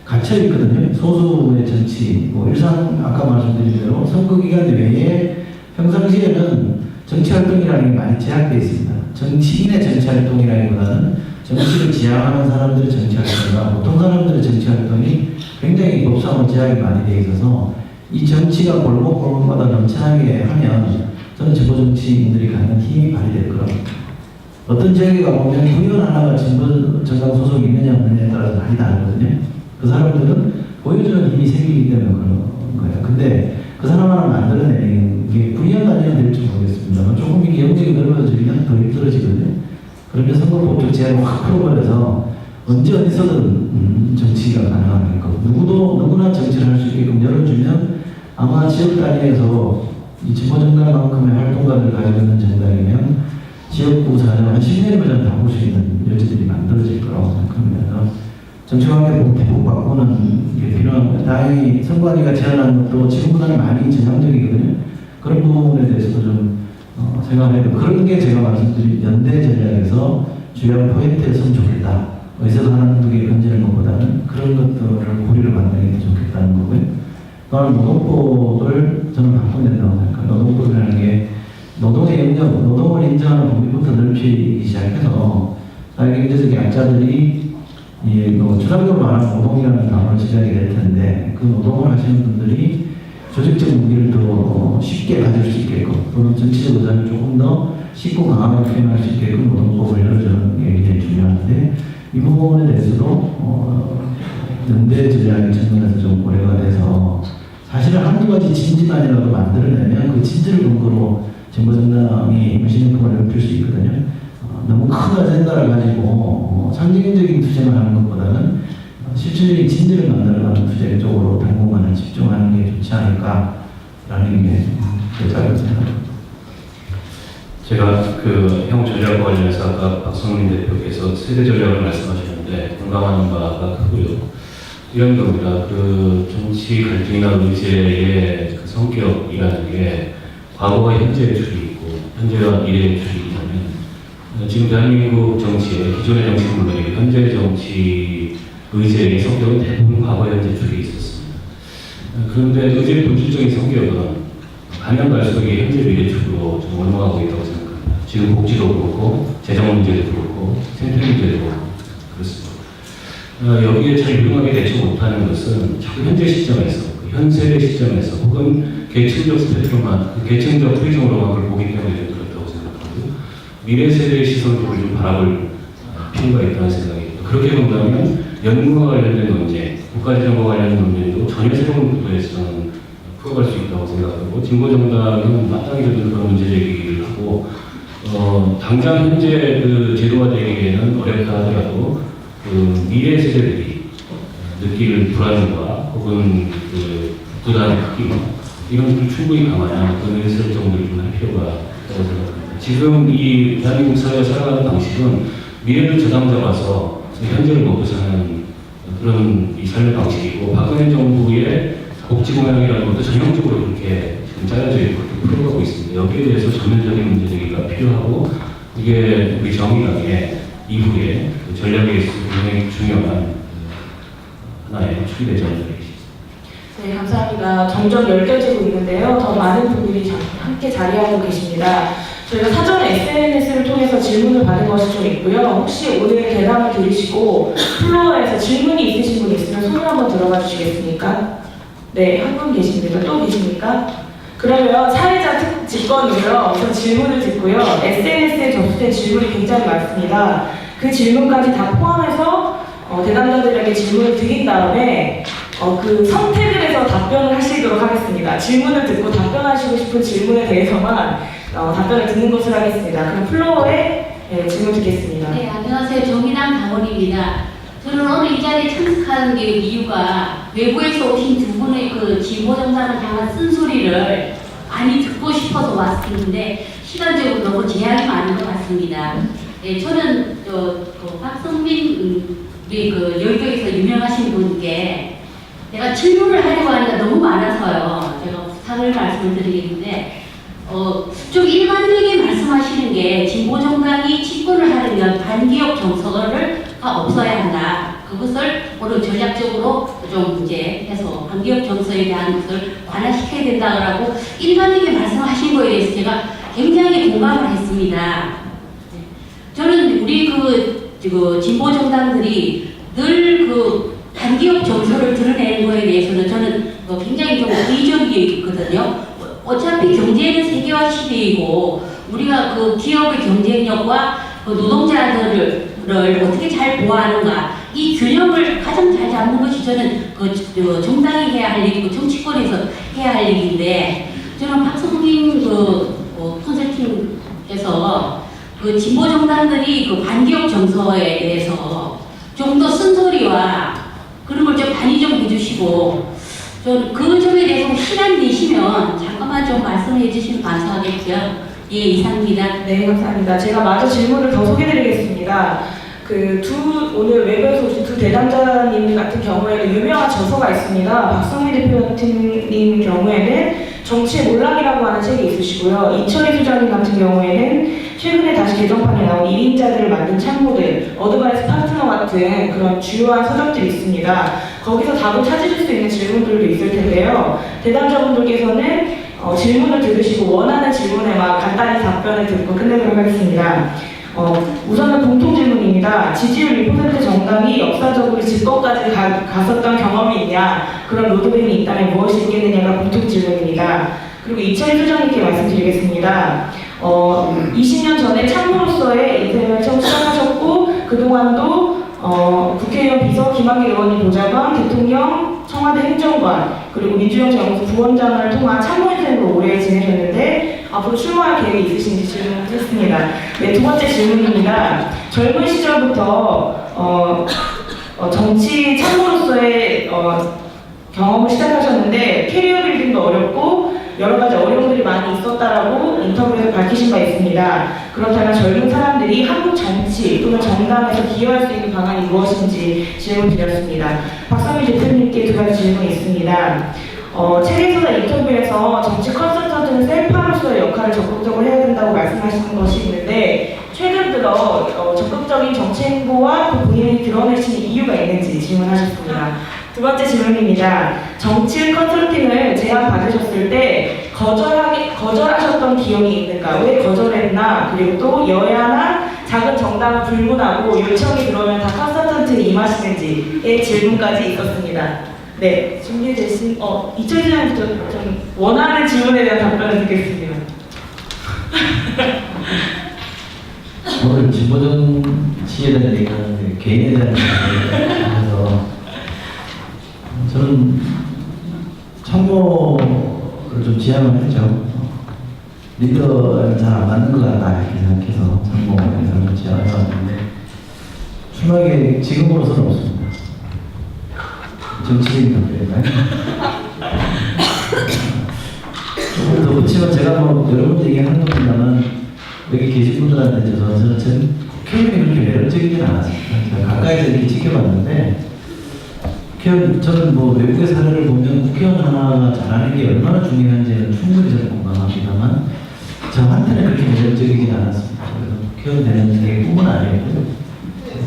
갇혀 있거든요. 소수의 정치, 일상 아까 말씀드린 대로 선거 기간 외에 평상시에는 정치 활동이라는 게 많이 제약되어 있습니다. 정치인의 정치 활동이라기보다는 정치를 지향하는 사람들의 정치 활동과 보통 사람들의 정치 활동이 굉장히 법상으로 제약이 많이 되어 있어서 이 정치가 골목골목마다 넘쳐나게 하면 저는 진보 정치인들이 갖는 힘이 발휘될 거라고 봅니다. 어떤 지역에 가보면 구의원 하나가 진보 정당 소속이 있느냐 없느냐에 따라서 많이 다르거든요. 그 사람들은 보여주는 힘이 생기기 때문에 그런 거예요. 근데 그 사람 하나 만들어내는 게 구의원 단위가 될지 모르겠습니다만 조금 이게 영역이 넓어지면 더 힘들어지거든요. 그러면 선거법적 제한을 확 풀어버려서 언제 어디서든 정치가 가능한 거고 누구나 정치를 할 수 있게끔 열어주면 아마 지역 단위에서 이 진보정당만큼의 활동가를 가지고 있는 정당이면 지역구 사정 한 10년이면 전 바꿀 수 있는 여지들이 만들어질 거라고 생각합니다. 정치관계법 대폭 바꾸는 게 필요합니다. 다행히 선관위가 제안한 것도 지금보다는 많이 전향적이거든요. 그런 부분에 대해서도 좀 생각해야 되고 그런 게 제가 말씀드린 연대 전략에서 주요한 포인트였으면 좋겠다. 어디서 하는 게 건지는 것보다는 그런 것들을 고리를 만드는 게 좋겠다는 거고요. 또한 노동법을 저는 바꿔야 된다고 생각합니다. 노동법이라는 게 노동의 영역, 노동을 인정하는 범위부터 넓히기 시작해서 사회경제적 약자들이 추상적으로 말하는 노동이라는 단어를 시작이 될 텐데 그 노동을 하시는 분들이 조직적 무기를 더 쉽게 가질 수 있게끔 또는 정치적 의사를 조금 더 쉽고 강하게 표현할 수 있게끔 노동법을 열어주는 게 굉장히 중요한데 이 부분에 대해서도 연대 전략의 측면에서 좀 고려가 돼서 사실은 한두 가지 진지만이라도 만들어내면 그 진지를 근거로 진보정당이 임시정권을 넓힐 수 있거든요. 너무 큰 아젠다를 가지고 상징적인 투쟁을 하는 것보다는 실질적인 진지를 만들어가는 투쟁 쪽으로 당분간은 집중하는 게 좋지 않을까라는 게 제 짧은 생각입니다. 제가 형 전략과 관련해서 아까 박성민 대표께서 세대 전략을 말씀하셨는데 공감하는 바가 크고요. 이런 겁니다. 정치 갈등이나 의제의 성격이라는 게 과거와 현재의 줄이 있고 현재와 미래의 줄이 있다면 지금 대한민국 정치의 기존의 정치 물론이고 현재 정치 의제의 성격은 대부분 과거 현재 줄이 있었습니다. 그런데 의제의 본질적인 성격은 가면 갈수록 현재 미래 쪽으로 좀 올라가고 있다고 생각합니다. 지금 복지도 그렇고 재정 문제도 그렇고 생태 문제도 그렇고 그렇습니다. 여기에 잘 유용하게 대처 못하는 것은 자꾸 현재 시점에서 현 세대 시점에서 혹은 계층적 스펙트럼만 계층적 프리즘으로만 그걸 보기 때문에 그렇다고 생각하고요. 미래 세대의 시선으로 좀 바라볼 필요가 있다는 생각이 듭니다. 그렇게 본다면 연구와 관련된 논쟁, 국가재정과 관련된 논쟁도 전혀 새로운 구도에서 저는 풀어갈 수 있다고 생각하고, 진보정당은 마땅히 그런 문제 제기를 하고, 당장 현재 그 제도화되기에는 어렵다 하더라도 그 미래 세대들이 느낄 불안과 혹은 그 부담의 크기와 이런 걸 충분히 감안한 그런 의사를 정리를 좀 할 필요가 있다고 생각합니다. 지금 이 대한민국 사회가 살아가는 방식은 미래를 저당 잡아서 현재를 먹고 사는 그런 이 삶의 방식이고, 박근혜 정부의 복지 공약이라는 것도 전형적으로 그렇게 지금 짜여져 있고 풀어가고 있습니다. 여기에 대해서 전면적인 문제 제기가 필요하고, 이게 우리 정의당의 이후에 그 전략에 있어서 굉장히 중요한 하나의 축이 되지 않을까 싶습니다. 네, 감사합니다. 점점 열겨지고 있는데요. 더 많은 분들이 함께 자리하고 계십니다. 저희가 사전에 SNS를 통해서 질문을 받은 것이 좀 있고요. 혹시 오늘 대담을 들으시고 플로어에서 질문이 있으신 분 있으면 손을 한번 들어봐 주시겠습니까? 네, 한 분 계십니다. 또 계십니까? 그러면 사회자 직권으로요. 우선 질문을 듣고요. SNS에 접수된 질문이 굉장히 많습니다. 그 질문까지 다 포함해서 대담자들에게 질문을 드린 다음에 그 선택을 해서 답변을 하시도록 하겠습니다. 질문을 듣고 답변하시고 싶은 질문에 대해서만 답변을 듣는 것을 하겠습니다. 그럼 플로어에 질문 듣겠습니다. 네, 안녕하세요. 정의당 당원입니다. 저는 오늘 이 자리에 참석하는 이유가 외부에서 오신 두 분의 그 진보정당을 향한 쓴소리를 많이 듣고 싶어서 왔었는데 시간적으로 너무 제약이 많은 것 같습니다. 네, 저는 그 박성민 우리 그 열교에서 유명하신 분께 제가 질문을 하려고 하니까 너무 많아서요. 제가 부탁을 말씀을 드리겠는데 좀 일관되게 말씀하시는 게 진보정당이 집권을 하려면 반기업 정서가 없어야 한다. 그것을 오늘 전략적으로 좀 이제 해서 반기업 정서에 대한 것을 완화시켜야 된다고 일관되게 말씀하신 거에 대해서 제가 굉장히 공감을 했습니다. 저는 우리 그 진보정당들이 늘 그 반기업 정서를 드러내는 거에 대해서는 저는 굉장히 좀 의존적이거든요. 어차피 경제는 세계화 시대이고 우리가 그 기업의 경쟁력과 그 노동자들을 어떻게 잘 보호하는가 이 균형을 가장 잘 잡는 것이 저는 그 정당이 해야 할 일이고 정치권에서 해야 할 일인데 저는 박성민 컨설팅에서 그 진보 정당들이 그 반기업 정서에 대해서 좀 더 쓴소리와 그런 걸 좀 많이 좀 해주시고 좀 그 점에 대해서 시간 내시면 잠깐만 좀 말씀해 주시면 감사하겠고요. 예, 이상입니다. 네, 감사합니다. 제가 마저 질문을 더 소개드리겠습니다. 오늘 외부에서 오신 두 대담자님 같은 경우에는 유명한 저서가 있습니다. 박성미 대표님 경우에는 정치의 몰락이라고 하는 책이 있으시고요. 이철희 소장님 같은 경우에는 최근에 다시 개정판에 나온 1인자들을 만든 참모들, 어드바이스 파트너 같은 그런 주요한 서적들이 있습니다. 거기서 답을 찾으실 수 있는 질문들도 있을 텐데요. 대담자분들께서는 질문을 들으시고 원하는 질문에만 간단히 답변을 듣고 끝내도록 하겠습니다. 우선은 공통 질문입니다. 지지율 1% 정당이 역사적으로 집권까지 갔었던 경험이 있냐, 그런 로드맵이 있다면 무엇이 있겠느냐가 공통 질문입니다. 그리고 이철희 소장님께 말씀드리겠습니다. 20년 전에 참모로서의 인생을 처음 시작하셨고 그동안도 국회의원 비서, 김학의 의원님 보좌관, 대통령, 청와대 행정관, 그리고 민주정치연구소 부원장을 통한 참모 인생으로 오래 지내셨는데 앞으로 출마할 계획이 있으신지 질문을 했습니다. 네, 두 번째 질문입니다. 젊은 시절부터 정치 참모로서의 경험을 시작하셨는데 캐리어 빌딩도 어렵고 여러 가지 어려움들이 많이 있었다라고 인터뷰에서 밝히신 바 있습니다. 그렇다면 젊은 사람들이 한국 정치 또는 정당에서 기여할 수 있는 방안이 무엇인지 질문 드렸습니다. 박성미 대표님께 두 가지 질문이 있습니다. 책에서나 인터뷰에서 정치 컨설턴트는 셀파로서의 역할을 적극적으로 해야 된다고 말씀하시는 것이 있는데 최근 들어 적극적인 정치 행보와 그 본인이 드러내시는 이유가 있는지 질문하셨습니다. 두 번째 질문입니다. 정치 컨설팅을 제안받으셨을 때 거절하셨던 기억이 있는가? 왜 거절했나? 그리고 또 여야나 작은 정당을 불문하고 요청이 들어오면 다 컨설턴트에 임하시는지의 질문까지 있었습니다. 네, 준비되신 이철희 소장님부터 좀 원하는 질문에 대한 답변을 듣겠습니다. 진보정 씨에 대한 얘기가 하는데 개인에 대한 얘기해서 저는 참모를 좀 지향을 했죠. 리더는 잘 안 맞는 것 같다 이렇게 생각해서 참모에 사람을 지향을 해왔는데 순하게 지금으로서는 없습니다. 정치적인 관계인가요? 조금 더 붙이면 제가 뭐 여러분 얘기하는 것보다는 여기 계신 분들한테 저는 국회의원이 그렇게 매력적이진 않았습니다. 제가 가까이서 이렇게 지켜봤는데 국회의원, 저는 뭐 외국의 사례를 보면 국회의원 하나가 잘하는 게 얼마나 중요한지는 충분히 저는 공감합니다만 저한테는 그렇게 매력적이진 않았습니다. 그래서 국회의원 되는 게 꿈은 아니었고요.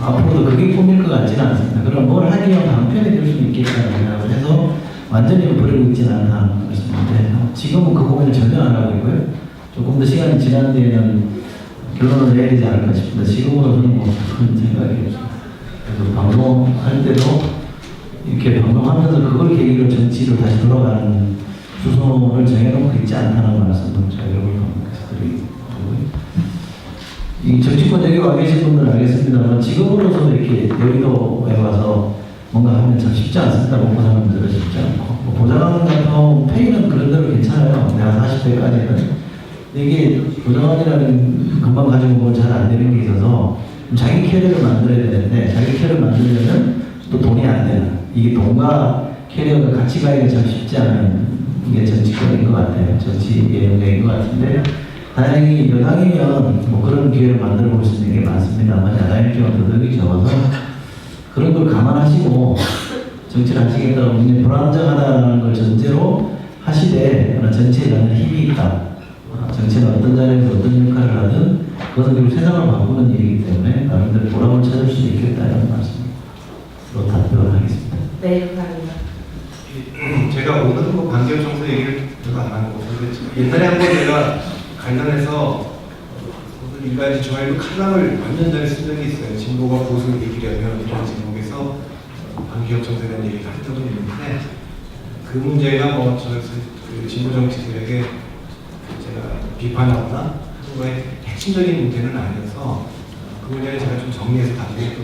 앞으로도 그게 꿈일 것 같지는 않습니다. 그럼 뭘 하기 위한 방편이 될 수는 있겠다는 생각을 해서 완전히 버리고 있지는 않다는 말씀인데 지금은 그 고민을 전혀 안 하고 있고요. 조금 더 시간이 지난 뒤에는 결론을 내야 되지 않을까 싶은데 지금으로서는 뭐 그런 생각이 없습니다. 그래서 방송할 때도 이렇게 방송하면서 그걸 계기로 정치로 다시 돌아가는 수순을 정해놓고 있지 않다는 말씀을 제가 여러분 방송에서 드리고요. 이 정치권 여기 와 계신 분들은 알겠습니다만 지금으로서도 이렇게 여의도에 와서 뭔가 하면 참 쉽지 않습니다. 먹고 사는 분들은 쉽지 않고 뭐 보좌관 같은 경우 페이는 그런 대로 괜찮아요. 내가 40대까지는 이게 보좌관이라는 금방 가지고 뭘 잘 안 되는 게 있어서 자기 캐리어를 만들어야 되는데 자기 캐리어를 만들려면 또 돈이 안 되는 이게 돈과 캐리어가 같이 가기가 참 쉽지 않은 게 정치권인 것 같아요. 정치의 영역인 것 같은데 다행히 여당이면 뭐 그런 기회를 만들어 볼 수 있는 게 많습니다만 야당일 경우 더더욱이 적어서 그런 걸 감안하시고 정치를 하시겠다고 굉장히 불안정하다는 걸 전제로 하시되 그러나 정치에 나는 힘이 있다. 정치는 어떤 자리에서 어떤 역할을 하든 그것은 결국 세상을 바꾸는 일이기 때문에 나름대로 보람을 찾을 수 있겠다 이런 말씀으로 답변을 하겠습니다. 네, 감사합니다. 제가 오늘은 뭐 반기업 정서 얘기를 별로 안 하는 것 같은데 옛날에 한번 제가 관련해서 일가지 좋아요 칼럼을 완전 전에 쓴 적이 있어요. 진보가 보수를 이기려면 이런 제목에서 반기업 정서에 대한 얘기를 한 적은 있는데 그 문제가 뭐 그 진보 정치들에게 제가 비판하거나 하는 거에 핵심적인 문제는 아니어서 그 문제를 제가 좀 정리해서 나중에 또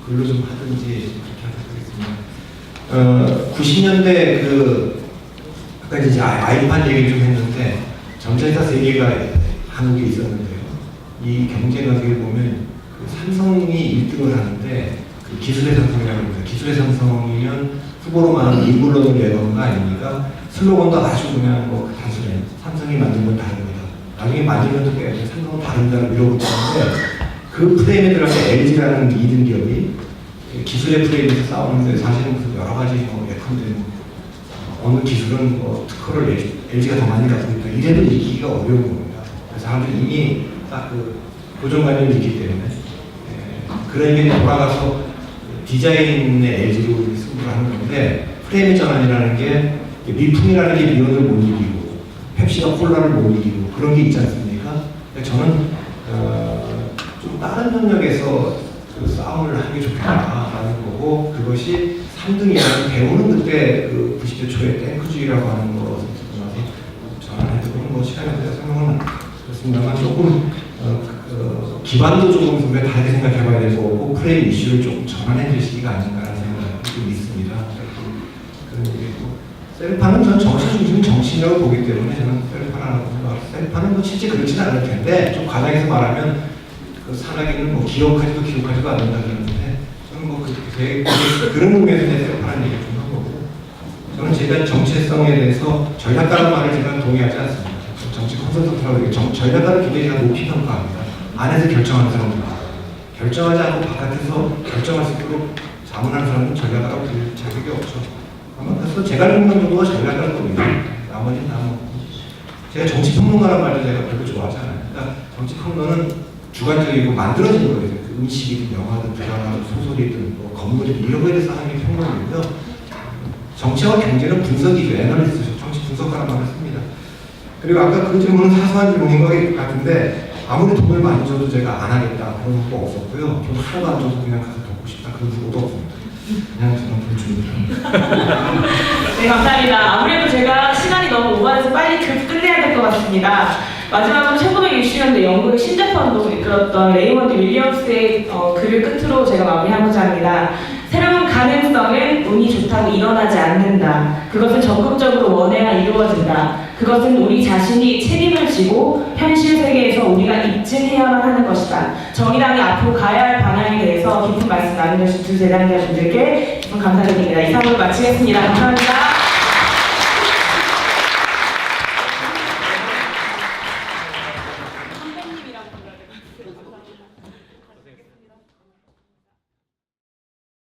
글로 좀 하든지 그렇게 하도록 하겠습니다. 90년대 그 아까 이제 아이판 얘기를 좀 했는데 전자회사 세 개가 한국에 있었는데요. 이 경제 가격을 보면 그 삼성이 1등을 하는데 그 기술의 삼성이라고 합니다. 기술의 삼성이면 후보로만 인물론을 내놓은 거 아닙니까? 슬로건도 아주 그냥 뭐 단순해. 삼성이 만든 건 다른 거다. 나중에 만들면 또 빼야 돼. 삼성은 다른다를 밀어붙이는데 그 프레임에 들어가서 LG라는 2등 기업이 기술의 프레임에서 싸우는데 사실은 무슨 여러 가지 뭐 예컨대 어느 기술은 뭐 특허를 LG가 더 많이 갖고 있다. 이래도 이기기가 어려운 겁니다. 그래서 사람들이 이미 딱 그 고정관념이 있기 때문에 그런 게 돌아가서 디자인의 LG로 승부를 하는 건데 프레임의 전환이라는 게 미풍이라는 게 미온을 못 이기고 펩시가 콜라를 못 이기고 그런 게 있지 않습니까? 저는 좀 다른 영역에서 그 싸움을 하는 게 좋다라는 거고 그것이 3등이라는 배우는 그때 그 90대 초에 탱크주의라고 하는 것을 듣고 나서 전환해드리는 뭐 시간이 되어 생각은 그렇습니다만 조금 기반도 조금 우리가 다르게 생각해봐야 될 거고 프레임 이슈를 조금 전환해줄 시기가 아닌가라는 생각이 좀 있습니다. 그런 얘기고 셀파는 저는 정치 중심 정치인이라고 보기 때문에 저는 셀파라는 거 셀파는 뭐 실제 그렇지는 않을 텐데 좀 과장해서 말하면 그 산악인은 뭐 기억하지도 않는다 그러는데 저는 뭐 그런 의미에서 셀파라는 얘기를 좀 한 거고 저는 제가 정체성에 대해서 전략가라는 말을 제가 동의하지 않습니다. 정치 콘서트라고 얘기해요. 전략가를 굉장히 제가 높이 평가합니다. 안에서 결정하는 사람입니다. 결정하지 않고 바깥에서 결정할 수 있도록 자문하는 사람은 전략가라고 들 자격이 없죠. 아마 그래서 제가 읽는 정도가 전략가일 겁니다. 나머지는 다 뭐. 제가 정치평론가라는 말도 제가 별로 좋아하지 않아요. 그러니까 정치평론은 주관적이고 만들어진 거예요. 그 음식이든 영화든 드라마든 소설이든 뭐 건물이든 이런 거에 대해서 하는 게 평론이고요. 정치와 경제는 분석이죠. 애널리스트죠. 정치 분석가라는 말을 씁니다. 그리고 아까 그 질문은 사소한 질문인 것 같은데 아무리 돈을 많이 줘도 제가 안 하겠다 그런 후보 없었고요. 돈 하나도 안 줘도 그냥 가서 돕고 싶다 그런 후보도 없습니다. 그냥 저는 돈 줍니다. 네, 감사합니다. 아무래도 제가 시간이 너무 오버돼서 빨리 끝내야 될 것 같습니다. 마지막으로 1960년대 영국의 신자파운동을 이끌었던 레이먼드 윌리엄스의 글을 끝으로 제가 마무리하고자 합니다. 새로운 가능성은 운이 좋다고 일어나지 않는다. 그것은 적극적으로 원해야 이루어진다. 그것은 우리 자신이 책임을 지고 현실 세계에서 우리가 입증해야만 하는 것이다. 정의당이 앞으로 가야 할 방향에 대해서 깊은 말씀 나눠주신 두 재단자분들께 깊은 감사드립니다. 이상으로 마치겠습니다. 감사합니다.